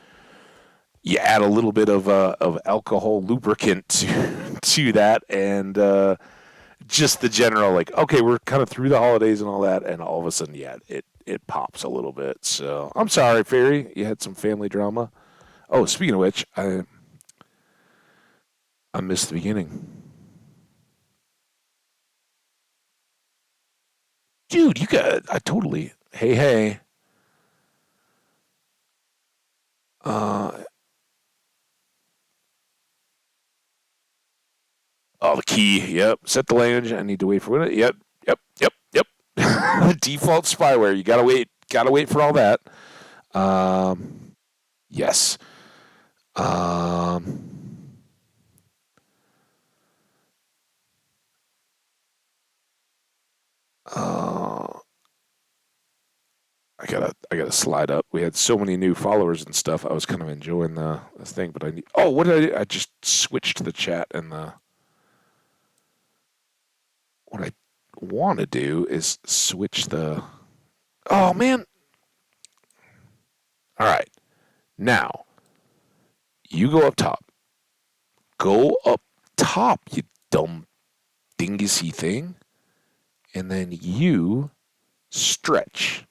Speaker 1: You add a little bit of alcohol lubricant to that, and just the general, like, okay, we're kind of through the holidays and all that, and all of a sudden, yeah, it pops a little bit. So I'm sorry, Fairy, you had some family drama. Oh, speaking of which, I missed the beginning. Dude, you got, I totally, hey, hey. uh oh, the key, yep, set the language, I need to wait for it, yep, yep, yep, yep. Default spyware, you gotta wait for all that. Yes. um uh I gotta slide up. We had so many new followers and stuff. I was kind of enjoying the thing, but I need. Oh, what did I do? I just switched the chat, and what I want to do is switch the. Oh man! All right, now you go up top. Go up top, you dumb dingussy thing, and then you stretch.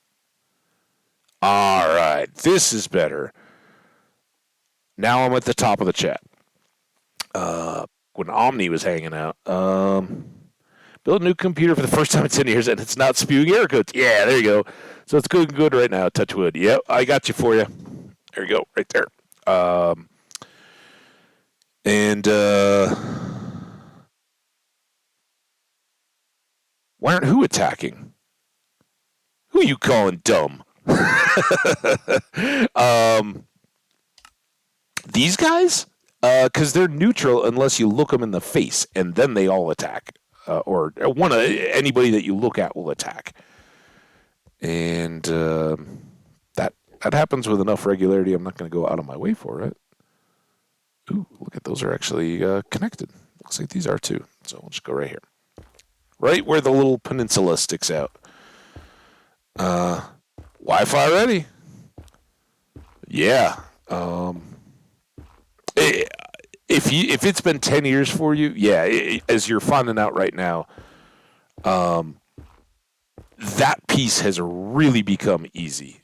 Speaker 1: All right, this is better. Now I'm at the top of the chat. When Omni was hanging out. Build a new computer for the first time in 10 years, and it's not spewing error codes. Yeah, there you go. So it's good right now. Touch wood. Yep, I got you for you. There you go, right there. Um, and why aren't who attacking? Who you calling dumb? um, these guys? Because they're neutral unless you look them in the face, and then they all attack. Or one anybody that you look at will attack. And that happens with enough regularity. I'm not going to go out of my way for it. Ooh, look at those are actually connected. Looks like these are too. So we'll just go right here, right where the little peninsula sticks out. Wi-Fi ready? Yeah. Eh, if it's been 10 years for you, yeah, as you're finding out right now, that piece has really become easy.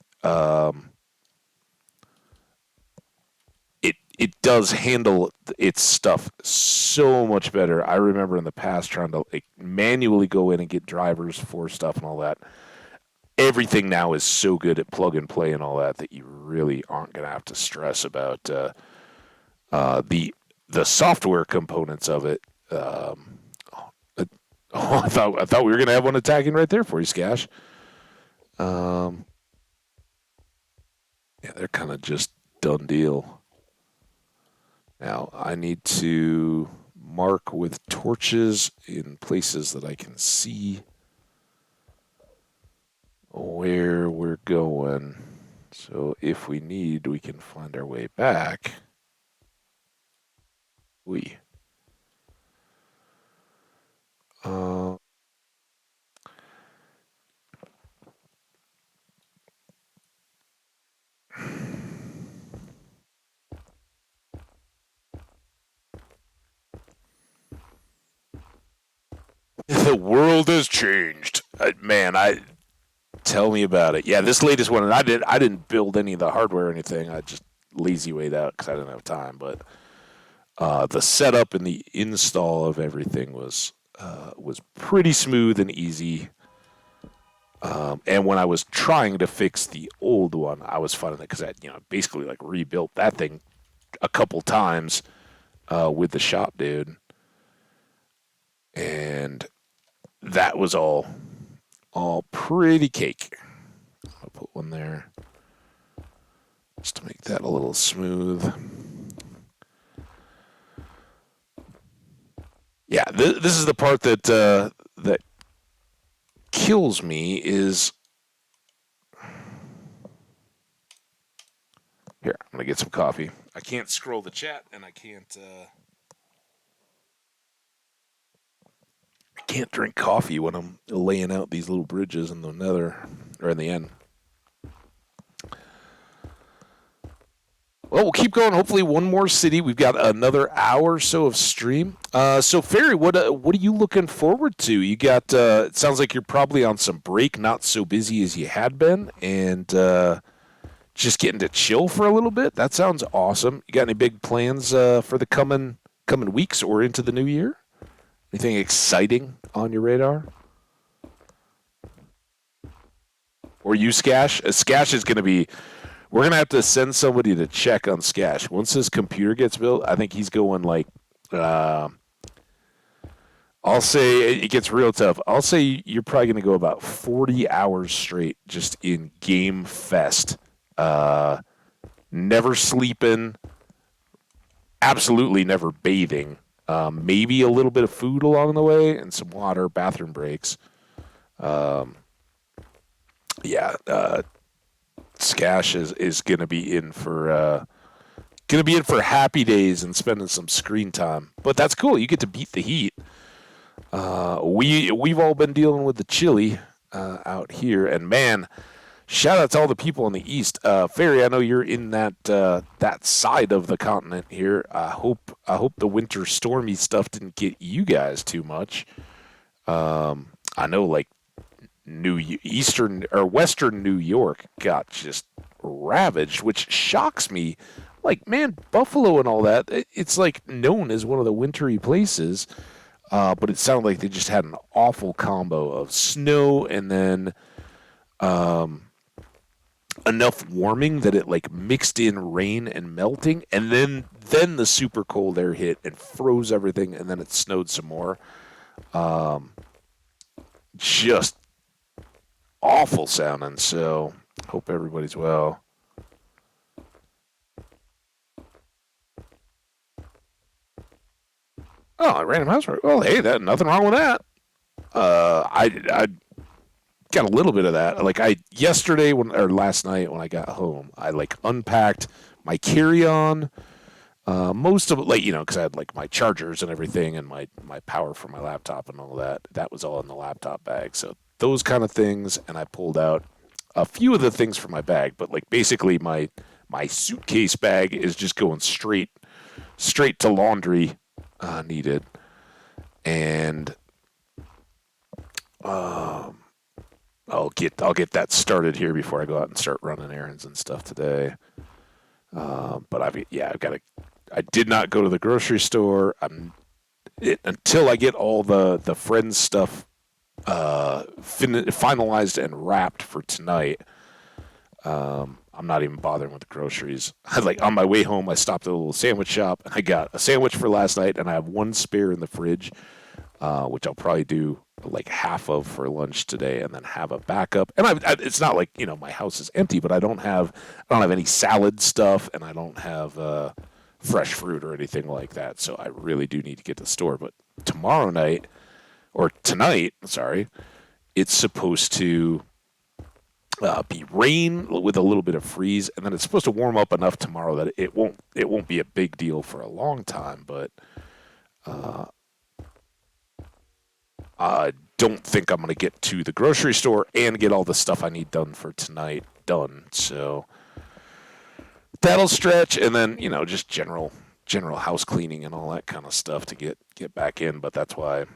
Speaker 1: It does handle its stuff so much better. I remember in the past trying to like manually go in and get drivers for stuff and all that. everything now is so good at plug and play and all that that you really aren't going to have to stress about the software components of it. Uh, oh, I thought we were going to have one attacking right there for you, Skash. Um, yeah, they're kind of just done deal. Now I need to mark with torches in places that I can see where we're going. So if we need, we can find our way back. We. Uh, the world has changed, man. I tell me about it. Yeah, this latest one, and I didn't build any of the hardware or anything. I just lazy wayed out because I didn't have time. But the setup and the install of everything was pretty smooth and easy. And when I was trying to fix the old one, I was finding it because I, basically like rebuilt that thing a couple times with the shop dude, and that was all pretty cake. I'll put one there just to make that a little smooth. Yeah, this is the part that kills me is here. I'm gonna get some coffee. I can't scroll the chat, and I can't drink coffee when I'm laying out these little bridges in the nether or in the end. Well, we'll keep going. Hopefully, one more city. We've got another hour or so of stream. So, Ferry, what are you looking forward to? You got. It sounds like you're probably on some break, not so busy as you had been, and just getting to chill for a little bit. That sounds awesome. You got any big plans for the coming weeks or into the new year? Anything exciting on your radar? Or you, Skash? Skash is going to be. We're going to have to send somebody to check on Skash. Once his computer gets built, I think he's going like. I'll say it gets real tough. I'll say you're probably going to go about 40 hours straight just in Game Fest. Never sleeping, absolutely never bathing. Maybe a little bit of food along the way and some water, bathroom breaks. Um, yeah, Skash is gonna be in for happy days and spending some screen time. But that's cool. You get to beat the heat. We've all been dealing with the chili out here, and man, shout out to all the people in the east. Ferry, I know you're in that side of the continent here. I hope the winter stormy stuff didn't get you guys too much. I know like Eastern or Western New York got just ravaged, which shocks me. Like, man, Buffalo and all that, it's like known as one of the wintry places. But it sounded like they just had an awful combo of snow and then enough warming that it like mixed in rain and melting, and then the super cold air hit and froze everything, and then it snowed some more. Just awful sounding. So hope everybody's well. Oh, a random house. Well, hey, that nothing wrong with that. I got a little bit of that. Like I yesterday or last night when I got home, I like unpacked my carry-on. Most of it, like because I had like my chargers and everything, and my power for my laptop and all that. That was all in the laptop bag. So those kind of things, and I pulled out a few of the things from my bag. But like basically, my suitcase bag is just going straight to laundry needed, and um, I'll get that started here before I go out and start running errands and stuff today. But I've got to. I did not go to the grocery store. Until I get all the friends stuff finalized and wrapped for tonight. I'm not even bothering with the groceries. I like on my way home, I stopped at a little sandwich shop. I got a sandwich for last night, and I have one spare in the fridge, which I'll probably do like half of for lunch today, and then have a backup. And it's not like my house is empty, but I don't have any salad stuff, and I don't have fresh fruit or anything like that. So I really do need to get to the store. But tomorrow night or tonight, sorry, it's supposed to be rain with a little bit of freeze, and then it's supposed to warm up enough tomorrow that it won't be a big deal for a long time. But I don't think I'm gonna get to the grocery store and get all the stuff I need done for tonight done. So that'll stretch, and then just general house cleaning and all that kind of stuff to get back in. But that's why I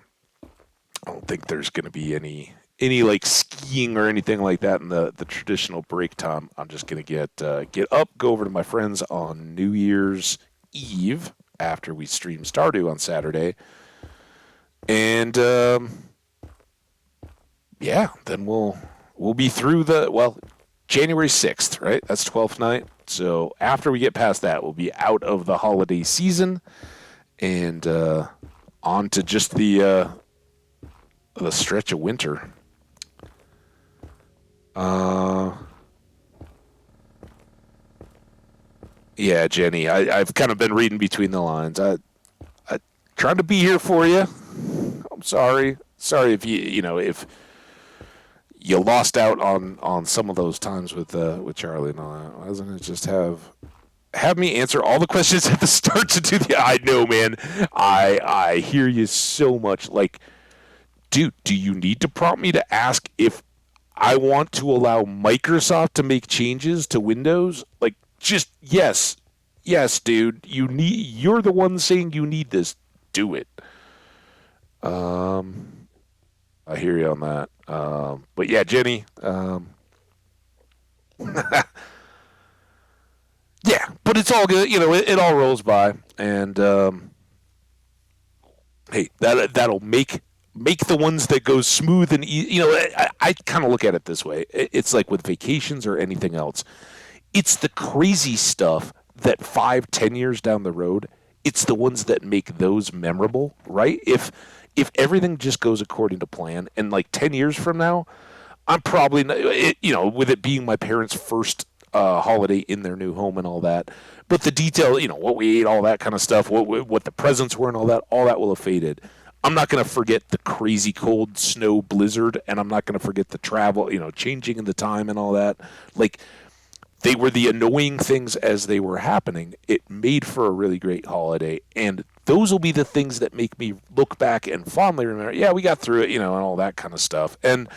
Speaker 1: don't think there's gonna be any like skiing or anything like that in the traditional break time. I'm just gonna get up, go over to my friends on New Year's Eve after we stream Stardew on Saturday, and yeah, then we'll be through January 6th, right? That's 12th night. So after we get past that, we'll be out of the holiday season and on to just the stretch of winter. Uh, yeah, Jenny, I've kind of been reading between the lines. I trying to be here for you. I'm sorry. Sorry if if you lost out on some of those times with Charlie and all that. Why doesn't it just have me answer all the questions at the start to do the? I know, man. I hear you so much. Like, dude, do you need to prompt me to ask if I want to allow Microsoft to make changes to Windows? Like, just yes, yes, dude. You're the one saying you need this. Do it. Um, I hear you on that. But yeah, Jenny. Yeah, but it's all good. It all rolls by, and hey, that'll make the ones that go smooth and easy. I kind of look at it this way. It's like with vacations or anything else. It's the crazy stuff that 5, 10 years down the road, it's the ones that make those memorable, right? If everything just goes according to plan, and like 10 years from now, I'm probably not, with it being my parents' first holiday in their new home and all that. But the detail, what we ate, all that kind of stuff, what the presents were, and all that will have faded. I'm not going to forget the crazy cold snow blizzard, and I'm not going to forget the travel, changing in the time and all that. Like, they were the annoying things as they were happening. It made for a really great holiday, and those will be the things that make me look back and fondly remember, yeah, we got through it, and all that kind of stuff. And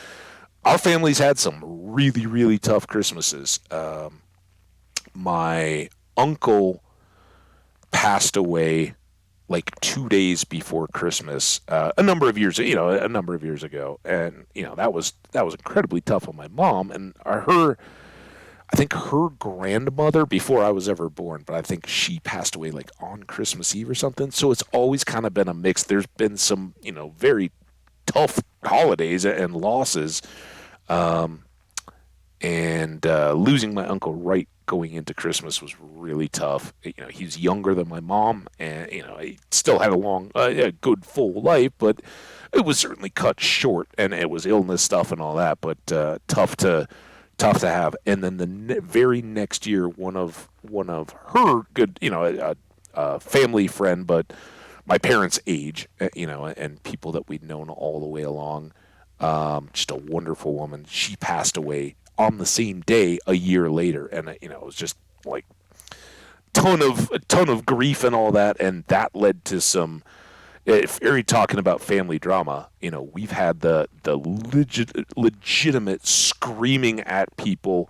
Speaker 1: our family's had some really, really tough Christmases. My uncle passed away like 2 days before Christmas, a number of years ago, and that was incredibly tough on my mom and I think her grandmother before I was ever born, but I think she passed away like on Christmas Eve or something. So it's always kind of been a mix. There's been some very tough holidays and losses, um, and losing my uncle right going into Christmas was really tough. He's younger than my mom, and he still had a good full life, but it was certainly cut short, and it was illness stuff and all that. But tough to have. And then the very next year, one of her good, a family friend, but my parents' age, and people that we'd known all the way along. Just a wonderful woman. She passed away on the same day a year later, and it was just like ton of grief and all that, and that led to some. If you're talking about family drama, we've had the legitimate screaming at people,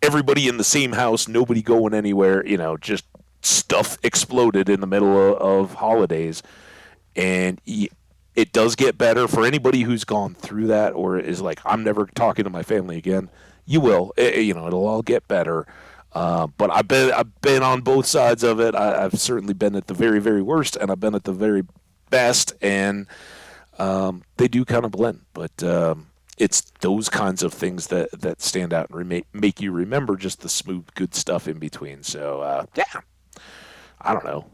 Speaker 1: everybody in the same house, nobody going anywhere, just stuff exploded in the middle of holidays, and it does get better for anybody who's gone through that or is like, I'm never talking to my family again. You will, it'll all get better. But I've been on both sides of it. I've certainly been at the very, very worst, and I've been at the very best, and they do kind of blend. But it's those kinds of things that stand out and make you remember just the smooth, good stuff in between. So yeah, I don't know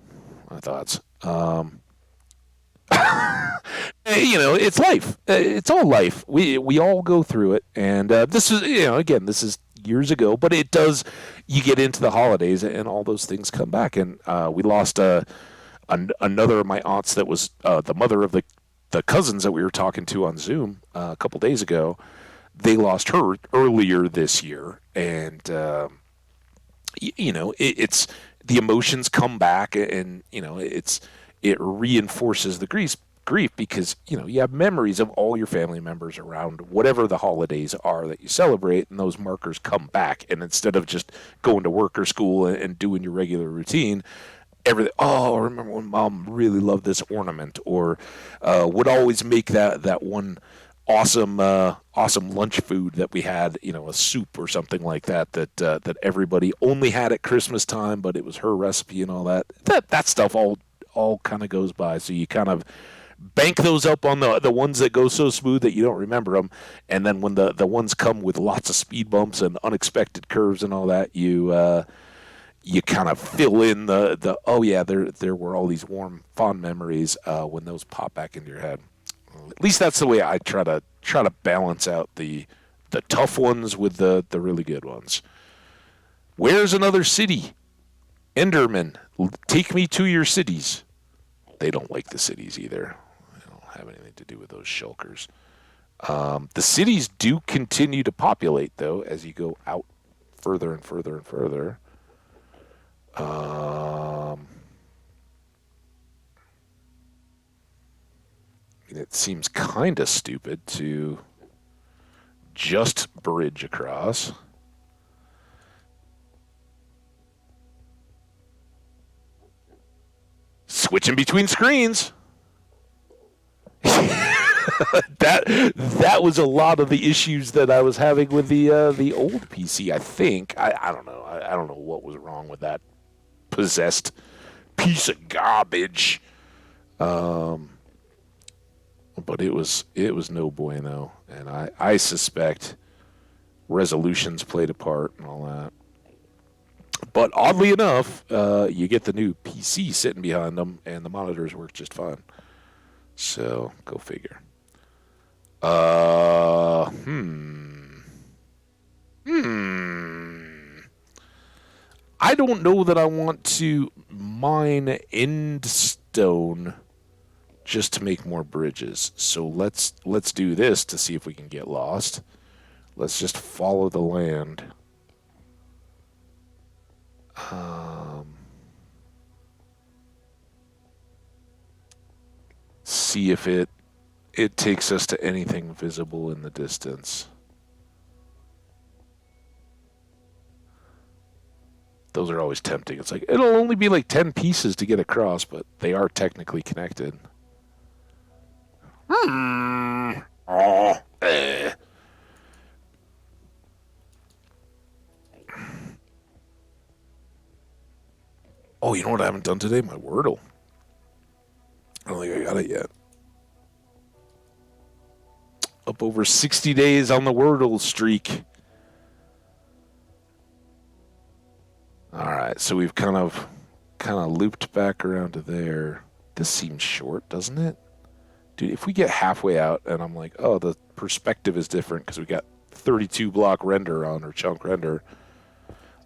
Speaker 1: my thoughts. It's life. It's all life. We all go through it, and this is again, this is years ago, but it does. You get into the holidays, and all those things come back. And we lost another of my aunts that was the mother of the cousins that we were talking to on Zoom a couple days ago. They lost her earlier this year, and it's the emotions come back, and it reinforces the grief because you have memories of all your family members around whatever the holidays are that you celebrate, and those markers come back. And instead of just going to work or school and doing your regular routine, everything. Oh, I remember when Mom really loved this ornament, or would always make that one awesome lunch food that we had, a soup or something like that everybody only had at Christmas time, but it was her recipe and all that. That stuff all kind of goes by. So you kind of bank those up on the ones that go so smooth that you don't remember them, and then when the ones come with lots of speed bumps and unexpected curves and all that, you kind of fill in the oh yeah, there were all these warm fond memories when those pop back into your head. At least that's the way I try to balance out the tough ones with the really good ones. Where's another city? Enderman, take me to your cities. They don't like the cities either. They don't have anything to do with those shulkers. The cities do continue to populate, though, as you go out further and further and further. It seems kind of stupid to just bridge across. Switching between screens. that was a lot of the issues that I was having with the old PC. I think I don't know. I don't know what was wrong with that possessed piece of garbage. But it was no bueno, and I suspect resolutions played a part and all that. But oddly enough, you get the new PC sitting behind them, and the monitors work just fine. So go figure. Uh, hmm. Hmm. I don't know that I want to mine endstone just to make more bridges. So let's do this to see if we can get lost. Let's just follow the land. See if it takes us to anything visible in the distance. Those are always tempting. It's like, it'll only be like 10 pieces to get across, but they are technically connected. Oh, eh. Oh, you know what I haven't done today? My Wordle. I don't think I got it yet. Up over 60 days on the Wordle streak. All right, so we've kind of looped back around to there. This seems short, doesn't it? Dude, if we get halfway out and I'm like, oh, the perspective is different because we got 32 block render on, or chunk render.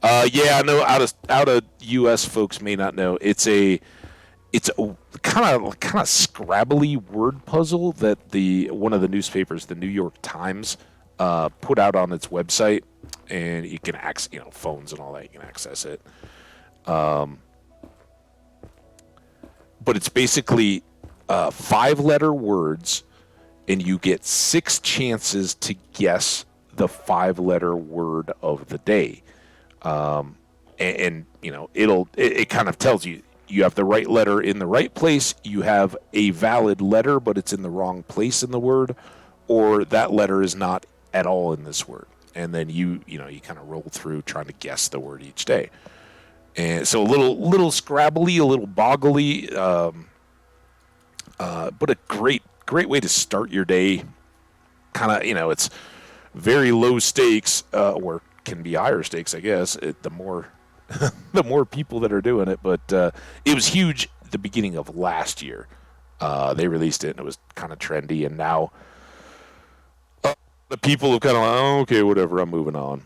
Speaker 1: Yeah, no, out of US folks may not know. It's a kind of scrabbly word puzzle that one of the newspapers, the New York Times, put out on its website, and you can access, phones and all that, you can access it. But it's basically 5-letter words, and you get 6 chances to guess the 5-letter word of the day. It kind of tells you have the right letter in the right place, you have a valid letter, but it's in the wrong place in the word, or that letter is not at all in this word. And then you kind of roll through trying to guess the word each day. And so a little scrabbly, a little boggly. But a great way to start your day. Kind of, it's very low stakes, or can be higher stakes, I guess. The more the more people that are doing it, but it was huge at the beginning of last year. They released it and it was kind of trendy, and now the people have kind of like, oh, okay, whatever, I'm moving on.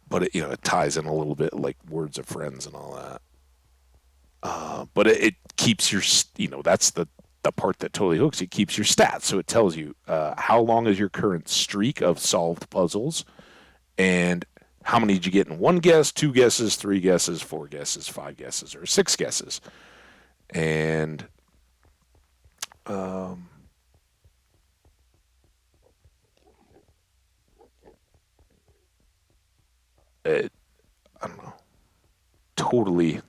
Speaker 1: But it ties in a little bit like words of friends and all that. But it keeps your, that's the part that totally hooks. It keeps your stats, so it tells you how long is your current streak of solved puzzles, and how many did you get in one guess, two guesses, three guesses, four guesses, five guesses, or six guesses, and um, it, I don't know, totally.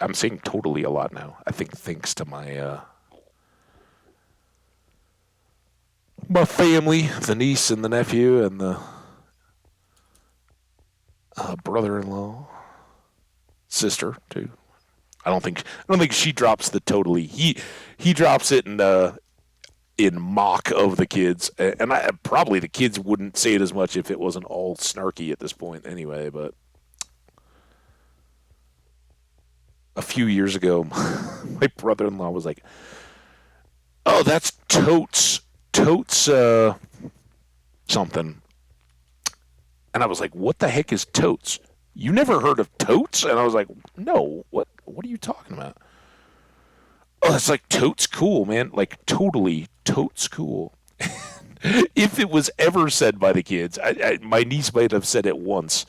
Speaker 1: I'm saying totally a lot now. I think thanks to my family, the niece and the nephew and the brother-in-law, sister too. I don't think she drops the totally. He drops it in mock of the kids, and probably the kids wouldn't say it as much if it wasn't all snarky at this point anyway. But a few years ago, my brother-in-law was like, "Oh, that's totes something," and I was like, "What the heck is totes? You never heard of totes?" And I was like, "No, what are you talking about?" Oh, that's like totes cool, man. Like totally totes cool. If it was ever said by the kids, my niece might have said it once,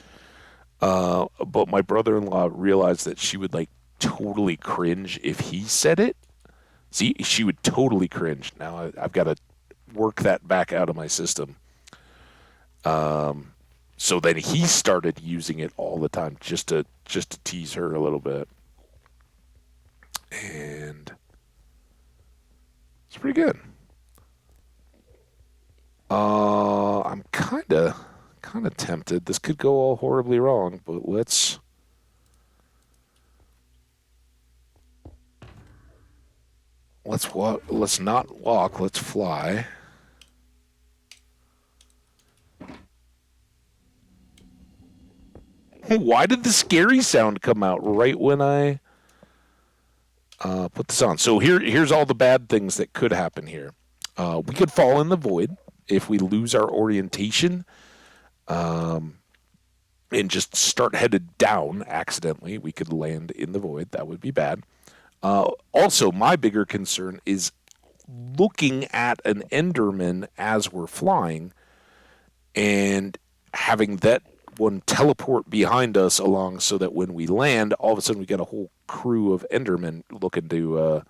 Speaker 1: but my brother-in-law realized that she would like totally cringe if he said it. See, she would totally cringe. Now I've got to work that back out of my system. So then he started using it all the time just to tease her a little bit, and it's pretty good. I'm kind of tempted. This could go all horribly wrong, but let's walk. Let's not walk. Let's fly. Why did the scary sound come out right when I put this on? So here's all the bad things that could happen here. We could fall in the void if we lose our orientation and just start headed down accidentally. We could land in the void. That would be bad. Also, my bigger concern is looking at an Enderman as we're flying and having that one teleport behind us along so that when we land, all of a sudden we get a whole crew of Endermen looking to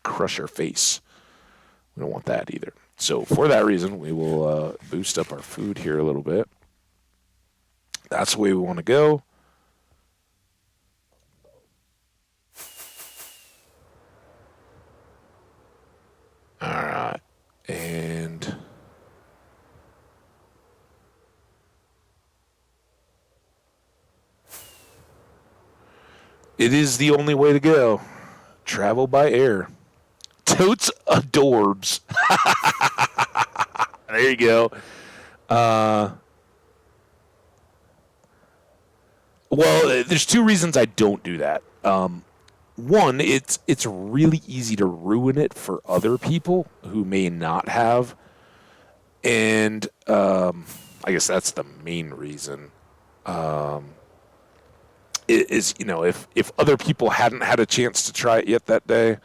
Speaker 1: crush our face. We don't want that either. So for that reason, we will boost up our food here a little bit. That's the way we want to go. All right. And it is the only way to go. Travel by air. Totes adorbs. There you go. Uh, well, there's two reasons I don't do that. One, it's really easy to ruin it for other people who may not have, and I guess that's the main reason. Is if other people hadn't had a chance to try it yet that day,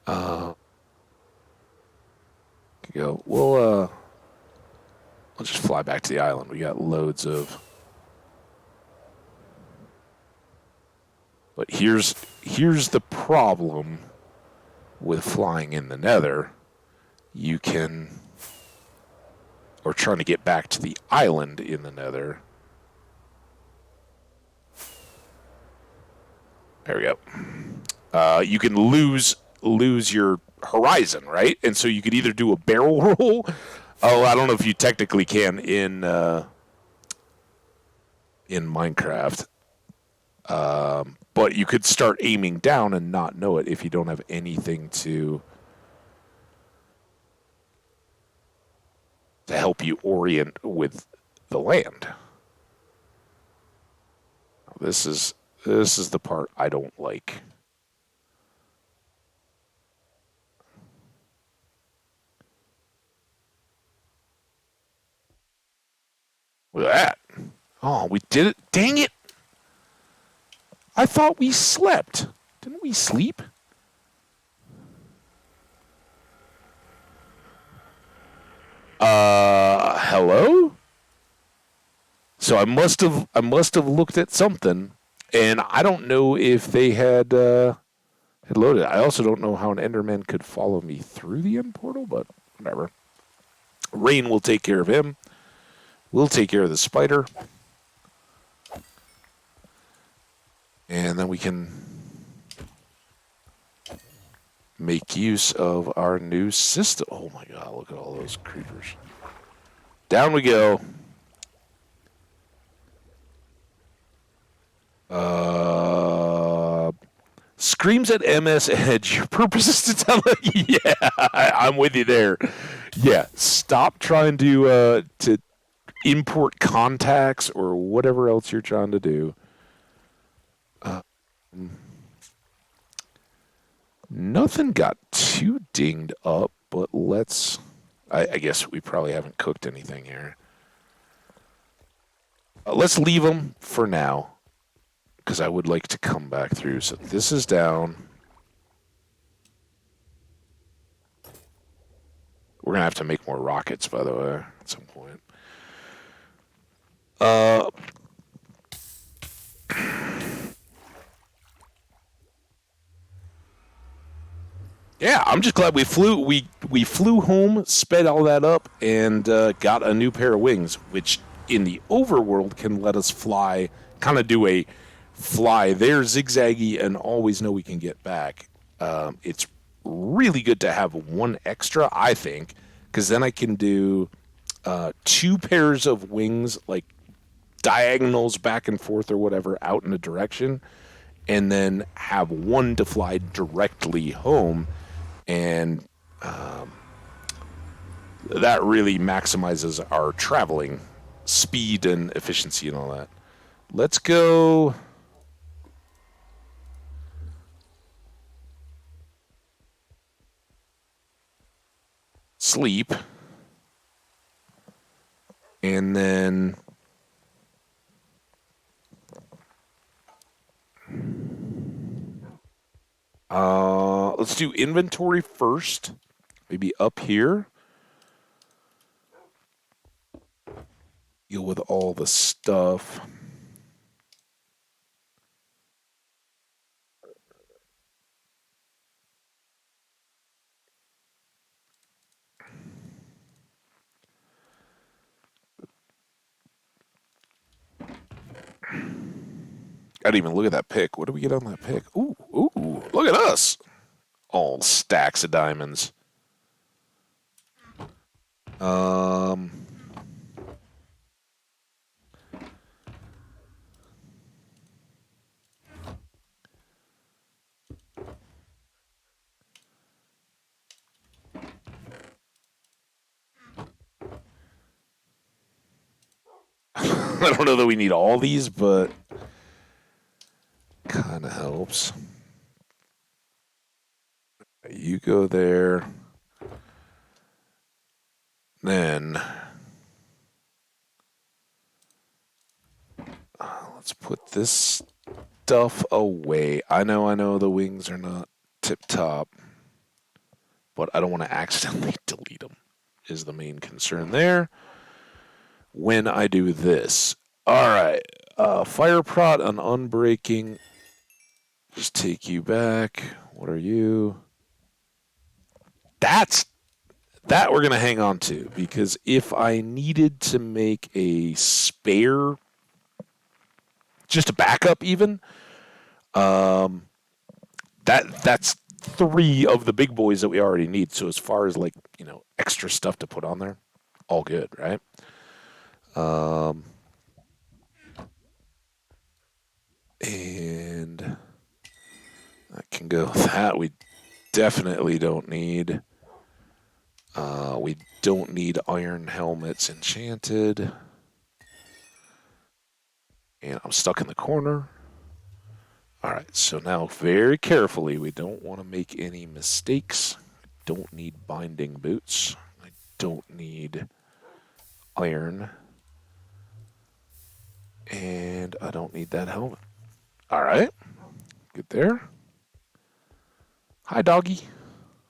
Speaker 1: go we'll just fly back to the island. We got loads of. But here's the problem with flying in the Nether. You can, or trying to get back to the island in the Nether. There we go. You can lose your horizon, right? And so you could either do a barrel roll. Oh, I don't know if you technically can in Minecraft, but But you could start aiming down and not know it if you don't have anything to help you orient with the land. This is the part I don't like. Look at that. Oh, we did it. Dang it. I thought we slept. Didn't we sleep? Hello? So I must have looked at something, and I don't know if they had loaded. I also don't know how an Enderman could follow me through the end portal, but whatever. Rain will take care of him. We'll take care of the spider, and then we can make use of our new system. Oh my god, look at all those creepers. Down we go. Screams at MS Edge. Your purpose is to tell it. Yeah, I'm with you there. Yeah, stop trying to import contacts or whatever else you're trying to do. Nothing got too dinged up, but let's. I guess we probably haven't cooked anything here. Let's leave them for now, because I would like to come back through. So this is down. We're gonna have to make more rockets, by the way, at some point. Uh, yeah, I'm just glad we flew. We flew home, sped all that up, and got a new pair of wings, which in the overworld can let us fly, kind of do a fly there zigzaggy, and always know we can get back. It's really good to have one extra, I think, because then I can do two pairs of wings, like diagonals back and forth or whatever, out in a direction, and then have one to fly directly home, and that really maximizes our traveling speed and efficiency and all that. Let's go. Sleep. And then let's do inventory first. Maybe up here. Deal with all the stuff. I didn't even look at that pick. What do we get on that pick? Ooh, ooh, look at us. All stacks of diamonds. Um, I don't know that we need all these, but kind of helps. You go there. Then let's put this stuff away. I know the wings are not tip top, but I don't want to accidentally delete them, is the main concern there when I do this. All right. Fire prot and unbreaking. Just take you back. What are you? That we're going to hang on to, because if I needed to make a spare, just a backup even, that's three of the big boys that we already need. So as far as, like, extra stuff to put on there, all good, right? And That can go. That we definitely don't need. We don't need iron helmets enchanted. And I'm stuck in the corner. All right, so now very carefully, we don't want to make any mistakes. I don't need binding boots. I don't need iron. And I don't need that helmet. All right, get there. Hi, doggy.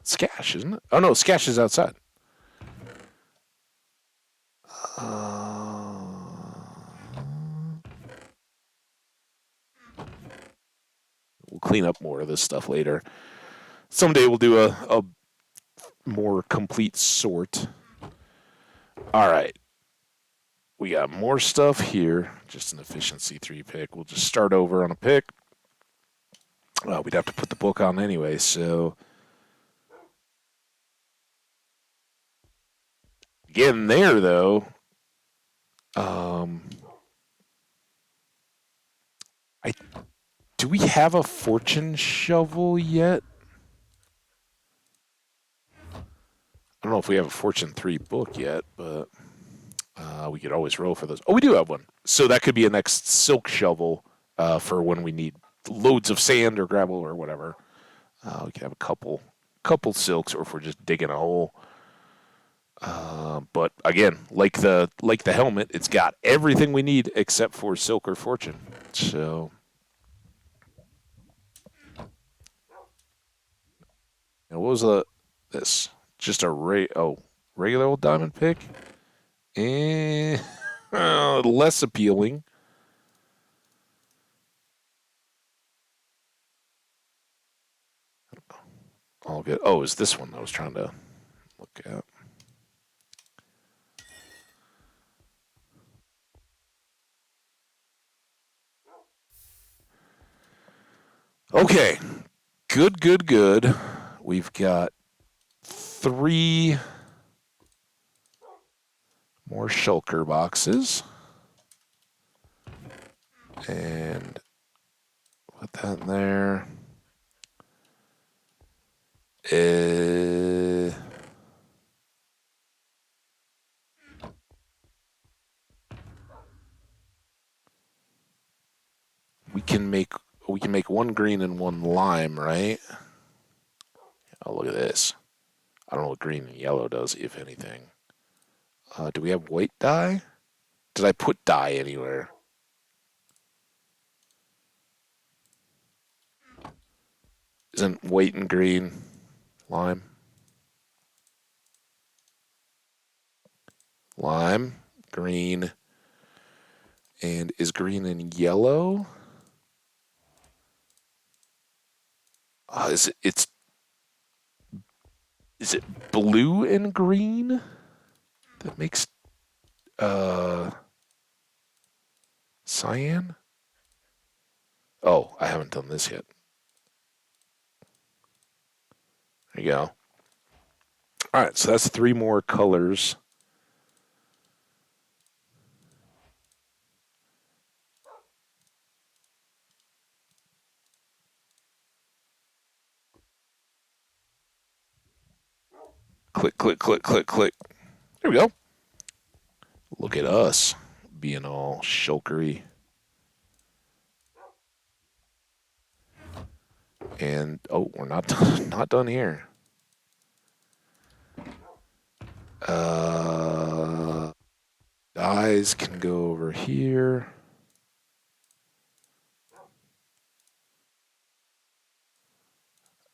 Speaker 1: Skash, isn't it? Oh, no, Skash is outside. Uh, we'll clean up more of this stuff later. Someday we'll do a more complete sort. All right. We got more stuff here. Just an efficiency 3 pick. We'll just start over on a pick. We'd have to put the book on anyway, so. Getting there, though. Um, I do we have a fortune shovel yet? I don't know if we have a fortune 3 book yet, but we could always roll for those. Oh, we do have one. So that could be a next silk shovel for when we need loads of sand or gravel or whatever. We could have a couple silks, or if we're just digging a hole. But again, like the helmet, it's got everything we need except for silk or fortune. So, and what was this? Just a regular old diamond pick, and less appealing. All good. Oh, is this one I was trying to look at? Okay, good, good, good. We've got 3 more shulker boxes, and put that in there. We can make one green and one lime, right? Oh, look at this. I don't know what green and yellow does, if anything. Do we have white dye? Did I put dye anywhere? Isn't white and green lime? Lime, green, and is green and yellow? Is it blue and green that makes uh cyan? Oh, I haven't done this yet. There you go. All right, so that's 3 more colors. Click, click, click, click, click. There we go. Look at us being all shulkery. And oh, we're not done, not done here. Dyes can go over here.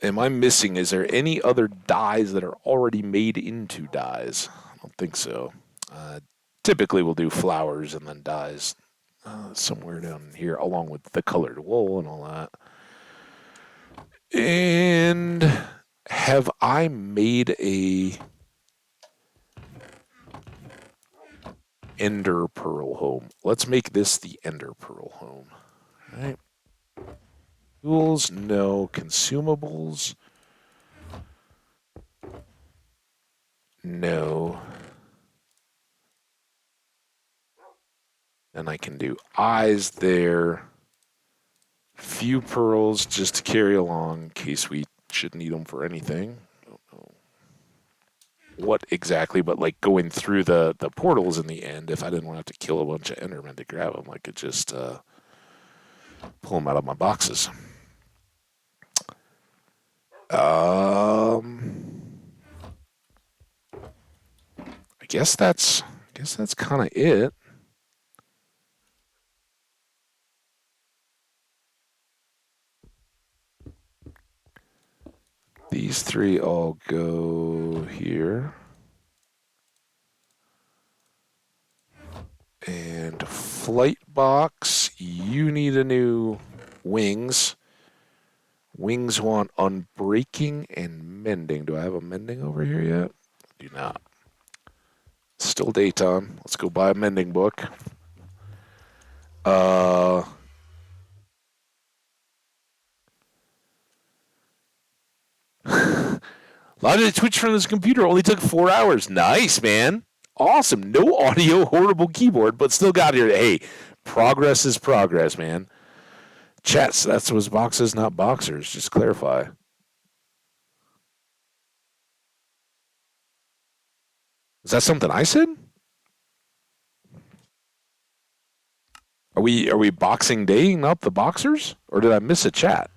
Speaker 1: Am I missing? Is there any other dyes that are already made into dyes? I don't think so. Typically, we'll do flowers and then dyes somewhere down here, along with the colored wool and all that. And have I made a ender pearl home? Let's make this the ender pearl home. All right. Tools, no. Consumables, no. And I can do eyes there. Few pearls just to carry along in case we should need them for anything. Don't know what exactly, but like going through the portals in the end, if I didn't want to have to kill a bunch of Endermen to grab them, I could just pull them out of my boxes. I guess that's kind of it. These three all go here. And flight box, you need a new wings. Wings want unbreaking and mending. Do I have a mending over here yet? Do not. Still daytime. Let's go buy a mending book. Live to Twitch from this computer only took 4 hours. Nice, man. Awesome. No audio, horrible keyboard, but still got here. Hey, progress is progress, man. Chats, that's was boxes, not boxers. Just clarify. Is that something I said? Are we boxing daying up the boxers? Or did I miss a chat?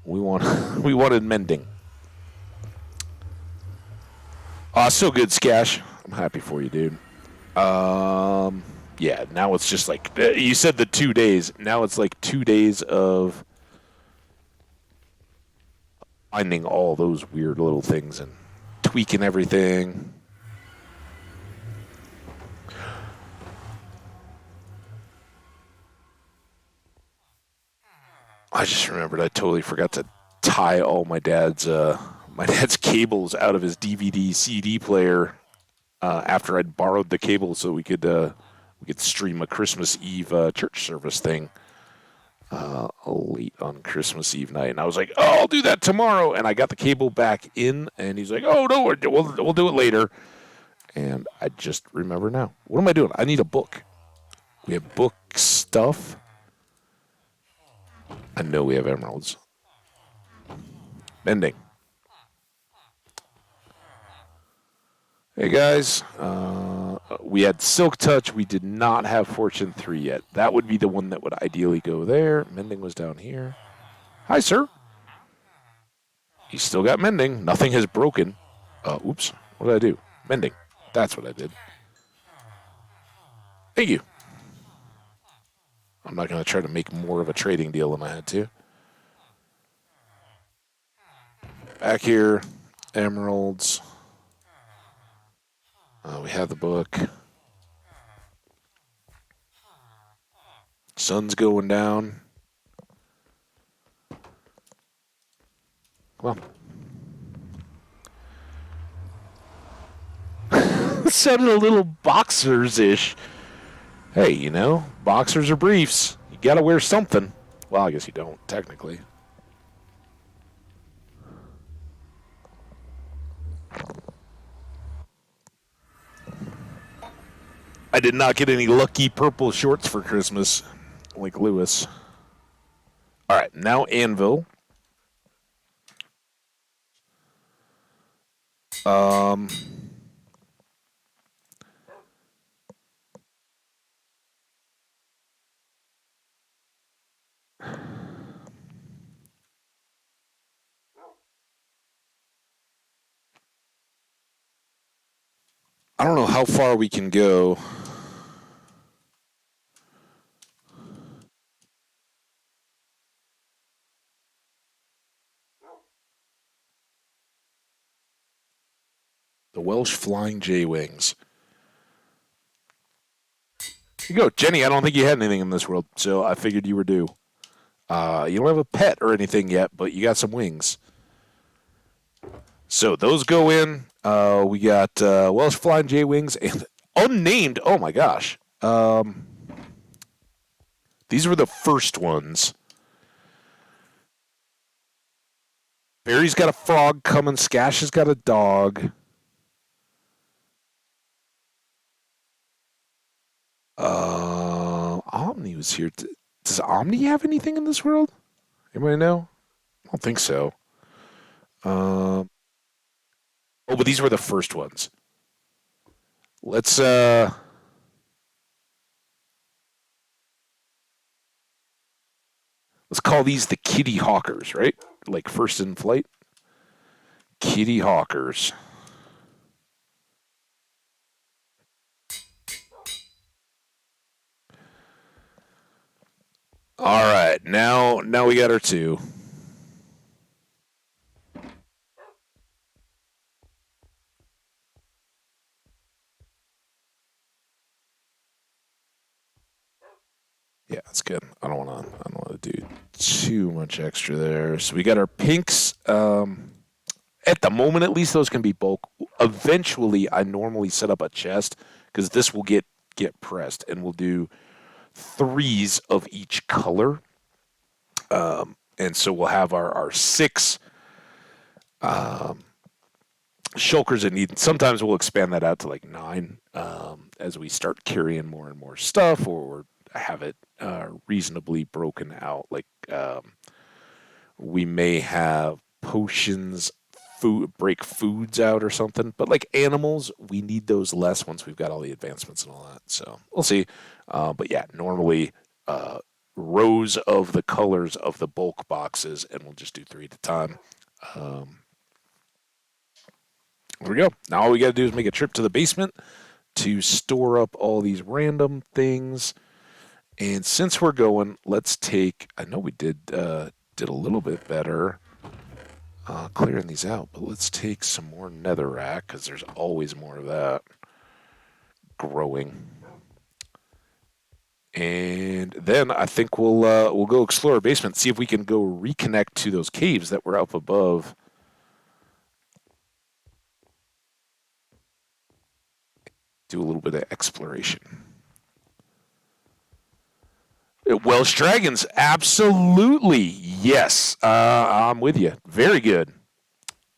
Speaker 1: We wanted mending. So good, Skash. I'm happy for you, dude. Yeah, now it's just like you said the 2 days. Now it's like 2 days of finding all those weird little things and tweaking everything. I just remembered I totally forgot to tie all my dad's cables out of his DVD CD player after I'd borrowed the cable so we could stream a Christmas Eve church service thing late on Christmas Eve night. And I was like, oh, I'll do that tomorrow. And I got the cable back in, and he's like, oh, no, we'll do it later. And I just remember now. What am I doing? I need a book. We have book stuff. I know we have emeralds. Mending. Hey guys, we had Silk Touch. We did not have Fortune 3 yet. That would be the one that would ideally go there. Mending was down here. Hi, sir. He's still got Mending. Nothing has broken. Oops. What did I do? Mending. That's what I did. Thank you. I'm not going to try to make more of a trading deal than I had to. Back here, emeralds. We have the book. Sun's going down. Well, sounded a little boxers-ish. Hey, you know, boxers or briefs. You gotta wear something. Well, I guess you don't, technically. I did not get any lucky purple shorts for Christmas, like Lewis. All right, now Anvil. I don't know how far we can go. The Welsh Flying J-Wings. Here you go. Jenny, I don't think you had anything in this world, so I figured you were due. You don't have a pet or anything yet, but you got some wings. So those go in. We got Welsh Flying J-Wings and unnamed. Oh, my gosh. These were the first ones. Barry's got a frog coming. Skash has got a dog. Omni was here. Does Omni have anything in this world? Anybody know? I don't think so. Um, oh, but these were the first ones. Let's let's call these the Kitty Hawkers, right? Like first in flight. Kitty Hawkers. All right, now we got our two. Yeah, that's good. I don't want to do too much extra there. So we got our pinks. At the moment, at least, those can be bulk. Eventually, I normally set up a chest because this will get pressed, and we'll do threes of each color. And so we'll have our six shulkers that need. Sometimes we'll expand that out to like nine as we start carrying more and more stuff, or have it reasonably broken out. Like we may have potions, break foods out or something. But like animals, we need those less once we've got all the advancements and all that. So we'll see. But yeah, normally uh, rows of the colors of the bulk boxes, and we'll just do three at a time. Um, there we go. Now all we got to do is make a trip to the basement to store up all these random things. And since we're going, let's take. I know we did a little bit better clearing these out, but let's take some more netherrack because there's always more of that growing. And then I think we'll go explore our basement, see if we can go reconnect to those caves that were up above. Do a little bit of exploration. Welsh dragons, absolutely yes. I'm with you. Very good.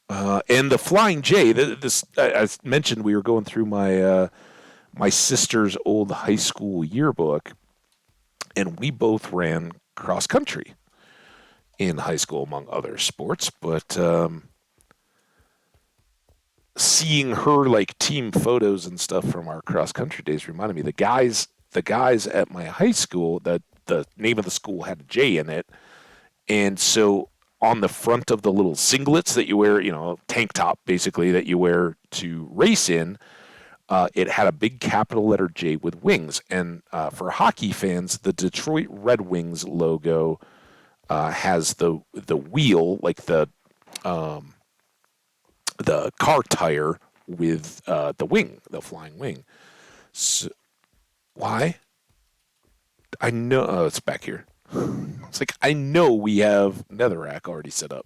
Speaker 1: And the flying J. This I mentioned we were going through my sister's old high school yearbook, and we both ran cross country in high school, among other sports. But seeing her like team photos and stuff from our cross country days reminded me the guys at my high school, that the name of the school had a J in it, and so on the front of the little singlets that you wear, tank top basically that you wear to race in, it had a big capital letter J with wings. And for hockey fans, the Detroit Red Wings logo has the wheel, like the car tire with the wing, the flying wing. So, why? I know it's back here. It's like I know we have netherrack already set up.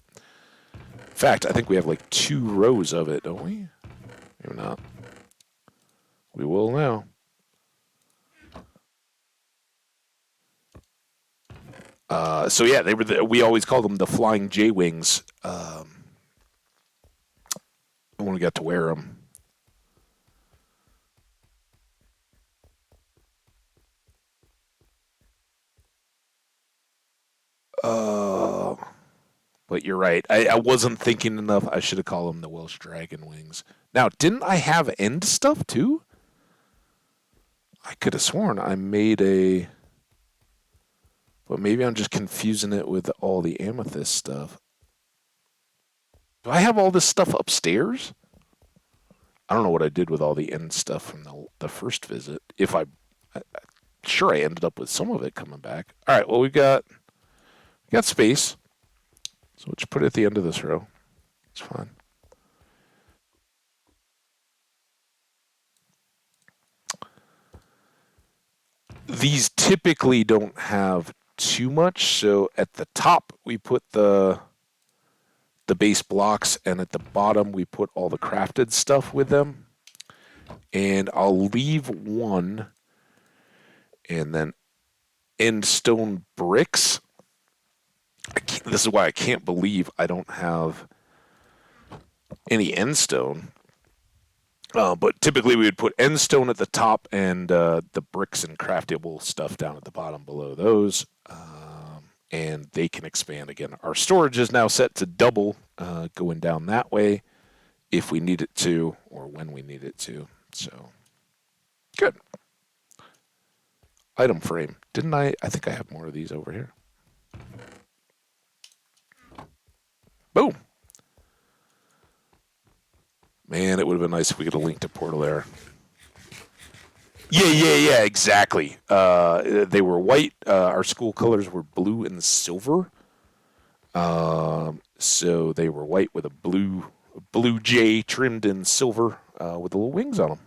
Speaker 1: In fact, I think we have like 2 rows of it, don't we? Maybe not. We will now. So yeah, we always called them the flying J wings when we got to wear them. Uh, but you're right. I wasn't thinking enough. I should have called them the Welsh dragon wings. Now, didn't I have end stuff too? I could have sworn I made a. But maybe I'm just confusing it with all the amethyst stuff. Do I have all this stuff upstairs? I don't know what I did with all the end stuff from the first visit. If I sure I ended up with some of it coming back. All right, well we got space, so we'll just put it at the end of this row. It's fine. These typically don't have too much, so at the top we put the base blocks, and at the bottom we put all the crafted stuff with them. And I'll leave one, and then end stone bricks. This is why I can't believe I don't have any end stone. But typically we would put end stone at the top and the bricks and craftable stuff down at the bottom below those. And they can expand again. Our storage is now set to double, going down that way if we need it to or when we need it to. So good. Item frame. Didn't I? I think I have more of these over here. Boom. Man, it would have been nice if we could have linked to Portal Air. Yeah, exactly. They were white. Our school colors were blue and silver. So they were white with a blue J trimmed in silver with the little wings on them.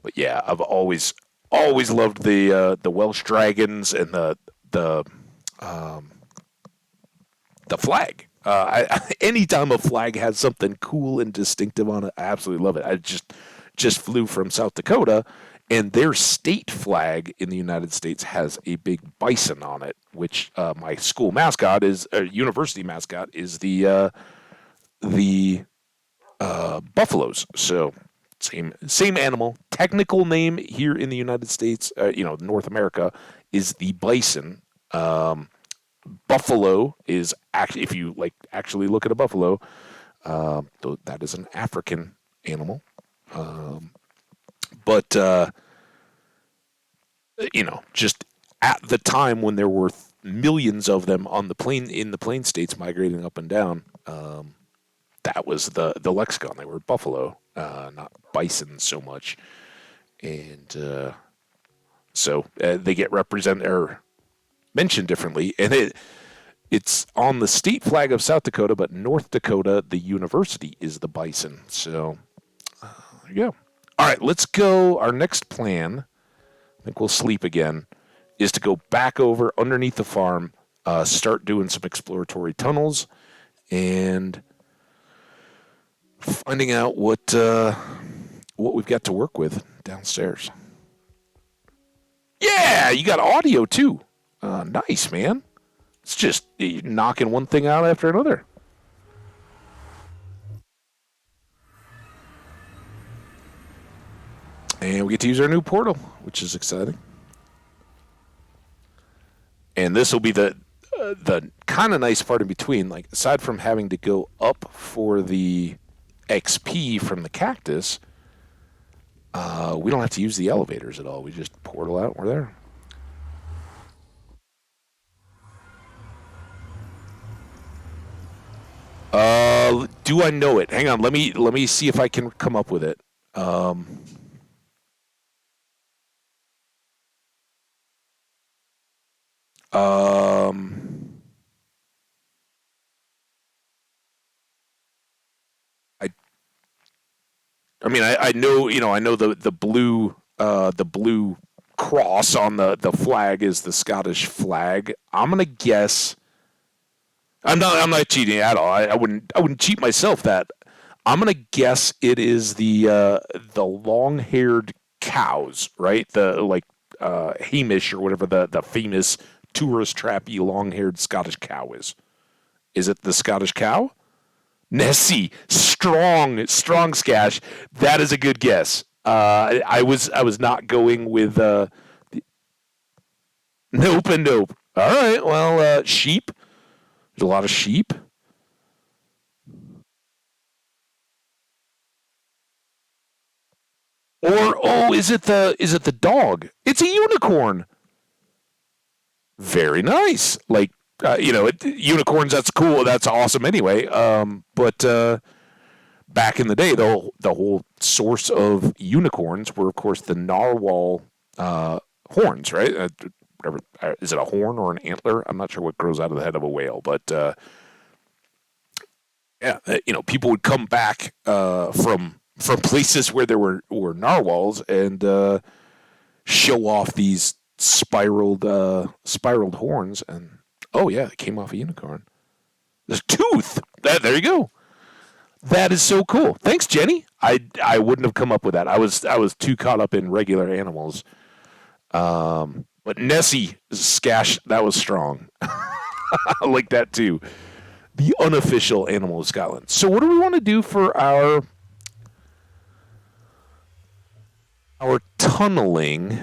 Speaker 1: But yeah, I've always loved the Welsh dragons and um, the flag. Anytime a flag has something cool and distinctive on it, I absolutely love it. I just flew from South Dakota, and their state flag in the United States has a big bison on it, which my school mascot is university mascot is the buffaloes. So same animal. Technical name here in the United States, North America, is the bison. Buffalo is actually, if you like actually look at a buffalo, that is an African animal. But just at the time when there were millions of them on the plain in the plain states migrating up and down, that was the lexicon. They were buffalo, not bison so much, and so they get represented or mentioned differently, and it's on the state flag of South Dakota, but North Dakota, the university is the bison. So there you go. All right, let's go. Our next plan, I think we'll sleep again, is to go back over underneath the farm, start doing some exploratory tunnels, and finding out what we've got to work with downstairs. Yeah, you got audio too. Nice, man. It's just knocking one thing out after another. And we get to use our new portal, which is exciting. And this will be the kind of nice part in between. Like, aside from having to go up for the XP from the cactus, we don't have to use the elevators at all. We just portal out. We're there. Do I know it? Hang on. Let me see if I can come up with it. Um, I I mean I know I know the blue cross on the flag is the Scottish flag. I'm gonna guess. I'm not cheating at all. I wouldn't cheat myself that. I'm gonna guess it is the long haired cows, right? The like Hamish or whatever the famous tourist trappy long haired Scottish cow is. Is it the Scottish cow? Nessie, strong Scash. That is a good guess. I was not going with nope and nope. All right, well, sheep. There's a lot of sheep. Or is it the dog? It's a unicorn. Very nice. Like unicorns. That's cool. That's awesome. Anyway, but back in the day, the whole source of unicorns were, of course, the narwhal horns, right? Whatever, is it a horn or an antler? I'm not sure what grows out of the head of a whale, but yeah, people would come back from places where there were narwhals and show off these spiraled horns, and oh yeah, it came off a unicorn. There's a tooth. There you go. That is so cool. Thanks, Jenny. I wouldn't have come up with that. I was too caught up in regular animals. But Nessie Scash, that was strong. I like that too. The unofficial animal of Scotland. So, what do we want to do for our tunneling?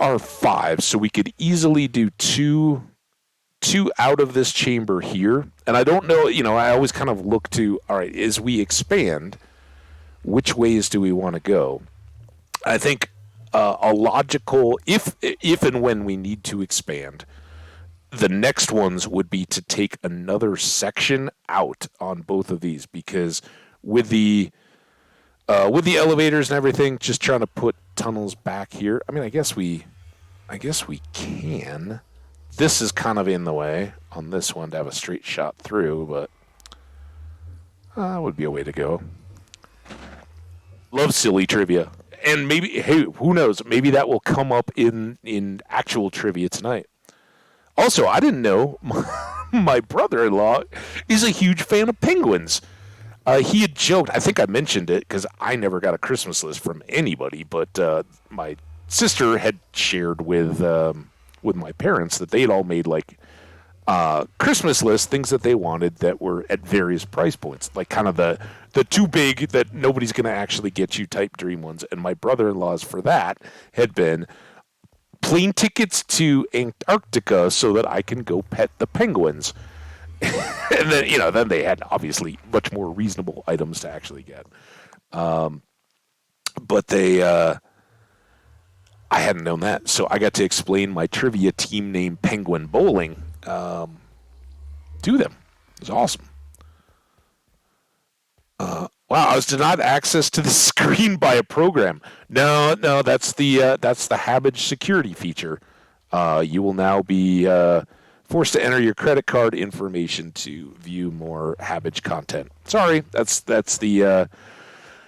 Speaker 1: Our five, so we could easily do two out of this chamber here. And I don't know, I always kind of look to, all right, as we expand, which ways do we want to go? I think a logical, if and when we need to expand, the next ones would be to take another section out on both of these, because with the elevators and everything, just trying to put tunnels back here. I mean, I guess we can. This is kind of in the way on this one to have a straight shot through, but that would be a way to go. Love silly trivia. And maybe, hey, who knows? Maybe that will come up in actual trivia tonight. Also, I didn't know my brother-in-law is a huge fan of penguins. He had joked, I think I mentioned it because I never got a Christmas list from anybody, but my sister had shared with my parents that they had all made like Christmas lists, things that they wanted that were at various price points, like kind of the too big that nobody's going to actually get you type dream ones. And my brother-in-law's for that had been plane tickets to Antarctica so that I can go pet the penguins. And then then they had obviously much more reasonable items to actually get. But I hadn't known that, so I got to explain my trivia team name Penguin Bowling to them. It was awesome. Wow, I was denied access to the screen by a program. No, no, that's the Habbage security feature. You will now be forced to enter your credit card information to view more Habbage content. Sorry, that's the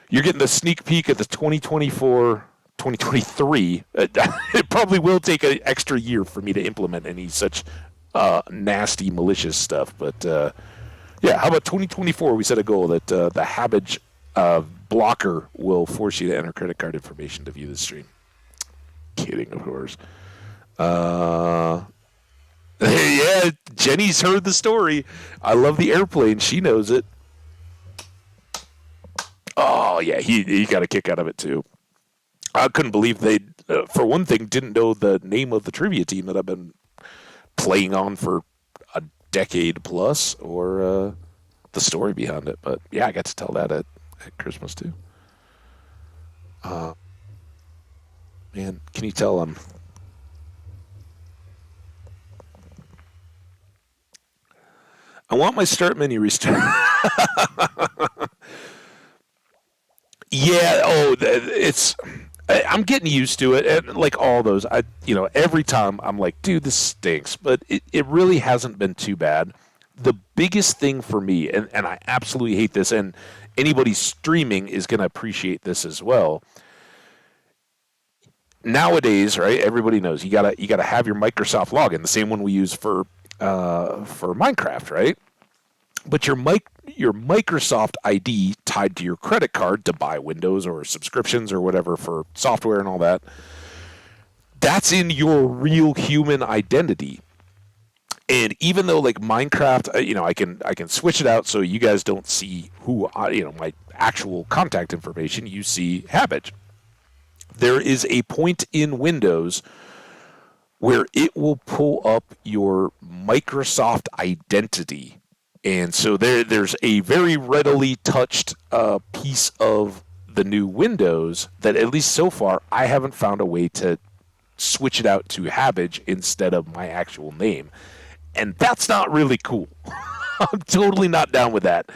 Speaker 1: you're getting the sneak peek at the 2024 2023. It probably will take an extra year for me to implement any such nasty malicious stuff, but yeah, how about 2024? We set a goal that the Habbage blocker will force you to enter credit card information to view the stream. Kidding, of course. Uh, yeah, Jenny's heard the story. I love the airplane. She knows it. Oh, yeah, he got a kick out of it, too. I couldn't believe they, for one thing, didn't know the name of the trivia team that I've been playing on for a decade plus, or the story behind it. But yeah, I got to tell that at Christmas too. Uh, Man, can you tell I want my start menu restart. Yeah. Oh, it's. I'm getting used to it, and like all those, every time I'm like, dude, this stinks, but it really hasn't been too bad. The biggest thing for me, and I absolutely hate this, and anybody streaming is going to appreciate this as well. Nowadays, right? Everybody knows you gotta have your Microsoft login, the same one we use for Minecraft, right? But your Microsoft ID tied to your credit card to buy Windows or subscriptions or whatever for software and all that. That's in your real human identity. And even though like Minecraft, I can switch it out so you guys don't see my actual contact information. You see Habit. There is a point in Windows where it will pull up your Microsoft identity. And so there's a very readily touched piece of the new Windows that, at least so far, I haven't found a way to switch it out to Habbage instead of my actual name. And that's not really cool. I'm totally not down with that.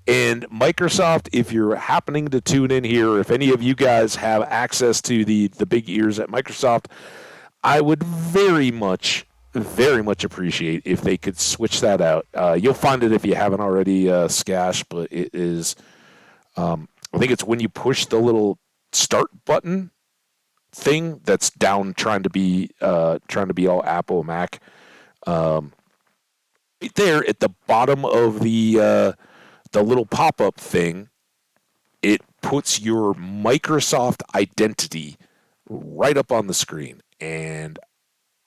Speaker 1: And Microsoft, if you're happening to tune in here, if any of you guys have access to the big ears at Microsoft, I would very much appreciate if they could switch that out. You'll find it if you haven't already, Scash, but it is, I think it's when you push the little start button thing that's down trying to be all Apple Mac. Right there at the bottom of the little pop-up thing, it puts your Microsoft identity right up on the screen. And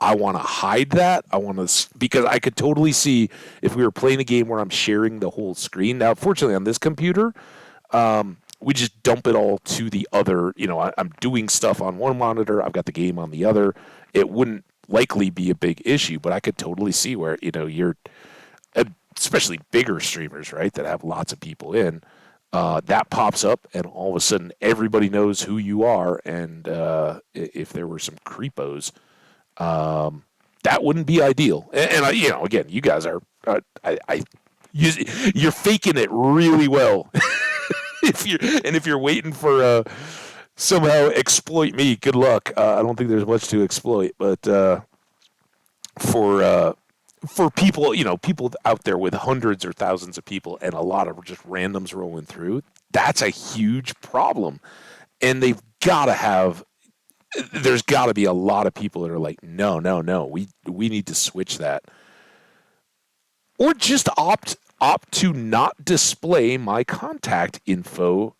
Speaker 1: I want to hide that. I want to because I could totally see if we were playing a game where I'm sharing the whole screen. Now, fortunately, on this computer, we just dump it all to the other. I'm doing stuff on one monitor. I've got the game on the other. It wouldn't likely be a big issue, but I could totally see where you're, especially bigger streamers, right, that have lots of people in. That pops up, and all of a sudden, everybody knows who you are. And if there were some creepos, that wouldn't be ideal. And again, you guys are, you, you're faking it really well. If you're waiting for somehow exploit me, good luck. I don't think there's much to exploit, but for people, people out there with hundreds or thousands of people and a lot of just randoms rolling through, that's a huge problem. And there's got to be a lot of people that are like, no, no, no, we need to switch that, or just opt to not display my contact info.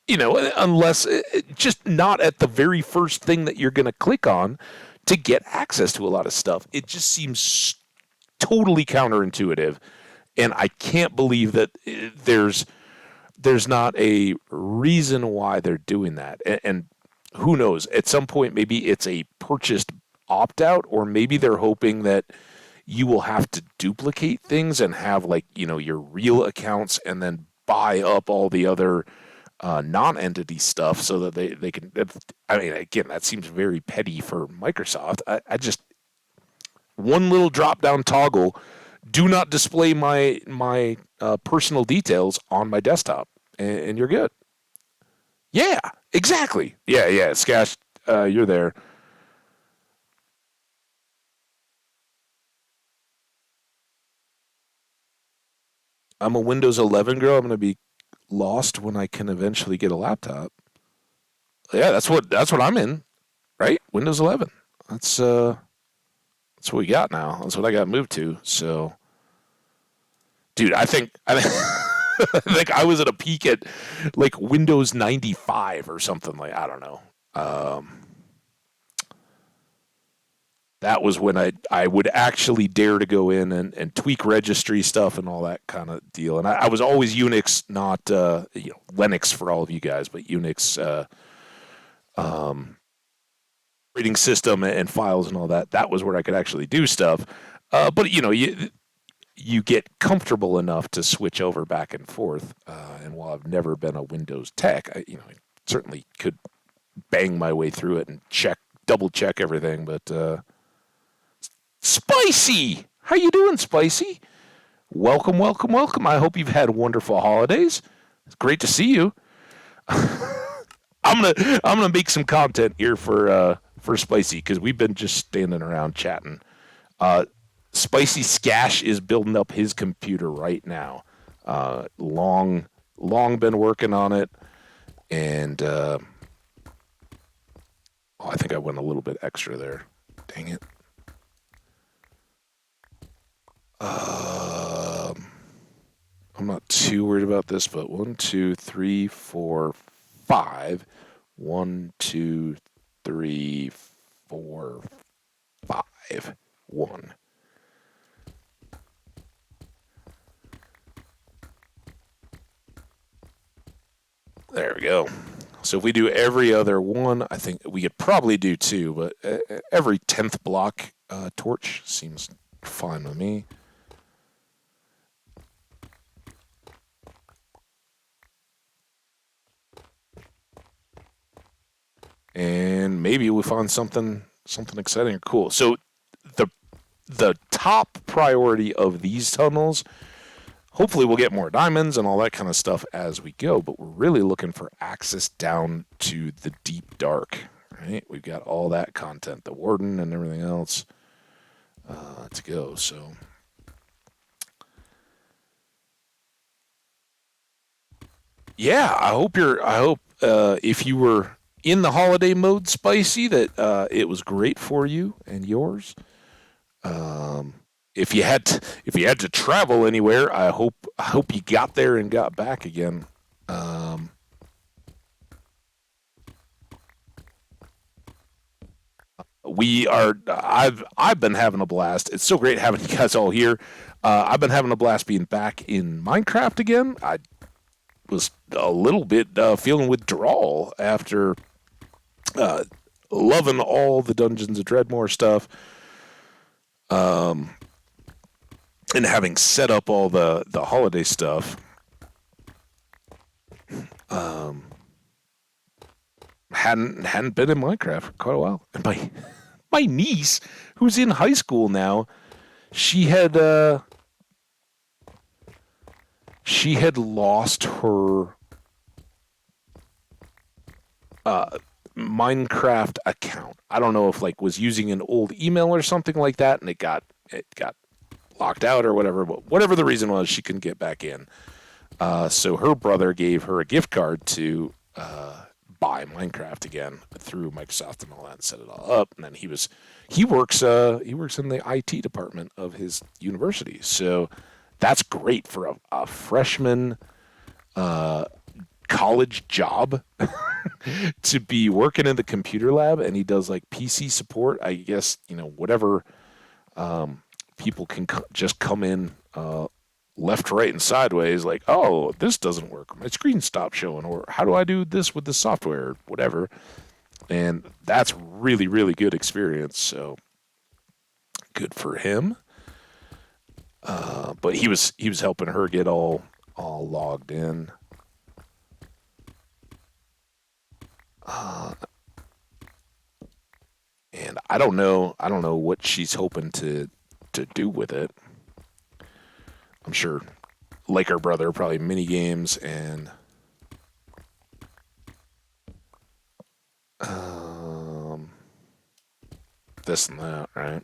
Speaker 1: Unless just not at the very first thing that you're going to click on to get access to a lot of stuff. It just seems totally counterintuitive, and I can't believe that there's not a reason why they're doing that. And who knows? At some point, maybe it's a purchased opt out, or maybe they're hoping that you will have to duplicate things and have your real accounts and then buy up all the other non-entity stuff so that they can. I mean, again, that seems very petty for Microsoft. I just one little drop-down toggle. Do not display my personal details on my desktop, and you're good. Yeah, exactly. Yeah. Skash, you're there. I'm a Windows 11 girl. I'm going to be lost when I can eventually get a laptop. Yeah, that's what I'm in, right? Windows 11. That's what we got now. That's what I got moved to. So, dude, I think I was at a peak at like Windows 95 or something, like I don't know. Um, that was when I would actually dare to go in and tweak registry stuff and all that kind of deal. And I was always Unix, not Linux for all of you guys, but Unix operating system and files and all that. That was where I could actually do stuff. But you get comfortable enough to switch over back and forth. And while I've never been a Windows tech, I certainly could bang my way through it and double check everything. But Spicy, how you doing, Spicy? Welcome, welcome, welcome. I hope you've had wonderful holidays. It's great to see you. I'm gonna make some content here for Spicy because we've been just standing around chatting. Uh, Spicy Skash is building up his computer right now. Long been working on it, and I think I went a little bit extra there. Dang it. Um, I'm not too worried about this, but 1, 2, 3, 4, 5. 1, 2, 3, 4, 5. 1. There we go. So if we do every other one, I think we could probably do two, but every 10th block torch seems fine with me. And maybe we find something exciting or cool. So the the top priority of these tunnels, hopefully we'll get more diamonds and all that kind of stuff as we go, but we're really looking for access down to the deep dark, right? We've got all that content, the warden and everything else to go. So yeah, I hope if you were in the holiday mode, Spicy, that it was great for you and yours. Um, if you had to travel anywhere, I hope you got there and got back again. Um, we are. I've been having a blast. It's so great having you guys all here. I've been having a blast being back in Minecraft again. I was a little bit feeling withdrawal after uh, loving all the Dungeons of Dreadmore stuff, and having set up all the holiday stuff. Um, hadn't been in Minecraft for quite a while. And my niece, who's in high school now, she had lost her Minecraft account. I don't know if like was using an old email or something like that, and it got locked out or whatever. But whatever the reason was, she couldn't get back in. So her brother gave her a gift card to buy Minecraft again through Microsoft and all that, and set it all up. And then he works in the IT department of his university. So that's great for a freshman college job to be working in the computer lab, and he does like PC support. I guess whatever people can just come in left, right, and sideways. Like, oh, this doesn't work. My screen stopped showing, or how do I do this with the software, or whatever. And that's really, really good experience. So good for him. But he was helping her get all logged in. And I don't know what she's hoping to do with it. I'm sure, like her brother, probably mini games and this and that, right?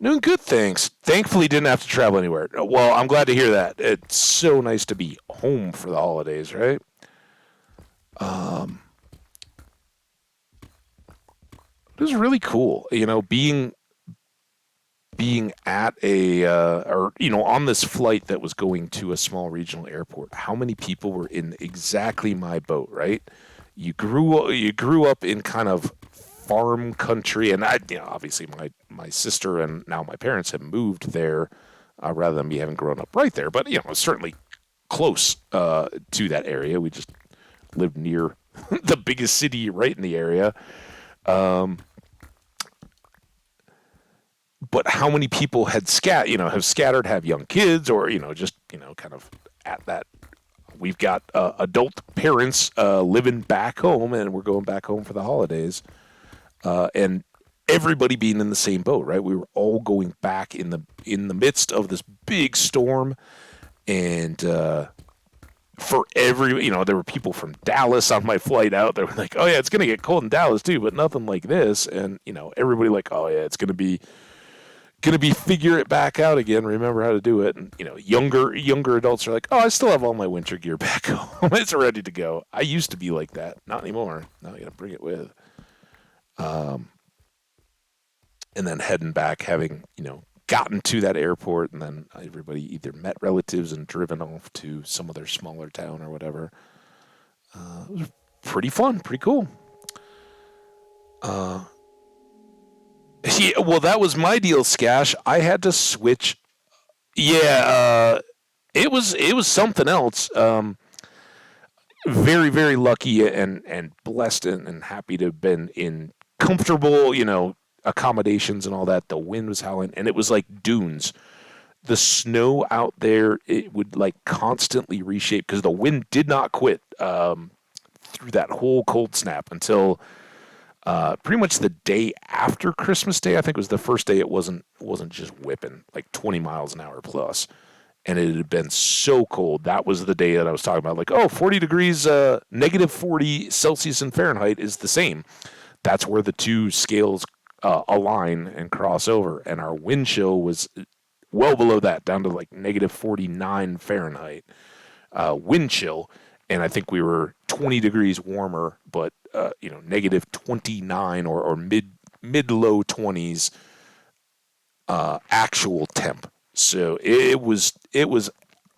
Speaker 1: Doing good, thanks. Thankfully, didn't have to travel anywhere. Well, I'm glad to hear that. It's so nice to be home for the holidays, right? Um, it was really cool, being at a or on this flight that was going to a small regional airport. How many people were in exactly my boat, right? You grew up in kind of farm country, and obviously my sister and now my parents have moved there, rather than me having grown up right there. But it's certainly close to that area. We just lived near the biggest city right in the area. Um, but how many people have scattered, have young kids, or just kind of at that. We've got adult parents living back home, and we're going back home for the holidays, and everybody being in the same boat, right? We were all going back in the midst of this big storm, and for every there were people from Dallas on my flight out. They were like, "Oh yeah, it's gonna get cold in Dallas too, but nothing like this." And everybody like, "Oh yeah, it's gonna be figure it back out again. Remember how to do it." And younger adults are like, "Oh, I still have all my winter gear back home. It's ready to go." I used to be like that. Not anymore. Now you gotta bring it with. Um, and then heading back, having gotten to that airport, and then everybody either met relatives and driven off to some other smaller town or whatever. It was pretty fun, pretty cool. Uh, yeah, well, that was my deal, Scash. I had to switch. Yeah, it was something else. Very, very lucky and blessed and happy to have been in comfortable, accommodations and all that. The wind was howling, and it was like dunes. The snow out there, it would like constantly reshape because the wind did not quit through that whole cold snap until pretty much the day after Christmas Day. I think it was the first day it wasn't just whipping like 20 miles an hour plus, and it had been so cold. That was the day that I was talking about, like, oh, 40 degrees, negative 40 Celsius and Fahrenheit is the same. That's where the two scales align and cross over, and our wind chill was well below that, down to like negative 49 Fahrenheit wind chill. And I think we were 20 degrees warmer, but negative 29 or mid low 20s actual temp. So it was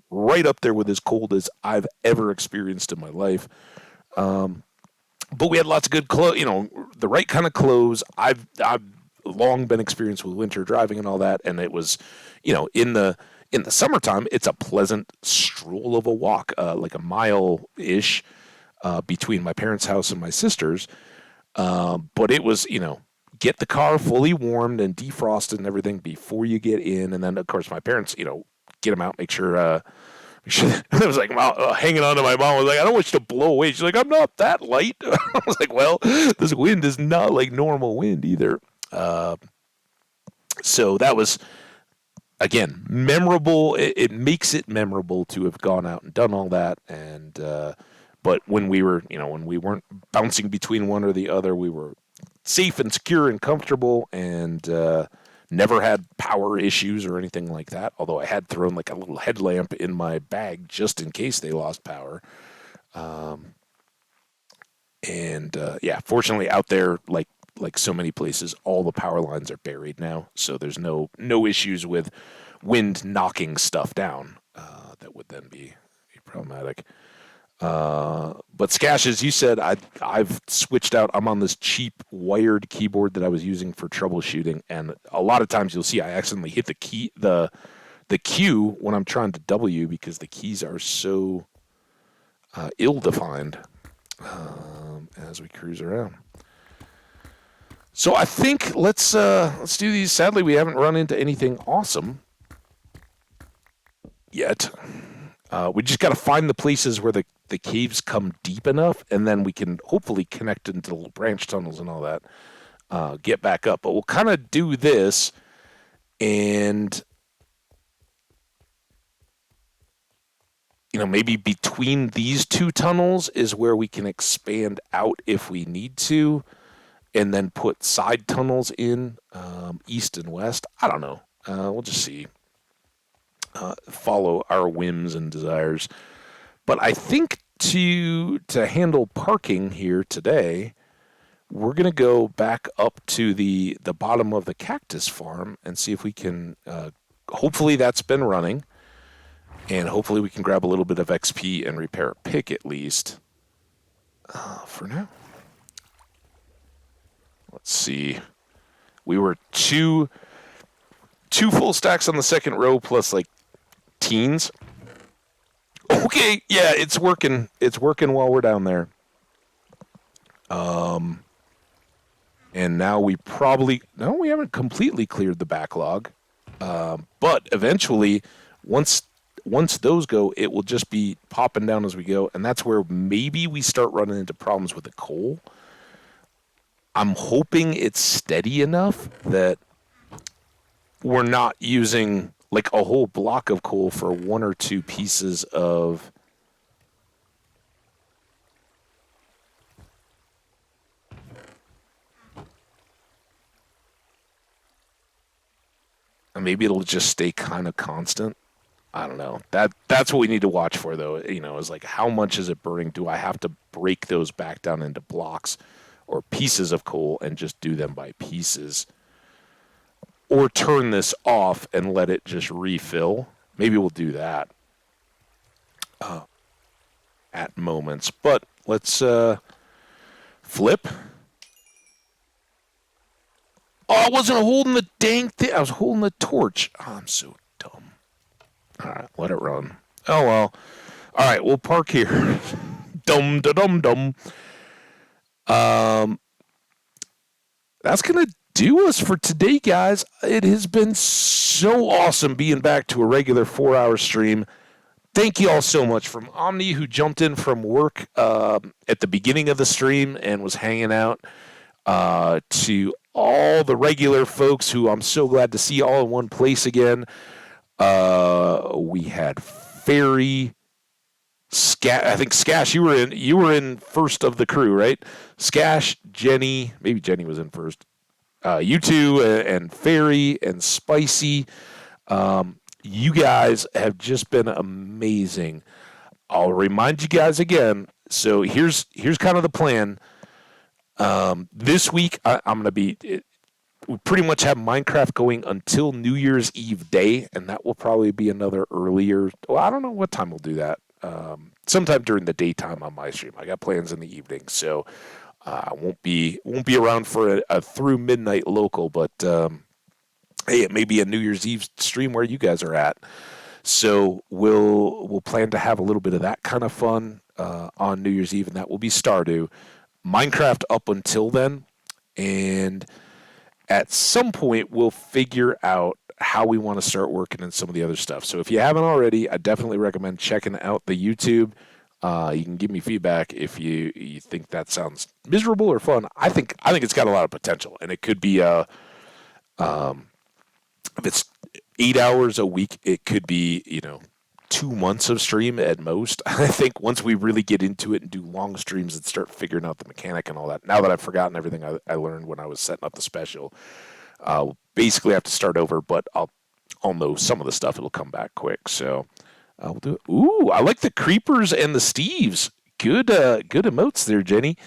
Speaker 1: right up there with as cold as I've ever experienced in my life. But we had lots of good clothes. the right kind of clothes. I've long been experienced with winter driving and all that, and it was, in the summertime, it's a pleasant stroll of a walk, like a mile ish, between my parents' house and my sister's. But it was, get the car fully warmed and defrosted and everything before you get in, and then of course my parents, get them out, make sure. I was like, hanging on to my mom. I was like, I don't want you to blow away. She's like, I'm not that light. I was like, well, this wind is not like normal wind either. Uh, so that was, again, memorable. It makes it memorable to have gone out and done all that. And but when we were, when we weren't bouncing between one or the other, we were safe and secure and comfortable, and never had power issues or anything like that. Although I had thrown like a little headlamp in my bag just in case they lost power. Um, and yeah, fortunately out there, like so many places, all the power lines are buried now, so there's no issues with wind knocking stuff down. That would then be problematic. But Skash, as you said, I've switched out. I'm on this cheap wired keyboard that I was using for troubleshooting, and a lot of times you'll see I accidentally hit the Q when I'm trying to W because the keys are so ill-defined as we cruise around. So I think let's do these. Sadly, we haven't run into anything awesome yet. We just got to find the places where the caves come deep enough, and then we can hopefully connect into little branch tunnels and all that. Get back up, but we'll kind of do this, and maybe between these two tunnels is where we can expand out if we need to, and then put side tunnels in, east and west. I don't know. We'll just see. Follow our whims and desires. But I think to handle parking here today, we're going to go back up to the bottom of the cactus farm and see if we can, hopefully that's been running, and hopefully we can grab a little bit of XP and repair a pick at least, for now. Let's see. We were two full stacks on the second row plus like teens. Okay, yeah, it's working. It's working while we're down there. And now we haven't completely cleared the backlog. But eventually, once those go, it will just be popping down as we go, and that's where maybe we start running into problems with the coal. I'm hoping it's steady enough that we're not using like a whole block of coal for one or two pieces of maybe it'll just stay kind of constant. I don't know. That's what we need to watch for though, is like how much is it burning? Do I have to break those back down into blocks or pieces of coal and just do them by pieces? Or turn this off and let it just refill. Maybe we'll do that at moments. But let's flip. Oh, I wasn't holding the dang thing. I was holding the torch. Oh, I'm so dumb. All right, let it run. Oh, well. All right, we'll park here. Dum, da, dum, dum. That's going to do us for today, guys. It has been so awesome being back to a regular 4-hour stream. Thank you all so much. From Omni, who jumped in from work at the beginning of the stream and was hanging out, to all the regular folks who I'm so glad to see all in one place again. We had Fairy, I think Skash, you were in first of the crew, right? Skash, Jenny, maybe Jenny was in first. You two and Fairy and Spicy, you guys have just been amazing. I'll remind you guys again. So here's kind of the plan. This week I'm going to we pretty much have Minecraft going until New Year's Eve day, and that will probably be another earlier. Well, I don't know what time we'll do that. Sometime during the daytime on my stream. I got plans in the evening, so Won't be around for a through midnight local, but hey, it may be a New Year's Eve stream where you guys are at. So we'll plan to have a little bit of that kind of fun on New Year's Eve, and that will be Stardew. Minecraft up until then, and at some point we'll figure out how we want to start working in some of the other stuff. So if you haven't already, I definitely recommend checking out the YouTube. You can give me feedback if you think that sounds miserable or fun. I think it's got a lot of potential, and it could be if it's 8 hours a week, it could be 2 months of stream at most. I think once we really get into it and do long streams and start figuring out the mechanic and all that. Now that I've forgotten everything I learned when I was setting up the special, basically have to start over. But I'll know some of the stuff. It'll come back quick. So we'll do it. Ooh, I like the creepers and the Steves. Good emotes there, Jenny.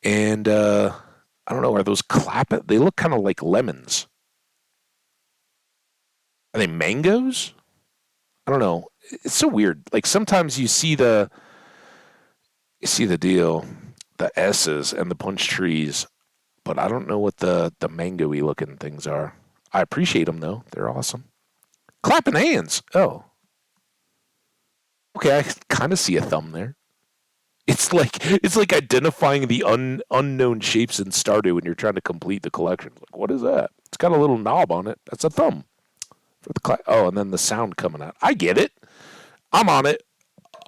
Speaker 1: And I don't know, are those They look kind of like lemons. Are they mangoes? I don't know. It's so weird. Like sometimes you see the deal, the S's and the punch trees, but I don't know what the mango-y looking things are. I appreciate them though. They're awesome. Clapping hands. Oh, okay. I kind of see a thumb there. It's like identifying the unknown shapes in Stardew when you're trying to complete the collection. Like, what is that? It's got a little knob on it. That's a thumb for the oh, and then the sound coming out. I get it. I'm on it.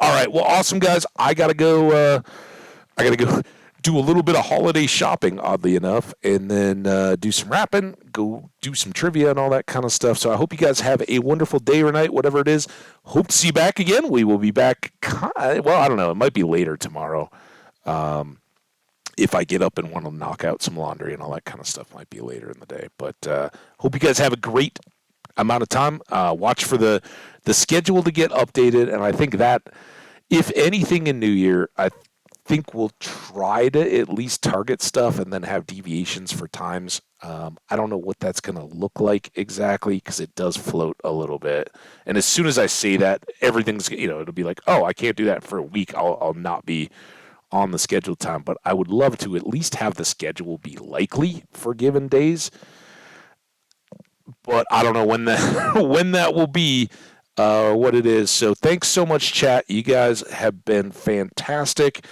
Speaker 1: All right. Well, awesome guys. I gotta go. I gotta go do a little bit of holiday shopping, oddly enough, and then do some rapping, go do some trivia and all that kind of stuff. So I hope you guys have a wonderful day or night, whatever it is. Hope to see you back again. We will be back. Well, I don't know. It might be later tomorrow. If I get up and want to knock out some laundry and all that kind of stuff, might be later in the day. But hope you guys have a great amount of time. Watch for the schedule to get updated, and I think that if anything in New Year, I think we'll try to at least target stuff and then have deviations for times. I don't know what that's going to look like exactly because it does float a little bit. And as soon as I say that, everything's it'll be like, oh, I can't do that for a week. I'll not be on the scheduled time. But I would love to at least have the schedule be likely for given days. But I don't know when that when that will be. What it is. So thanks so much, chat. You guys have been fantastic.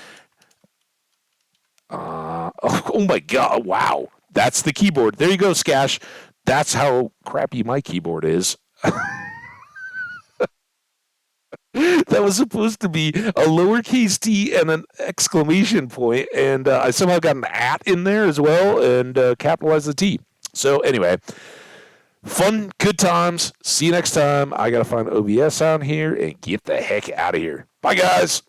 Speaker 1: Oh my God. Wow. That's the keyboard. There you go, Skash. That's how crappy my keyboard is. That was supposed to be a lowercase t and an exclamation point, and I somehow got an at in there as well and capitalized the T. So anyway, fun, good times. See you next time. I got to find OBS on here and get the heck out of here. Bye, guys.